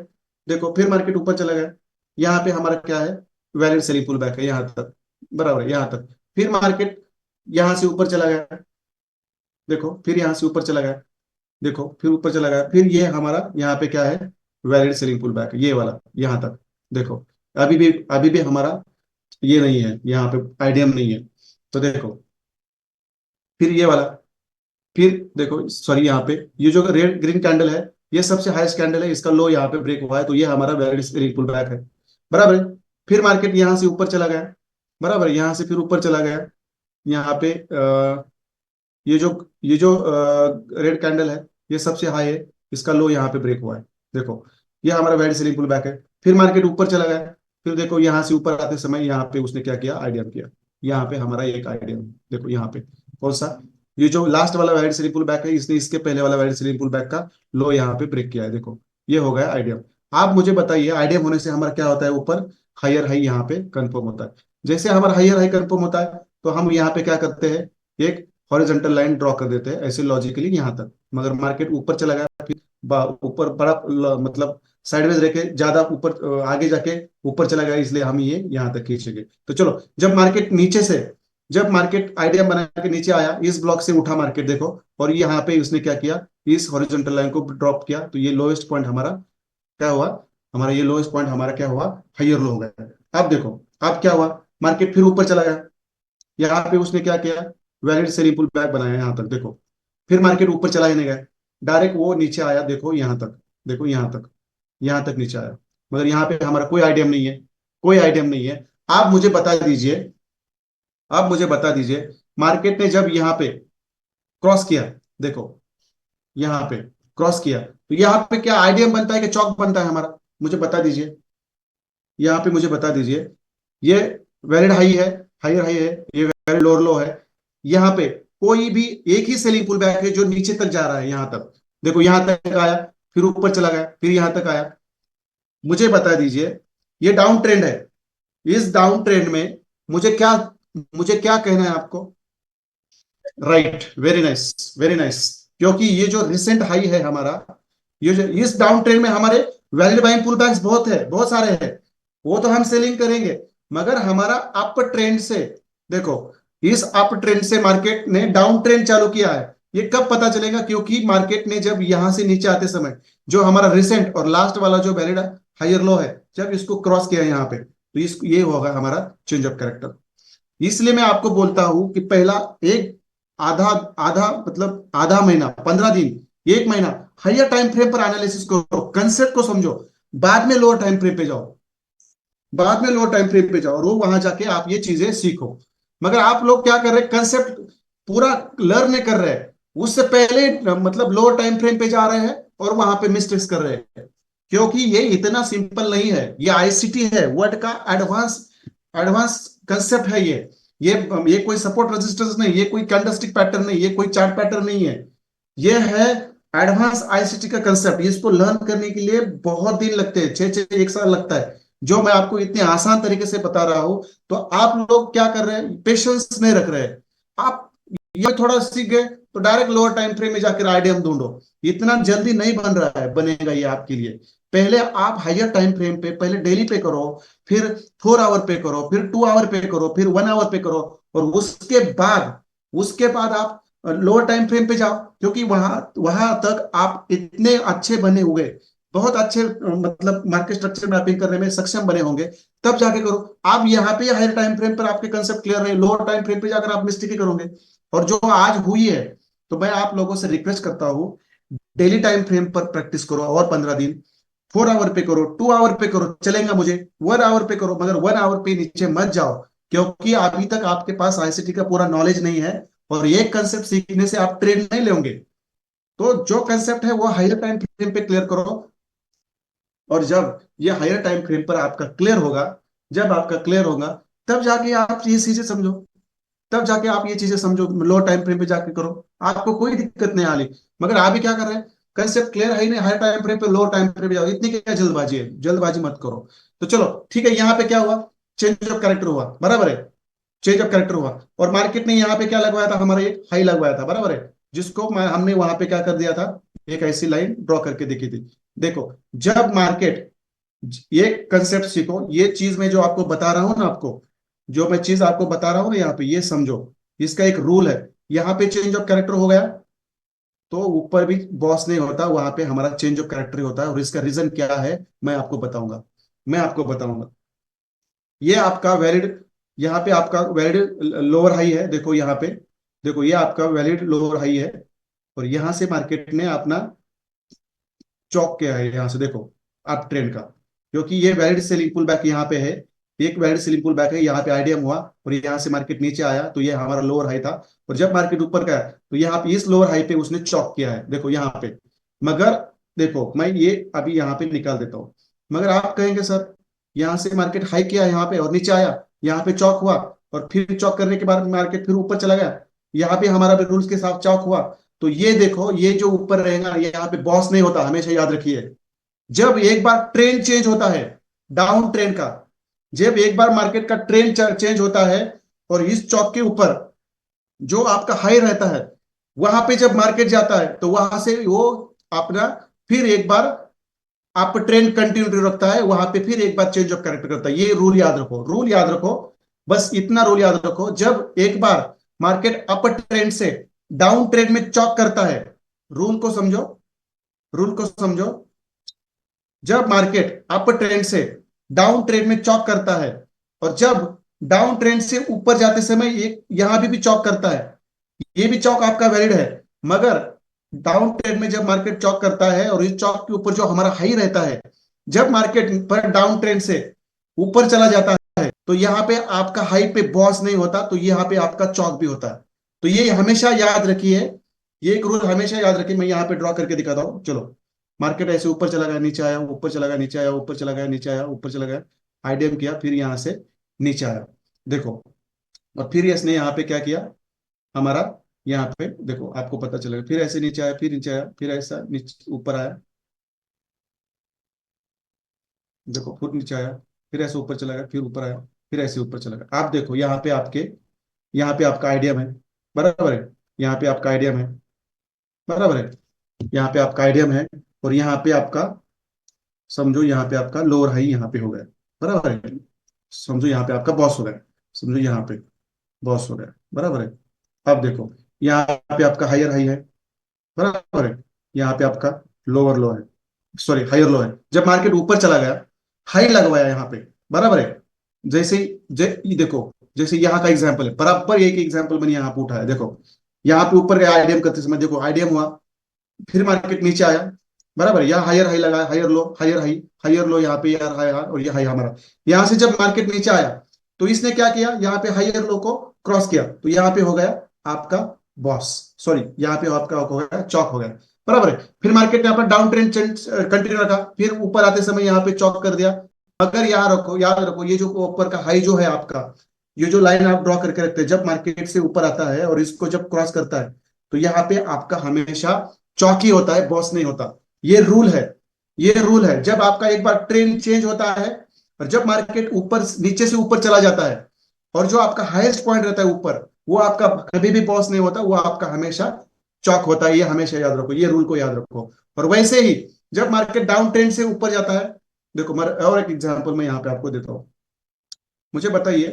देखो फिर मार्केट ऊपर चला गया, यहाँ पे हमारा क्या है, वैलिड सेलिंग पुल बैक है यहाँ तक, बराबर है, यहाँ तक। फिर मार्केट यहाँ से ऊपर चला गया, देखो फिर यहाँ से ऊपर चला गया, देखो फिर ऊपर चला गया, फिर ये हमारा यहाँ पे क्या है, वैलिड सेलिंग पुल बैक ये वाला यहाँ तक। देखो अभी भी हमारा ये नहीं है, यहाँ पे आईडीएम नहीं है। तो देखो फिर ये वाला, फिर देखो सॉरी यहाँ पे ये जो रेड ग्रीन कैंडल है, ये सबसे हाईएस्ट कैंडल है, इसका लो यहाँ पे ब्रेक हुआ है, तो ये हमारा वैलिड सेलिंग पुल बैक है, बराबर है। फिर मार्केट यहाँ से ऊपर चला गया, बराबर है, यहाँ से फिर ऊपर चला गया, यहाँ पे ये जो रेड कैंडल है, ये सबसे हाई है, इसका लो यहाँ पे ब्रेक हुआ है। देखो ये हमारा वैलिड सेलिंग पुल बैक है। फिर मार्केट ऊपर चला गया, फिर देखो यहाँ से ऊपर आते समय यहाँ पे उसने क्या किया, आइडियम किया। यहाँ पे हमारा एक आइडियम, देखो यहाँ पे कौन सा, ये जो लास्ट वाला वैलिड सेलिंग पुल बैक है, इसने इसके पहले वाला वैलिड सेलिंग पुल बैक का लो यहाँ पे ब्रेक किया है। देखो ये हो गया आइडियम। आप मुझे बताइए आइडियम होने से हमारा क्या होता है, ऊपर हायर हाई यहाँ पे कंफर्म होता है। जैसे हमारा हायर हाई कंफर्म होता है, तो हम यहाँ पे क्या करते हैं, एक हॉरिजॉन्टल लाइन ड्रॉ कर देते हैं ऐसे लॉजिकली यहाँ तक। मगर मार्केट ऊपर चला गया, फिर ऊपर बड़ा मतलब साइडवेज रह के ज्यादा ऊपर आगे जाके ऊपर चला गया, इसलिए हम ये यहाँ तक खींचेंगे। तो चलो जब मार्केट आइडिया बना के नीचे आया, इस ब्लॉक से उठा मार्केट, देखो, और यहाँ पे उसने क्या किया, इस हॉरिजॉन्टल लाइन को ड्रॉप किया, तो ये लोएस्ट पॉइंट हमारा क्या हुआ, हमारा ये लोएस्ट पॉइंट हमारा क्या हुआ, हाइयर लो हो गया। अब देखो अब क्या हुआ, मार्केट फिर ऊपर चला गया, यहाँ पे उसने क्या किया, वैलिड सेलिंग पुल बैक बनाया यहाँ तक, देखो। फिर मार्केट ऊपर चला ही नहीं गया, डायरेक्ट वो नीचे आया, देखो यहाँ तक, देखो यहाँ तक नीचे आया। मगर यहाँ पे हमारा कोई आइडियम नहीं है, कोई आइडियम नहीं है। आप मुझे बता दीजिए, आप मुझे बता दीजिए, मार्केट ने जब यहाँ पे क्रॉस किया, देखो यहाँ पे क्रॉस किया, तो यहाँ पे क्या आइडियम बनता है कि चौक बनता है हमारा, मुझे बता दीजिए, यहाँ पे मुझे बता दीजिए। ये वैलिड हाई है, हायर हाई है, ये वैलिड लोअर लो है। यहाँ पे कोई भी एक ही सेलिंग पुल बैक है जो नीचे तक जा रहा है, यहाँ तक, देखो यहाँ तक आया, फिर ऊपर चला गया, फिर यहाँ तक आया। मुझे बता दीजिए, ये डाउन ट्रेंड है, इस डाउन ट्रेंड में मुझे क्या कहना है आपको, right, very nice, very nice. क्योंकि ये जो रिसेंट हाई है हमारा, ये जो इस डाउन ट्रेंड में हमारे वैलिड बाइंग पुल बैक्स बहुत है, बहुत सारे हैं, वो तो हम सेलिंग करेंगे। मगर हमारा अप ट्रेंड से, देखो इस अप ट्रेंड से मार्केट ने डाउन ट्रेंड चालू किया है, ये कब पता चलेगा, क्योंकि मार्केट ने जब यहां से नीचे आते समय जो हमारा रिसेंट और लास्ट वाला जो वैलिड हायर लो है, जब इसको क्रॉस किया यहाँ पे, तो इस ये होगा हमारा चेंज ऑफ कैरेक्टर। इसलिए मैं आपको बोलता हूं कि पहला एक आधा आधा मतलब आधा महीना, 15 दिन, एक महीना हायर टाइम फ्रेम पर एनालिसिस करो, कंसेप्ट को समझो, बाद में लोअर टाइम फ्रेम पे जाओ, बाद में लोअर टाइम फ्रेम पे जाओ, और वो वहां जाके आप ये चीजें सीखो। मगर आप लोग क्या कर रहे हैं, कंसेप्ट पूरा लर्न कर रहे हैं, उससे पहले मतलब लोअर टाइम फ्रेम पे जा रहे हैं और वहां पे मिस्टेक्स कर रहे हैं। क्योंकि ये इतना सिंपल नहीं है, ये आईसीटी है, वर्ड का एडवांस एडवांस कंसेप्ट है ये कोई सपोर्ट रेजिस्टेंस नहीं, ये कोई कैंडलस्टिक पैटर्न नहीं, ये कोई चार्ट पैटर्न नहीं है, ये है एडवांस आईसीटी का कंसेप्ट। इसको लर्न करने के लिए बहुत दिन लगते हैं, 6 1 साल लगता है, जो मैं आपको इतने आसान तरीके से बता रहा हूं। तो आप लोग क्या कर रहे हैं, पेशेंस नहीं रख रहे हैं। आप ये थोड़ा सीख गए तो डायरेक्ट लोअर टाइम फ्रेम में जाकर आइडियम ढूंढो, इतना जल्दी नहीं बन रहा है, बनेगा ये आपके लिए। पहले आप हायर टाइम फ्रेम पे, पहले डेली पे करो, फिर 4 आवर पे करो, फिर 2 आवर पे करो, फिर 1 आवर पे करो, और उसके बाद आप लोअर टाइम फ्रेम पे जाओ, क्योंकि वहां वहां तक आप इतने अच्छे बने हुए, बहुत अच्छे मतलब मार्केट स्ट्रक्चर मैपिंग करने में सक्षम बने होंगे, तब जाके करो। आप यहाँ पे हायर टाइम फ्रेम पर आपके कंसेप्ट क्लियर रहे, लोअर टाइम फ्रेम पे जाकर आप मिस्टेक करोगे, और जो आज हुई है। तो मैं आप लोगों से रिक्वेस्ट करता हूं, डेली टाइम फ्रेम पर प्रैक्टिस करो, और 15 दिन, 4 आवर पे करो, 2 आवर पे करो, चलेगा मुझे, 1 आवर पे करो, मगर 1 आवर पे नीचे मत जाओ, क्योंकि अभी तक आपके पास आईसीटी का पूरा नॉलेज नहीं है, और ये कंसेप्ट सीखने से आप ट्रेड नहीं लेंगे। तो जो कंसेप्ट है वो हायर टाइम फ्रेम पे क्लियर करो, और जब ये हायर टाइम फ्रेम पर आपका क्लियर होगा, जब आपका क्लियर होगा, तब जाके आप ये चीजें समझो, तब जाके आप ये चीजें समझो, लो टाइम फ्रेम पे जाके करो, आपको कोई दिक्कत नहीं आनी। मगर आप भी क्या कर रहे हैं, कंसेप्ट क्लियर है ही नहीं, हाई टाइम फ्रेम पे लो टाइम फ्रेम पे जाओ, इतनी क्या जल्दबाजी है, जल्दबाजी मत करो। तो चलो ठीक है, यहाँ पे क्या हुआ, चेंज ऑफ कैरेक्टर हुआ, बराबर है, चेंज ऑफ कैरेक्टर हुआ, और मार्केट ने यहाँ पे क्या लगवाया था, हमारा एक हाई लगवाया था, बराबर है, जिसको हमने वहां पे क्या कर दिया था, एक ऐसी लाइन ड्रॉ करके देखी थी। देखो जब मार्केट ये कंसेप्ट सीखो, ये चीज मैं जो आपको बता रहा हूं ना, आपको जो मैं चीज आपको बता रहा हूं ना यहाँ पे, ये समझो। इसका एक रूल है। यहाँ पे चेंज ऑफ कैरेक्टर हो गया तो ऊपर भी बॉस नहीं होता, वहां पे हमारा चेंज ऑफ कैरेक्टर होता है। और इसका रीजन क्या है मैं आपको बताऊंगा, मैं आपको बताऊंगा। ये आपका वैलिड, यहाँ पे आपका वैलिड लोअर हाई है, देखो यहाँ पे, देखो ये आपका वैलिड लोअर हाई है। और यहाँ से मार्केट ने अपना चौक किया है, यहाँ से देखो अप ट्रेंड का, क्योंकि ये वैलिड सेलिंग पुल बैक यहाँ पे है। एक वैलिड सेलिंग पुल बैक है, यहाँ पे आईडीएम हुआ और यहाँ से मार्केट नीचे आया तो ये हमारा लोअर हाई था। और जब मार्केट ऊपर गया तो यहाँ पे इस लोअर हाई पे उसने चौक किया है, देखो यहाँ पे। मगर देखो मैं ये अभी यहाँ पे निकाल देता हूँ। मगर आप कहेंगे सर यहाँ से मार्केट हाई किया यहाँ पे और नीचे आया, यहाँ पे चौक हुआ और फिर चौक करने के बाद मार्केट फिर ऊपर चला गया, यहाँ पे हमारा भी रूल्स के साथ चौक हुआ। तो ये देखो, ये जो ऊपर रहेगा ये यहाँ पे बॉस नहीं होता, हमेशा याद रखिए। जब एक बार ट्रेंड चेंज होता है डाउन ट्रेंड का, जब एक बार मार्केट का ट्रेंड चेंज होता है और इस चौक के ऊपर जो आपका हाई रहता है, वहां पे जब मार्केट जाता है तो वहां से वो अपना फिर एक बार आप ट्रेंड कंटिन्यू रखता है, वहां पे फिर एक बार चेंज ऑफ कैरेक्टर करता है। ये रूल याद रखो, रूल याद रखो, बस इतना रूल याद रखो। जब एक बार मार्केट अपर ट्रेंड से डाउन ट्रेंड में चौक करता है, रूल को समझो, रूल को समझो। जब मार्केट अप ट्रेंड से डाउन ट्रेंड में चौक करता है और जब डाउन ट्रेंड से ऊपर जाते समय एक यहां भी चौक करता है, ये भी चौक आपका वैलिड है। मगर डाउन ट्रेंड में जब मार्केट चौक करता है और इस चौक के ऊपर जो हमारा हाई रहता है, जब मार्केट पर डाउन ट्रेंड से ऊपर चला जाता है तो यहाँ पे आपका हाई पे बॉस नहीं होता, तो यहाँ पे आपका चौक भी होता है। तो ये हमेशा याद रखिए, ये एक रूल हमेशा याद रखिए। मैं यहाँ पे ड्रॉ करके दिखाता हूँ, चलो। मार्केट ऐसे ऊपर चला गया, नीचे आया, ऊपर चला गया, नीचे आया, ऊपर चला गया, नीचे आया, ऊपर चला गया, आईडीएम किया, फिर यहाँ से नीचे आया, देखो। और फिर इसने यहाँ पे क्या किया हमारा, यहाँ पे देखो आपको पता चलेगा, फिर ऐसे नीचे आया, फिर नीचे आया, फिर ऐसा नीचे ऊपर आया, देखो फिर नीचे आया, फिर ऐसे ऊपर चला गया, फिर ऊपर आया, फिर ऐसे ऊपर चला गया। आप देखो यहाँ पे आपके, यहाँ पे आपका आइडियम है, बराबर है, यहाँ पे आपका आइडियम है, बराबर है, यहाँ पे आपका आइडियम है। और यहाँ पे आपका समझो, यहाँ पे आपका लोअर हाई यहाँ पे हो गया, बराबर है। समझो यहाँ पे आपका बॉस हो गया, समझो यहाँ पे बॉस हो गया, बराबर है। अब देखो यहाँ पे आपका हायर हाई है, बराबर है, यहाँ पे आपका लोअर लो है, सॉरी हायर लो है। जब मार्केट ऊपर चला गया, हाई लगवाया यहाँ पे, बराबर है। जैसे ये देखो, जैसे यहाँ का एग्जांपल है, बराबर एक एग्जांपल मैंने यहाँ पे उठाया, देखो यहाँ पे ऊपर गया आईडीएम करते समय, देखो आईडीएम हुआ, फिर मार्केट नीचे आया, बराबर। यहाँ हायर हाई लगा, higher low, higher high, higher low, यहाँ पे यार हाई, और ये हाई हमारा। यहाँ से जब मार्केट नीचे आया तो इसने क्या किया, यहाँ पे हायर लो को क्रॉस किया, तो यहाँ पे हो गया आपका बॉस, सॉरी यहाँ पे आपका हो गया चौक हो गया, बराबर है। फिर मार्केट ने अपना डाउन ट्रेंड कंटिन्यू रखा, फिर ऊपर आते समय यहाँ पे चौक कर दिया। अगर यहाँ रखो, याद रखो, ये जो ऊपर का हाई जो है आपका, ये जो लाइन आप ड्रॉ करके रखते हैं, जब मार्केट से ऊपर आता है और इसको जब क्रॉस करता है तो यहाँ पे आपका हमेशा चौकी होता है, बॉस नहीं होता। ये रूल है, ये रूल है। जब आपका एक बार ट्रेंड चेंज होता है और जब मार्केट ऊपर नीचे से ऊपर चला जाता है और जो आपका हाईएस्ट पॉइंट रहता है ऊपर, वो आपका कभी भी बॉस नहीं होता, वो आपका हमेशा चौक होता है। ये हमेशा याद रखो, ये रूल को याद रखो। और वैसे ही जब मार्केट डाउन ट्रेंड से ऊपर जाता है, देखो और एक एग्जांपल मैं यहाँ पे आपको देता हूँ। मुझे बताइए,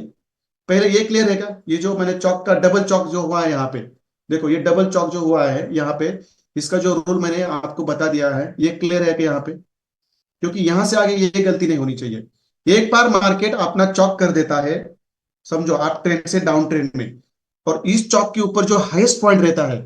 पहले ये क्लियर है क्या, ये जो मैंने चौक का डबल चौक जो हुआ है यहाँ पे, देखो ये डबल चौक जो हुआ है यहाँ पे, इसका जो रूल मैंने आपको बता दिया है, ये क्लियर है कि यहाँ पे, क्योंकि यहां से आगे ये गलती नहीं होनी चाहिए। एक बार मार्केट अपना चौक कर देता है, समझो आप ट्रेंड से डाउन ट्रेंड में, और इस चौक के ऊपर जो हाईएस्ट पॉइंट रहता है,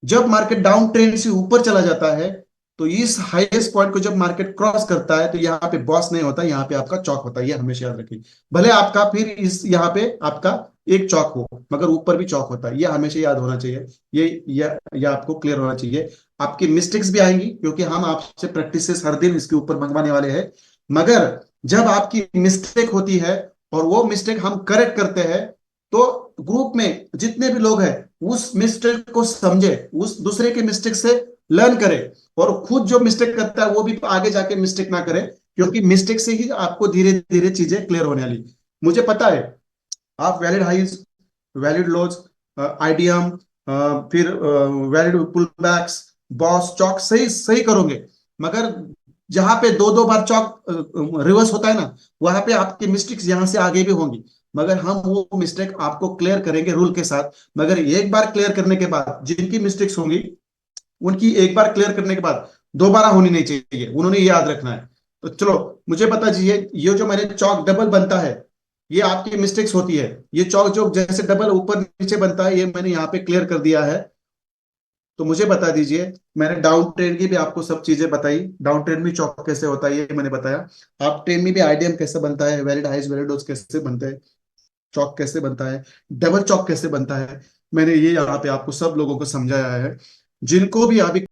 जब मार्केट डाउन ट्रेंड से ऊपर चला जाता है तो इस हाईएस्ट पॉइंट को जब मार्केट क्रॉस करता है तो यहाँ पे बॉस नहीं होता, यहाँ पे आपका चौक होता है। ये हमेशा याद रखिए। भले आपका फिर इस यहाँ पे आपका एक चौक हो, मगर ऊपर भी चौक होता है, ये हमेशा याद होना चाहिए। ये आपको क्लियर होना चाहिए। आपकी मिस्टेक्स भी आएंगी क्योंकि हम आपसे प्रैक्टिसेस हर दिन इसके ऊपर मंगवाने वाले हैं, मगर जब आपकी मिस्टेक होती है और वो मिस्टेक हम करेक्ट करते हैं तो ग्रुप में जितने भी लोग हैं उस मिस्टेक को समझे, उस दूसरे के मिस्टेक से लर्न करे, और खुद जो मिस्टेक करता है वो भी आगे जाके मिस्टेक ना करे, क्योंकि मिस्टेक से ही आपको धीरे धीरे चीजें क्लियर होने वाली। मुझे पता है आप वैलिड हाइज, वैलिड लोज, आईडीएम, फिर वैलिड पुल बैक्स, बॉस चौक सही सही करोगे, मगर जहां पे दो दो बार चौक रिवर्स होता है ना, वहां पे आपकी मिस्टेक्स यहां से आगे भी होंगी, मगर हम वो मिस्टेक आपको क्लियर करेंगे रूल के साथ। मगर एक बार क्लियर करने के बाद जिनकी मिस्टेक्स होंगी, उनकी एक बार क्लियर करने के बाद दोबारा होनी नहीं चाहिए, उन्होंने ये याद रखना है। तो चलो, मुझे बता दीजिए, ये जो मैंने चौक डबल बनता है, ये आपकी मिस्टेक्स होती है। ये चौक जो जैसे डबल ऊपर नीचे बनता है, ये मैंने यहाँ पे क्लियर कर दिया है। तो मुझे बता दीजिए, मैंने डाउन ट्रेन की भी आपको सब चीजें बताई, डाउन ट्रेन में चौक कैसे होता है ये मैंने बताया। आप ट्रेन में भी आईडीएम कैसे बनता है, वैलिड हाइज वैलिड लोज कैसे बनते हैं, चौक कैसे बनता है, डबल चौक कैसे बनता है, मैंने ये यहाँ पे आपको सब लोगों को समझाया है। जिनको भी अभी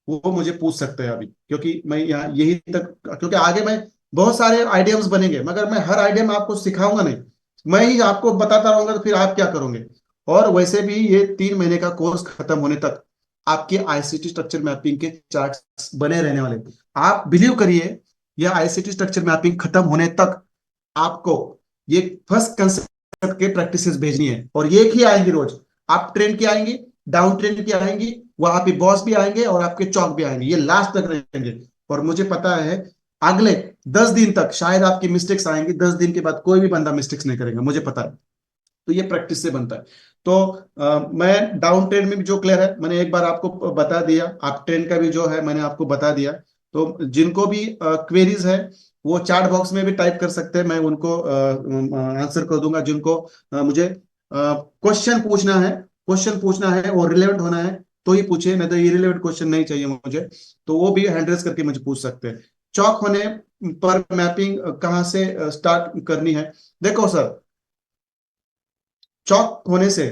वो मुझे पूछ सकते हैं अभी, क्योंकि मैं यहाँ यही तक, क्योंकि आगे मैं बहुत सारे आइडियम्स बनेंगे, मगर मैं हर आइडियम आपको सिखाऊंगा नहीं, मैं ही आपको बताता रहूंगा, तो फिर आप क्या करोगे। और वैसे भी ये 3 महीने का कोर्स खत्म होने तक आपके आईसीटी स्ट्रक्चर मैपिंग के चार्ट्स बने रहने वाले। आप बिलीव करिए, यह आईसीटी स्ट्रक्चर मैपिंग खत्म होने तक आपको ये फर्स्ट कंसेप्ट के प्रैक्टिसेस भेजनी है, और ये ही आएंगी रोज। आप ट्रेन की आएंगी, डाउन ट्रेन की आएंगी, वहां पे बॉस भी आएंगे और आपके चौक भी आएंगे, ये लास्ट तक रहेंगे। और मुझे पता है अगले 10 दिन तक शायद आपकी मिस्टेक्स आएंगी, 10 दिन के बाद कोई भी बंदा मिस्टेक्स नहीं करेगा, मुझे पता है। तो ये प्रैक्टिस से बनता है। तो मैं डाउन ट्रेन में भी जो क्लियर है मैंने एक बार आपको बता दिया, आप ट्रेन का भी जो है मैंने आपको बता दिया। तो जिनको भी क्वेरीज है वो चैट बॉक्स में भी टाइप कर सकते हैं, मैं उनको आंसर कर दूंगा। जिनको मुझे क्वेश्चन पूछना है, क्वेश्चन पूछना है और रिलेवेंट होना है तो ही पूछिए, नहीं तो इरिलेवेंट क्वेश्चन नहीं चाहिए मुझे, तो वो भी हैंड रेज करके मुझे पूछ सकते हैं। चौक होने पर मैपिंग कहाँ से स्टार्ट करनी है। देखो सर, चौक होने से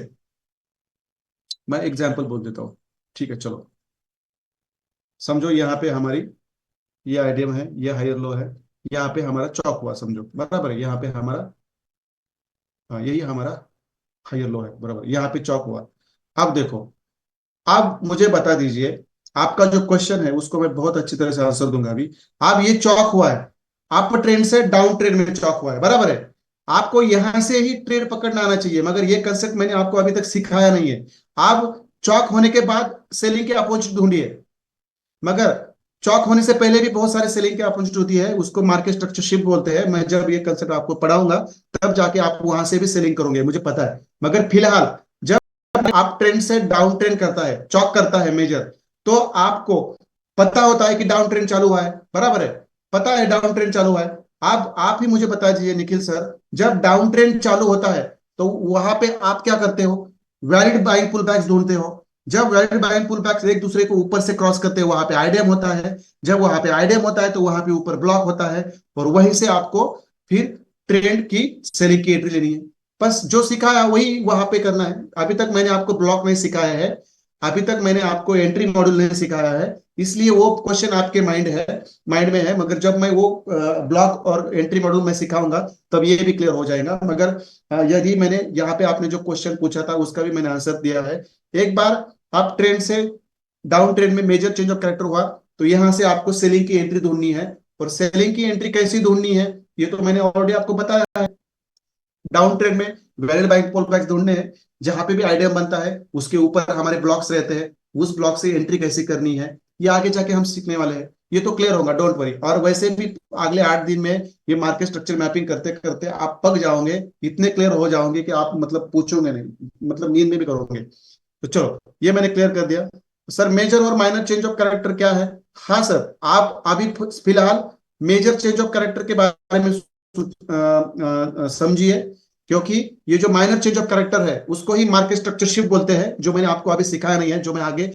मैं एग्जांपल बोल देता हूँ, ठीक है चलो। समझो यहाँ पे हमारी ये आइडियम है, ये हायर लो है, यहाँ पे हमारा चौक हुआ, समझो बराबर है, यहाँ पे हमारा, हाँ यही हमारा हायर लो है, बराबर, यहाँ पे चौक हुआ। अब देखो, अब मुझे बता दीजिए, आपका जो क्वेश्चन है उसको मैं बहुत अच्छी तरह से आंसर दूंगा अभी। अब ये चौक हुआ है, आप ट्रेन से डाउन ट्रेन में चौक हुआ है, बराबर है। आपको यहां से ही ट्रेन पकड़ना आना चाहिए, मगर ये कंसेप्ट मैंने आपको अभी तक सिखाया नहीं है। आप चौक होने के बाद सेलिंग के अपोजिट ढूंढिए, मगर चौक होने से पहले भी बहुत सारे सेलिंग के अपोजिट होती है, उसको मार्केट स्ट्रक्चर शिफ्ट बोलते हैं। मैं जब ये कंसेप्ट आपको पढ़ाऊंगा तब जाके आप वहां से भी सेलिंग करोगे, मुझे पता है। मगर फिलहाल जब आप ट्रेंड से डाउन ट्रेंड करता है, चौक करता है मेजर, तो आपको पता होता है कि डाउन ट्रेंड चालू हुआ है, बराबर है, पता है डाउन ट्रेंड चालू हुआ है। आप ही मुझे बता दीजिए निखिल सर, जब डाउन ट्रेंड चालू होता है तो वहां पे आप क्या करते हो, वैलिड बाइंग पुल बैक्स ढूंढते हो। जब वैलिड बाइंग पुल बैक्स एक दूसरे को ऊपर से क्रॉस करते हैं, वहां पे आइडियम होता है। जब वहां पे आइडियम होता है तो वहां पे ऊपर ब्लॉक होता है, और वहीं से आपको फिर ट्रेंड की सेलिंग की एंट्री लेनी है। बस जो सिखाया वही वहां पे करना है। अभी तक मैंने आपको ब्लॉक नहीं सिखाया है, अभी तक मैंने आपको एंट्री मॉड्यूल नहीं सिखाया है, इसलिए वो क्वेश्चन आपके माइंड में है। मगर जब मैं वो ब्लॉक और एंट्री मॉड्यूल में सिखाऊंगा तब ये भी क्लियर हो जाएगा। मगर यदि मैंने यहाँ पे आपने जो क्वेश्चन पूछा था उसका भी मैंने आंसर दिया है। एक बार आप ट्रेंड से डाउन ट्रेंड में मेजर चेंज ऑफ कैरेक्टर हुआ, तो यहां से आपको सेलिंग की एंट्री ढूंढनी है। और सेलिंग की एंट्री कैसी ढूंढनी है ये तो मैंने ऑलरेडी आपको बताया है। डाउन ट्रेंड में वैलिड बाइंग पुल बैक्स ढूंढने हैं, जहां पे भी आइडियम बनता है उसके ऊपर हमारे ब्लॉक्स रहते हैं, उस ब्लॉक से एंट्री कैसे करनी है ये आगे जाके हम सीखने वाले हैं। ये तो क्लियर होगा, डोंट वरी। और वैसे भी अगले 8 दिन में ये मार्केट स्ट्रक्चर मैपिंग करते करते आप पक जाओगे, इतने क्लियर हो जाओगे कि आप मतलब पूछोगे नहीं, मतलब नींद में भी करोगे। तो चलो, ये मैंने क्लियर कर दिया। सर मेजर और माइनर चेंज ऑफ कैरेक्टर क्या है। हाँ सर, आप अभी फिलहाल मेजर चेंज ऑफ कैरेक्टर के बारे में समझिए, क्योंकि ये जो माइनर चेंज ऑफ कैरेक्टर है उसको ही मार्केट स्ट्रक्चर शिफ्ट बोलते हैं, जो मैंने आपको अभी सिखाया नहीं है, जो मैं आगे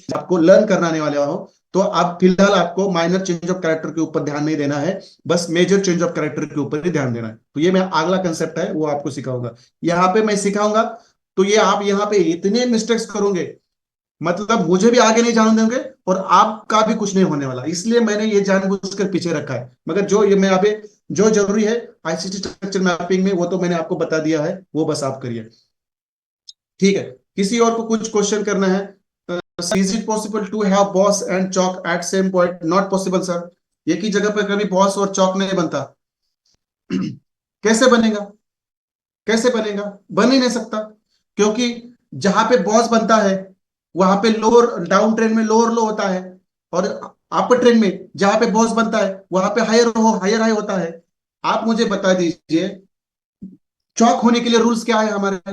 आपको लर्न कराने वाले हूँ। तो अब फिलहाल आपको माइनर चेंज ऑफ कैरेक्टर के ऊपर ध्यान नहीं देना है, बस मेजर चेंज ऑफ कैरेक्टर के ऊपर ही ध्यान देना है। तो ये मैं अगला कंसेप्ट है वो आपको सिखाऊंगा, यहाँ पे मैं सिखाऊंगा। तो ये आप यहाँ पे इतने मिस्टेक्स करोगे, मतलब मुझे भी आगे नहीं जाने देंगे और आपका भी कुछ नहीं होने वाला, इसलिए मैंने ये जानबूझकर पीछे रखा है। मगर जो ये मैं अभी जो जरूरी है आईसीटी स्ट्रक्चर मैपिंग में वो तो मैंने आपको बता दिया है, वो बस आप करिए, ठीक है। किसी और को कुछ क्वेश्चन करना है। Is it possible to have BOS and CHoCH at same point. Not possible sir, एक ही जगह पर कभी बॉस और चौक नहीं बनता। कैसे बनेगा, कैसे बनेगा, बन ही नहीं सकता। क्योंकि जहां पे बॉस बनता है वहां पे लोअर डाउन ट्रेन में लोअर लो होता है, और अपर ट्रेंड में जहां पे बॉस बनता है वहां पे हायर हाई होता है। आप मुझे बता दीजिए चौक होने के लिए रूल्स क्या है हमारे।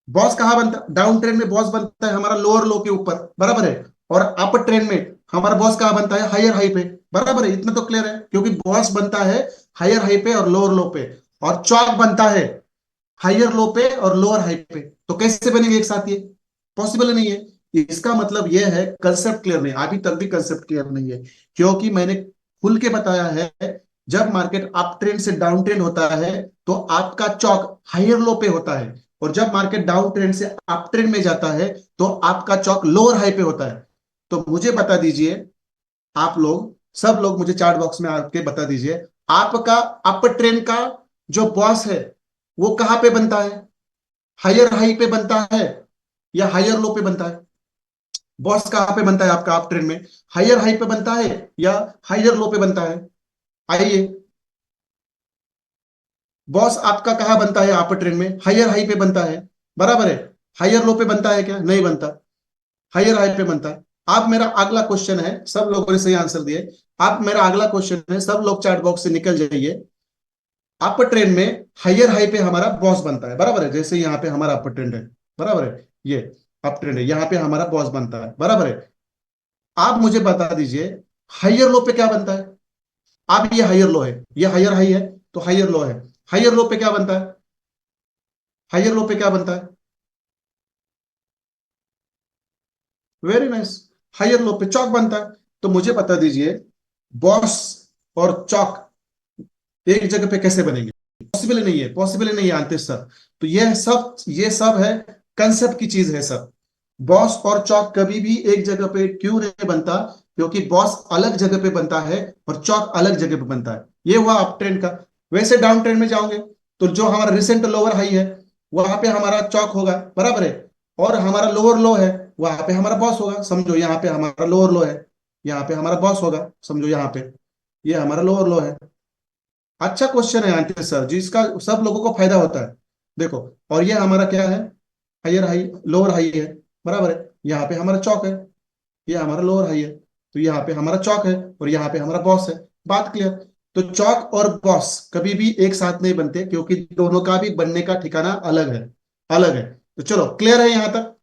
बॉस कहाँ बनता, डाउन ट्रेंड में बॉस बनता है हमारा लोअर लो के ऊपर, बराबर है। और अपर ट्रेंड में हमारा बॉस कहाँ बनता है, हायर हाई पे, बराबर है। इतना तो क्लियर है, क्योंकि बॉस बनता है हायर हाई पे और लोअर लो पे, और चौक बनता है हायर लो पे और लोअर हाई पे। तो कैसे बनेंगे एक साथ, ये पॉसिबल नहीं है। इसका मतलब यह है कंसेप्ट क्लियर नहीं, अभी तक भी कंसेप्ट क्लियर नहीं है। क्योंकि मैंने खुल के बताया है, जब मार्केट अप ट्रेंड से डाउन ट्रेंड होता है तो आपका चौक हायर लो पे होता है, और जब मार्केट डाउन ट्रेंड से अप ट्रेंड में जाता है तो आपका चौक लोअर हाई पे होता है। तो मुझे बता दीजिए, आप लोग सब लोग मुझे चार्ट बॉक्स में आके बता दीजिए, आपका अप ट्रेंड का जो बॉस है वो कहां पे बनता है, हायर हाई पे बनता है या हायर लो पे बनता है। बॉस कहां पे बनता है आपका अप ट्रेंड में, हायर हाई पे बनता है या हायर लो पे बनता है। आइए, बॉस आपका कहां बनता है अपर ट्रेंड में, हायर हाई पे बनता है, बराबर है। हायर लो पे बनता है क्या, नहीं बनता, हायर हाई पे बनता है। आप मेरा अगला क्वेश्चन है, सब लोगों ने सही आंसर दिए। आप मेरा अगला क्वेश्चन है, सब लोग चैट बॉक्स से निकल जाइए। अपर ट्रेंड में हायर हाई पे हमारा बॉस बनता है, बराबर है। जैसे यहाँ पे हमारा अपर ट्रेंड है, बराबर है, ये अप ट्रेंड है, यहाँ पे हमारा बॉस बनता है, बराबर है। आप मुझे बता दीजिए हायर लो पे क्या बनता है। अब ये हायर लो है, ये हायर हाई है, तो हायर लो है। हायर लो पे क्या बनता है, हायर लो पे क्या बनता है, वेरी नाइस, हायर लो पे चौक बनता है। तो मुझे बता दीजिए बॉस और चौक एक जगह पे कैसे बनेंगे, पॉसिबल नहीं है, पॉसिबल नहीं है आंते सर। तो ये सब है, कंसेप्ट की चीज है सर। बॉस और चौक कभी भी एक जगह पे क्यों नहीं बनता, क्योंकि बॉस अलग जगह पे बनता है और चौक अलग जगह पे बनता है। ये हुआ अप ट्रेंड का। वैसे डाउन ट्रेंड में जाओगे तो जो हमारा रिसेंट लोअर हाई है वहां पे हमारा चौक होगा, बराबर है। और हमारा लोअर लो है, वहां पे हमारा बॉस होगा, समझो यहाँ पे हमारा लोअर लो है, यहाँ पे हमारा बॉस होगा, समझो यहाँ पे ये हमारा लोअर लो है। अच्छा क्वेश्चन है आंटी सर, जिसका सब लोगों को फायदा होता है। देखो, और ये हमारा क्या है, हायर हाई, लोअर हाई है, बराबर है। यहाँ पे हमारा चौक है, ये हमारा लोअर हाई है, तो यहाँ पे हमारा चौक है और यहाँ पे हमारा बॉस है। बात क्लियर। तो चौक और बॉस कभी भी एक साथ नहीं बनते, क्योंकि दोनों का भी बनने का ठिकाना अलग है, अलग है। तो चलो क्लियर है यहां तक।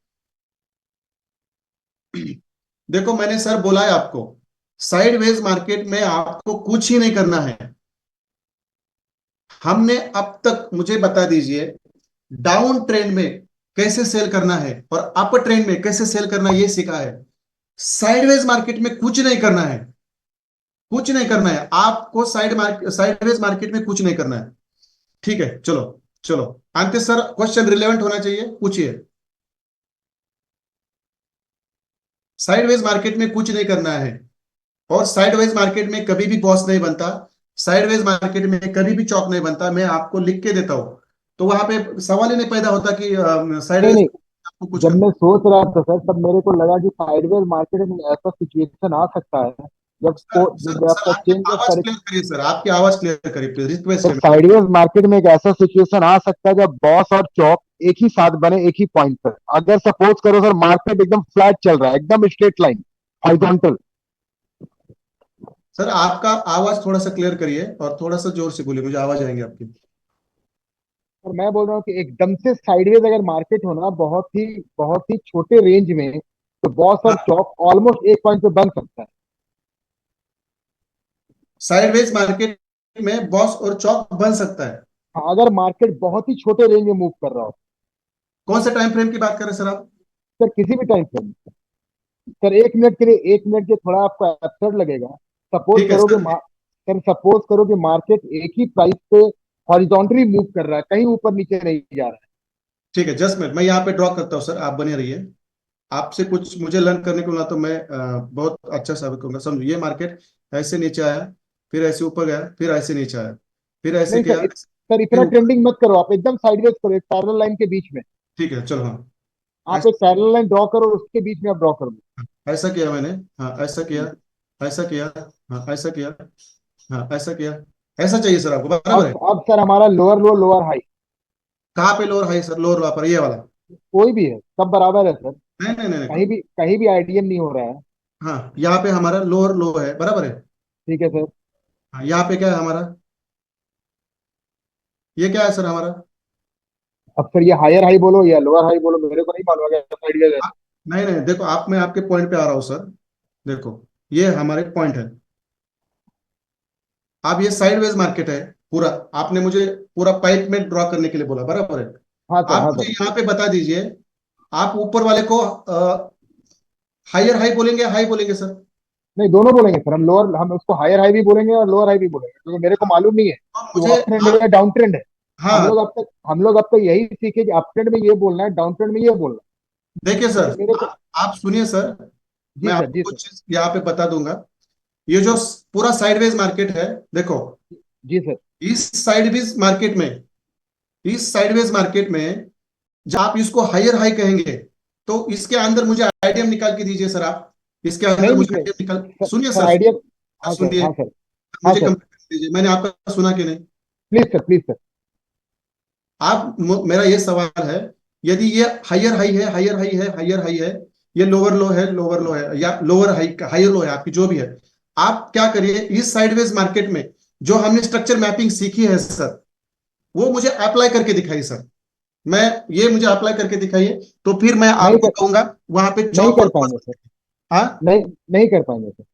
देखो मैंने सर बोला है आपको, साइडवेज मार्केट में आपको कुछ ही नहीं करना है। हमने अब तक, मुझे बता दीजिए, डाउन ट्रेंड में कैसे सेल करना है और अप ट्रेंड में कैसे सेल करना है ये सीखा है। साइडवेज मार्केट में कुछ नहीं करना है, कुछ नहीं करना है आपको, साइडवेज मार्केट में कुछ नहीं करना है। ठीक है, चलो चलो। अंकित सर क्वेश्चन रिलेवेंट होना चाहिए, पूछिए। साइडवेज मार्केट में कुछ नहीं करना है, और साइडवेज मार्केट में कभी भी बॉस नहीं बनता, साइडवेज मार्केट में कभी भी चौक नहीं बनता। मैं आपको लिख के देता हूं, तो वहां पे सवाल ही नहीं पैदा होता कि नहीं साइडवेज नहीं, आपको कुछ जब करना। मैं सोच रहा था सर तब मेरे को लगा कि साइडवेज मार्केट में ऐसा सिचुएशन आ सकता है सर सर जब सर आपका आपकी चेंज ऑफ आवाज क्लियर करिए, सर आपकी आवाज क्लियर करिए प्लीज, रिक्वेस्ट तो है मेरा। साइडवेज मार्केट में एक ऐसा सिचुएशन आ सकता है जब बॉस और चौक एक ही साथ बने एक ही पॉइंट पर। अगर सपोज करो सर मार्केट एकदम फ्लैट चल रहा है, एकदम स्ट्रेट लाइन हॉरिजॉन्टल, सर आपका आवाज थोड़ा सा क्लियर करिए और थोड़ा सा जोर से बोलिए, मुझे आवाज आएंगे आपकी। और मैं बोल रहा हूँ कि एकदम से साइडवेज अगर मार्केट होना बहुत ही छोटे रेंज में, तो बॉस और हाँ, चौक ऑलमोस्ट एक पॉइंट पे बन सकता है। साइडवेज मार्केट में बॉस और चौक बन सकता है। हाँ, अगर मार्केट बहुत ही छोटे रेंज में मूव कर रहा हो। कौन से टाइम फ्रेम की बात कर रहे हैं सर आप। सर किसी भी टाइम पे सर, 1 मिनट के लिए, 1 मिनट के थोड़ा आपको एब्सर्ड लगेगा। सपोज ठीक है करो कि सर। सर सपोज करो कि मार्केट एक ही प्राइस पे हॉरिजॉन्टली मूव कर रहा है, कहीं ऊपर नीचे नहीं जा रहा है। ठीक है, जस्ट मिनट, मैं यहाँ पे ड्रॉ करता हूँ सर, आप बने रहिए। आपसे कुछ मुझे लर्न करने को मिला तो मैं बहुत अच्छा साबित करूंगा। समझो ये मार्केट ऐसे नीचे आया, फिर ऐसे ऊपर गया, फिर ऐसे नीचे आया, फिर ऐसे नहीं गया, सर, सर फिर इतना ऊपर। ट्रेंडिंग मत करो, आप एकदम साइडवेज करो, एक पैरेलल लाइन के बीच में। ठीक है चलो, हाँ आप एक ऐसा, पैरेलल लाइन ड्रॉ करो, उसके बीच में आप ड्रॉ कर दो। ऐसा किया मैंने, हाँ ऐसा किया, ऐसा किया, हाँ ऐसा किया, हाँ ऐसा किया। ऐसा चाहिए सर आपको, बराबर है। अब सर हमारा लोअर लोअर हाई कहाँ पे lower high sir, lower lower पर ये वाला। कोई भी है, सब बराबर है सर। नहीं नहीं नहीं नहीं। कहीं भी आईडीएम नहीं हो रहा है। हाँ, यहाँ पे हमारा लोअर लो है, बराबर है। ठीक है सर। हाँ, यहाँ पे क्या है हमारा, ये क्या है सर हमारा। अब सर ये हायर हाई बोलो या लोअर हाई बोलो, मेरे को नहीं मालूम, अगर आइडिया दे। नहीं नहीं, देखो आप, मैं आपके पॉइंट पे आ रहा हूँ सर। देखो, ये हमारे पॉइंट है। आप, ये साइडवेज मार्केट है पूरा। आपने मुझे पूरा पाइप में ड्रॉ करने के लिए बोला, बराबर है। हाँ सर, आप हाँ मुझे सर। यहाँ पे बता दीजिए, आप ऊपर वाले को हायर हाई बोलेंगे, हाई बोलेंगे सर। नहीं, दोनों बोलेंगे सर, हम उसको हायर हाई भी बोलेंगे और लोअर हाई भी बोलेंगे, क्योंकि मेरे को मालूम नहीं है तो कि वो मुझे अप ट्रेंड है आप, या डाउन ट्रेंड है। हाँ, हम लोग अब तक यही सीखे कि अप ट्रेंड में ये बोलना है, डाउन ट्रेंड में ये बोलना देखिए है, सर, लेकिन मेरे को। आप सुनिए सर, जी मैं सर, आपको जी सर। कुछ चीज यहाँ पे बता दूंगा। ये जो पूरा साइडवेज मार्केट है, देखो, जी सर। इस साइडवेज मार्केट में, इस साइडवेज मार्केट में जब आप इसको हायर हाई कहेंगे, तो इसके अंदर मुझे आइडियम निकाल के दीजिए सर आप। इसके अंदर नहीं मुझे निकले आइडियम निकाल, सर। सुनिए सर सर, आइडिया। हाँ सर, सुनिए, हाँ सर। हाँ मुझे सर। कंप्लीट दीजिए, मैंने आपका सुना कि नहीं। Please sir, please sir. आप, मेरा ये सवाल है, यदि ये हायर हाई है, हायर हाई है, हायर हाई है, ये लोअर लो है, लोअर लो है, या लोअर हाई, हायर लो है, आपकी जो भी है, आप क्या करिए, इस साइडवेज मार्केट में जो हमने स्ट्रक्चर मैपिंग सीखी है सर, वो मुझे अप्लाई करके दिखाइए सर। मैं, ये मुझे अप्लाई करके दिखाइए, तो फिर मैं नहीं आपको कर कहूंगा वहां पे नहीं चौक कर और पाएंगे सर। हाँ। नहीं, नहीं कर पाएंगे सर।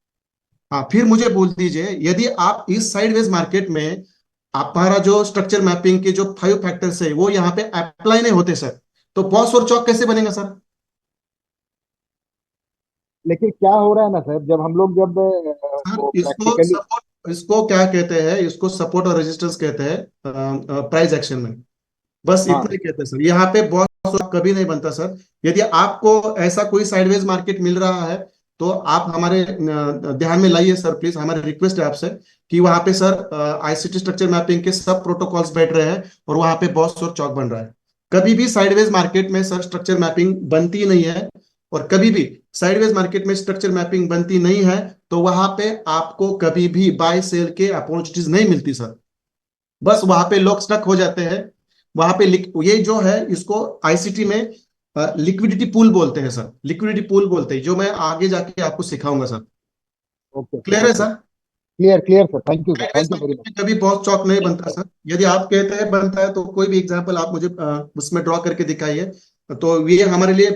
हाँ, फिर मुझे बोल दीजिए, यदि आप इस साइडवेज मार्केट में हमारा जो स्ट्रक्चर मैपिंग के जो 5 फैक्टर्स है वो यहाँ पे अप्लाई नहीं होते सर, तो बॉस और चौक कैसे बनेगा सर। लेकिन क्या हो रहा है ना सर, जब हम लोग जब सर, वो इसको प्रैक्टिकली। सपोर्ट, इसको क्या कहते हैं, इसको सपोर्ट और रेजिस्टेंस कहते हैं प्राइस एक्शन में। बस इतना हाँ। ही कहते हैं सर, यहाँ पे बॉस कभी नहीं बनता सर। यदि आपको ऐसा कोई साइडवेज मार्केट मिल रहा है, तो आप हमारे ध्यान में लाइए सर, प्लीज, हमारी रिक्वेस्ट है आपसे कि वहां पे सर आईसीटी स्ट्रक्चर मैपिंग के सब प्रोटोकॉल्स बैठ रहे हैं, और वहां पे बॉस और चौक बन रहा है। कभी भी साइडवेज मार्केट में सर स्ट्रक्चर मैपिंग बनती नहीं है, और कभी भी साइडवेज मार्केट में स्ट्रक्चर मैपिंग बनती नहीं है, तो वहां पे आपको कभी भी बाय सेल के अपॉर्चुनिटीज नहीं मिलती सर। बस वहां पे लोग स्टक हो जाते हैं। वहां पे ये जो है, इसको आईसीटी में लिक्विडिटी पूल बोलते हैं सर, लिक्विडिटी पूल बोलते हैं, जो मैं आगे जाके आपको सिखाऊंगा सर। ओके सर, क्लियर है okay. Sir. Clear, clear sir, thank you sir, sideways thank you very market much. में कभी बहुत चौक नहीं बनता सर। यदि आप कहते हैं बनता है, तो कोई भी एग्जांपल आप मुझे उसमें ड्रॉ करके दिखाइए, तो ये हमारे लिए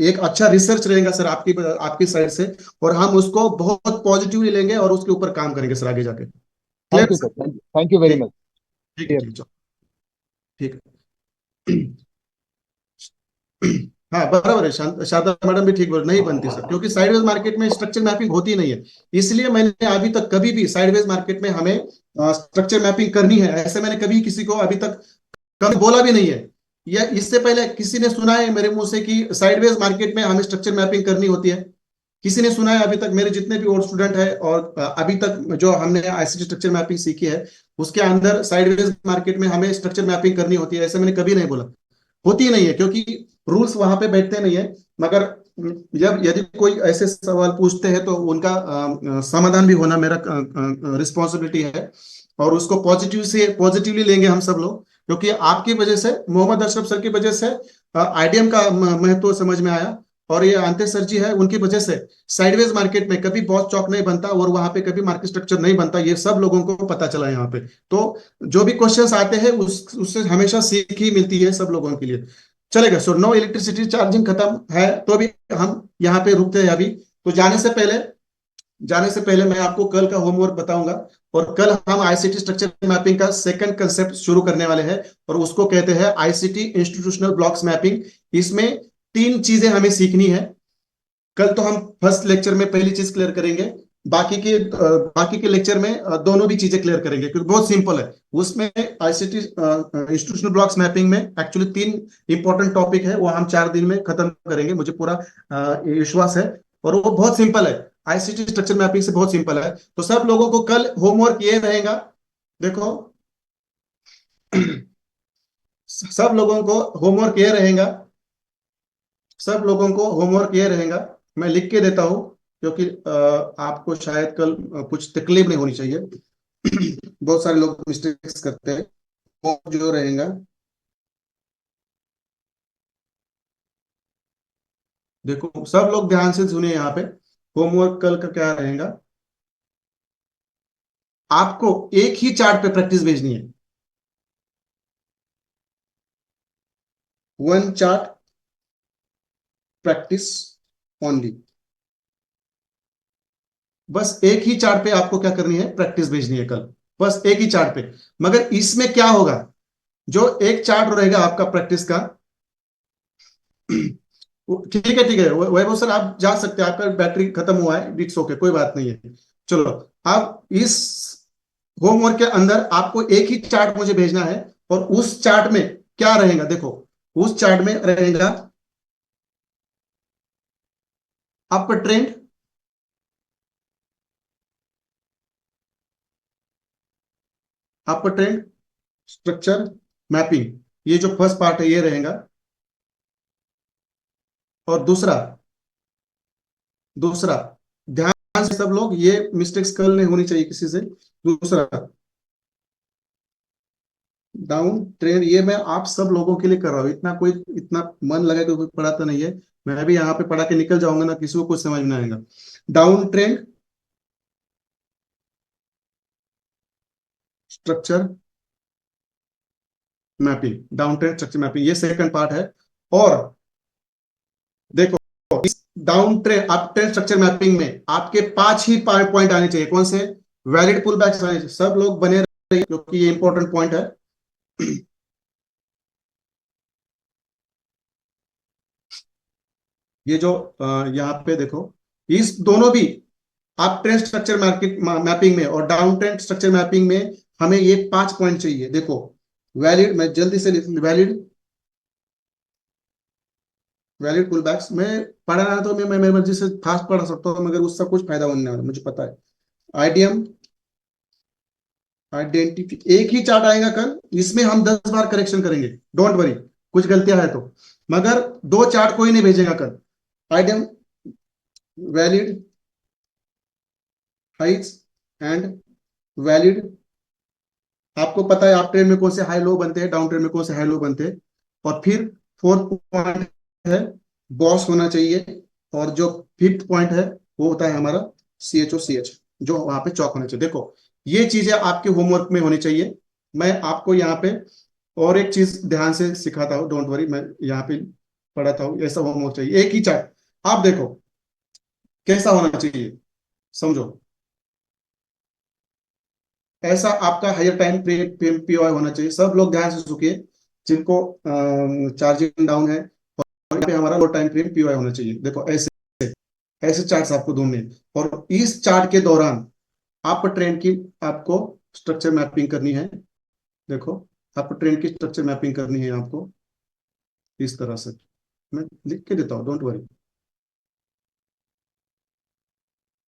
एक अच्छा रिसर्च रहेगा सर, आपकी आपकी साइड से, और हम उसको बहुत पॉजिटिवली लेंगे और उसके ऊपर काम करेंगे सर आगे जाके। Thank clear you sir. Sir, thank you very ठीक, मच। ठीक है, क्लियर। ठीक है, चलो, ठीक है। हाँ, बराबर है, शारदा मैडम भी ठीक बोल, नहीं बनती सर, क्योंकि साइडवेज मार्केट में स्ट्रक्चर मैपिंग होती नहीं है। इसलिए मैंने अभी तक कभी भी साइडवेज मार्केट में हमें स्ट्रक्चर मैपिंग करनी है, ऐसे मैंने कभी किसी को अभी तक कभी बोला भी नहीं है। या इससे पहले किसी ने सुना है मेरे मुंह से कि साइडवेज मार्केट में हमें स्ट्रक्चर मैपिंग करनी होती है? किसी ने सुना है अभी तक? मेरे जितने भी और स्टूडेंट है, और अभी तक जो हमने आईसीटी स्ट्रक्चर मैपिंग सीखी है, उसके अंदर साइडवेज मार्केट में हमें स्ट्रक्चर मैपिंग करनी होती है, ऐसे मैंने कभी नहीं बोला। होती ही नहीं है, क्योंकि रूल्स वहां पे बैठते नहीं है। मगर जब यदि कोई ऐसे सवाल पूछते हैं, तो उनका समाधान भी होना मेरा रिस्पॉन्सिबिलिटी है, और उसको पॉजिटिव से पॉजिटिवली लेंगे हम सब लोग, क्योंकि आपकी वजह से, मोहम्मद अशरफ सर की वजह से आईडीएम का महत्व समझ में आया, और ये अंते सर जी है, उनकी वजह से साइडवेज मार्केट में कभी बॉस चौक नहीं बनता, और वहां पे कभी मार्केट स्ट्रक्चर नहीं बनता, ये सब लोगों को पता चला यहाँ पे। तो जो भी क्वेश्चंस आते हैं, उससे हमेशा सीख ही मिलती है सब लोगों के लिए। चलेगा सो, नो इलेक्ट्रिसिटी चार्जिंग खत्म है, तो अभी हम यहाँ पे रुकते हैं अभी। तो जाने से पहले मैं आपको कल का होमवर्क बताऊंगा, और कल हम आईसीटी स्ट्रक्चर मैपिंग का सेकंड कंसेप्ट शुरू करने वाले हैं, और उसको कहते हैं आईसीटी इंस्टीट्यूशनल ब्लॉक्स मैपिंग। इसमें 3 चीजें हमें सीखनी है। कल तो हम फर्स्ट लेक्चर में पहली चीज क्लियर करेंगे, बाकी के लेक्चर में दोनों भी चीजें क्लियर करेंगे, क्योंकि बहुत सिंपल है। उसमें आईसीटी इंस्टीट्यूशनल ब्लॉक्स मैपिंग में एक्चुअली 3 इंपॉर्टेंट टॉपिक है, वो हम 4 दिन में खत्म करेंगे, मुझे पूरा विश्वास है। और वो बहुत सिंपल है, आईसीटी स्ट्रक्चर मैपिंग से बहुत सिंपल है। तो सब लोगों को कल होमवर्क ये रहेगा, देखो, सब लोगों को होमवर्क ये रहेगा, सब लोगों को होमवर्क ये रहेगा, मैं लिख के देता हूं, क्योंकि आपको शायद कल कुछ तकलीफ नहीं होनी चाहिए। बहुत सारे लोग मिस्टेक्स करते हैं। वो जो रहेगा, देखो सब लोग ध्यान से सुनिए, यहाँ पे होमवर्क कल का क्या रहेगा, आपको एक ही चार्ट पे प्रैक्टिस भेजनी है, वन चार्ट प्रैक्टिस ओनली। बस एक ही चार्ट पे आपको क्या करनी है, प्रैक्टिस भेजनी है कल, बस एक ही चार्ट पे। मगर इसमें क्या होगा, जो एक चार्ट रहेगा आपका प्रैक्टिस का, ठीक है वैभव सर आप जा सकते हैं, आपका बैटरी खत्म हुआ है, इट्स ओके, कोई बात नहीं है। चलो, अब इस होमवर्क के अंदर आपको एक ही चार्ट मुझे भेजना है, और उस चार्ट में क्या रहेगा, देखो उस चार्ट में रहेगा up trend, up trend structure mapping, ये जो फर्स्ट पार्ट है ये रहेगा। और दूसरा, दूसरा ध्यान से सब लोग, ये मिस्टेक्स कल नहीं होनी चाहिए किसी से। दूसरा डाउन ट्रेंड, ये मैं आप सब लोगों के लिए कर रहा हूँ, इतना कोई इतना मन लगा के कोई पढ़ाता नहीं है, मैं भी यहाँ पे पढ़ा के निकल जाऊंगा ना, किसी को कुछ समझ में आएगा। Down trend structure mapping, down trend structure mapping, ये सेकंड पार्ट है। और देखो, down trend up trend structure mapping में आपके 5 ही पॉइंट आने चाहिए, कौन से, वैलिड पुल बैक्स आने चाहिए, सब लोग बने रहिए क्योंकि ये इंपॉर्टेंट पॉइंट है। ये जो यहाँ पे देखो, इस दोनों भी आप ट्रेंड स्ट्रक्चर मैपिंग में और डाउन ट्रेंड स्ट्रक्चर मैपिंग में हमें ये 5 पॉइंट चाहिए। देखो वैलिड, मैं जल्दी से वैलिड, वैलिड पुल बैक्स, मैं पढ़ा रहा तो मैं मर्जी से फास्ट पढ़ा सकता हूँ, मगर उसका कुछ फायदा होने वाला मुझे पता है। आईडीएम आइडेंटिटी, एक ही चार्ट आएगा कल, इसमें हम 10 बार करेक्शन करेंगे, डोंट वरी, कुछ गलतियां है तो, मगर दो चार्ट कोई नहीं भेजेगा कल। Idiom, valid Heights and valid, आपको पता है आप ट्रेन में कौन से हाई लो बनते हैं, डाउन ट्रेन में कौन से हाई लो बनते हैं। और फिर फोर्थ पॉइंट है बॉस होना चाहिए, और जो फिफ्थ पॉइंट है वो होता है हमारा CHO CH, जो वहां पे चौक होना चाहिए। देखो ये चीजें आपके होमवर्क में होनी चाहिए। मैं आपको यहाँ पे और एक चीज ध्यान से सिखाता हूँ, डोंट वरी, मैं यहाँ पे पढ़ाता हूँ, ऐसा होमवर्क चाहिए, एक ही चार्ट। आप देखो कैसा होना चाहिए, समझो, ऐसा आपका हायर टाइम POI होना चाहिए। सब लोग ध्यान से सुनिए, जिनको चार्जिंग डाउन है, और यहाँ पे हमारा लो टाइम फ्रेम POI होना चाहिए। देखो ऐसे ऐसे चार्ट्स आपको ढूंढने हैं। और इस चार्ट के दौरान आप ट्रेंड की आपको स्ट्रक्चर मैपिंग करनी है। देखो आप ट्रेंड की स्ट्रक्चर मैपिंग करनी है आपको इस तरह से, मैं लिख के देता हूँ, डोंट वरी।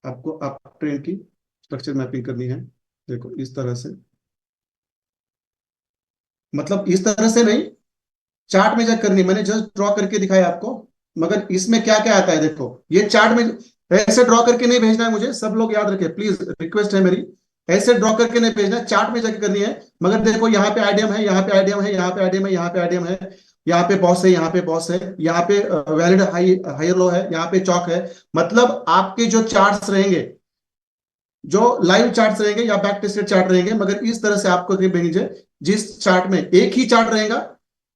आपको आप ट्रेंड की स्ट्रक्चर मैपिंग करनी है, देखो इस तरह से, मतलब इस तरह से नहीं, चार्ट में जब करनी, मैंने जस्ट ड्रॉ करके दिखाया आपको, मगर इसमें क्या क्या आता है देखो, ये चार्ट में ऐसे ड्रॉ करके नहीं भेजना है मुझे, सब लोग याद रखें प्लीज, रिक्वेस्ट है मेरी, ऐसे ड्रॉ करके नहीं भेजना है, चार्ट में जाकर करनी है। मगर देखो यहाँ पे आइडियम है, यहाँ पे आइडियम है, यहाँ पे आइडियम है, यहाँ पे आइडियम है, यहाँ पे बॉस है, यहाँ पे बॉस है, यहाँ पे वैलिड हाई लो है, यहाँ पे चौक है। मतलब आपके जो चार्ट्स रहेंगे, जो लाइव चार्ट्स रहेंगे या बैक टेस्टेड चार्ट रहेंगे, मगर इस तरह से आपको भेजिए, जिस चार्ट में एक ही चार्ट रहेगा,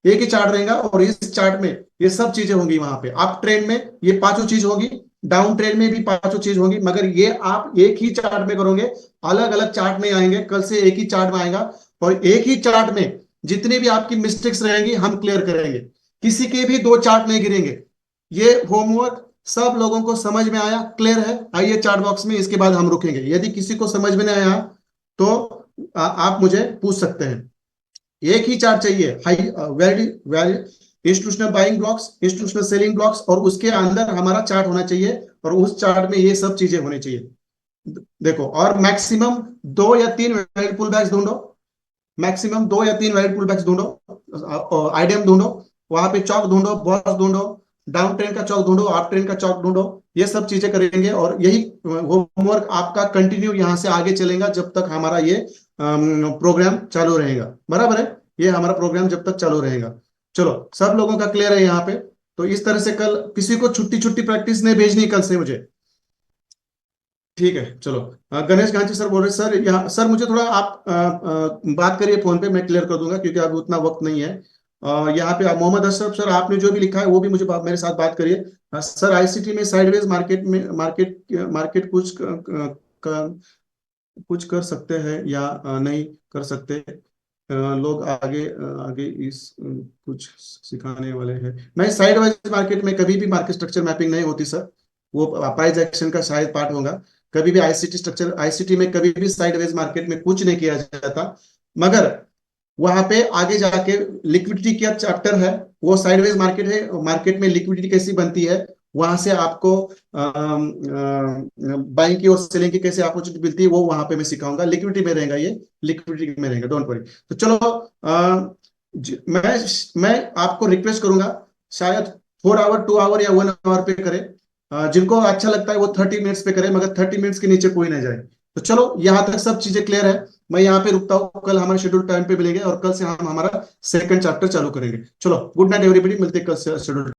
एक ही चार्ट रहेगा, और इस चार्ट में ये सब चीजें होंगी, वहां पे अप ट्रेंड में ये पांचों चीज होगी, डाउन ट्रेंड में भी पांचों चीज होंगी, मगर ये आप एक ही चार्ट में करोगे, अलग अलग चार्ट में आएंगे, कल से एक ही चार्ट में आएगा, और एक ही चार्ट में जितनी भी आपकी मिस्टेक्स रहेंगी हम क्लियर करेंगे, किसी के भी दो चार्ट नहीं गिरेंगे। ये होमवर्क सब लोगों को समझ में आया, क्लियर है? आइए चार्ट बॉक्स में, इसके बाद हम रुकेंगे, यदि किसी को समझ में नहीं आया तो आप मुझे पूछ सकते हैं। एक ही चार्ट चाहिए, high valid valid institutional buying blocks, institutional selling blocks, और उसके अंदर हमारा चार्ट होना चाहिए, और उस चार्ट में ये सब चीजें होनी चाहिए। देखो, और मैक्सिमम 2 या 3 वैलिड पुल बैक्स ढूंढो, मैक्सिमम 2 या 3 वैलिड पुल बैक्स ढूंढो, आइडियम ढूंढो, वहां पे चौक ढूंढो, बॉस ढूंढो, डाउन ट्रेन का चौक ढूंढो, अप ट्रेन का चौक ढूंढो, ये सब चीजें करेंगे। और यही होमवर्क आपका कंटिन्यू यहाँ से आगे चलेगा जब तक हमारा ये प्रोग्राम चालू रहेगा, बराबर है? ये हमारा प्रोग्राम जब तक चालू रहेगा। चलो सब लोगों का क्लियर है यहाँ पे? तो इस तरह से कल किसी को छुट्टी छुट्टी प्रैक्टिस नहीं भेजनी कल से मुझे। ठीक है चलो। गणेश गांधी सर बोल रहे सर, यहाँ सर मुझे थोड़ा आप बात करिए फोन पे, मैं क्लियर कर दूंगा क्योंकि अभी उतना वक्त नहीं है। यहाँ पे मोहम्मद अशरफ सर, आपने जो भी लिखा है वो भी मुझे मेरे साथ बात करिए। सर आईसीटी में साइडवेज मार्केट कुछ कर सकते हैं या नहीं कर सकते। लोग आगे आगे इस कुछ सिखाने वाले हैं। नहीं, साइडवेज मार्केट में कभी भी मार्केट स्ट्रक्चर मैपिंग नहीं होती सर, वो प्राइस एक्शन का शायद पार्ट होगा। कभी भी आईसीटी में कभी भी साइडवेज मार्केट में कुछ नहीं किया जाता। मगर वहां पे आगे जाके लिक्विडिटी क्या चैप्टर है, वो साइडवेज मार्केट है, मार्केट में लिक्विडिटी कैसी बनती है, वहां से आपको बाइंग की और सेलिंग की कैसे अपॉर्चुनिटी मिलती है, वो वहां पे मैं सिखाऊंगा। लिक्विडिटी में रहेगा, ये लिक्विडिटी में रहेगा, डोंट वरी। तो चलो, मैं आपको रिक्वेस्ट करूंगा शायद 4 आवर 2 आवर या 1 आवर पे करें। जिनको अच्छा लगता है वो 30 मिनट्स पे करें, मगर 30 मिनट्स के नीचे कोई ना जाए। तो चलो, यहाँ तक सब चीजें क्लियर है। मैं यहाँ पे रुकता हूँ, कल हमारे शेड्यूल टाइम पे मिलेंगे और कल से हम हमारा सेकंड चैप्टर चालू करेंगे। चलो, गुड नाइट एवरीबॉडी, मिलते हैं कल से शेड्यूल।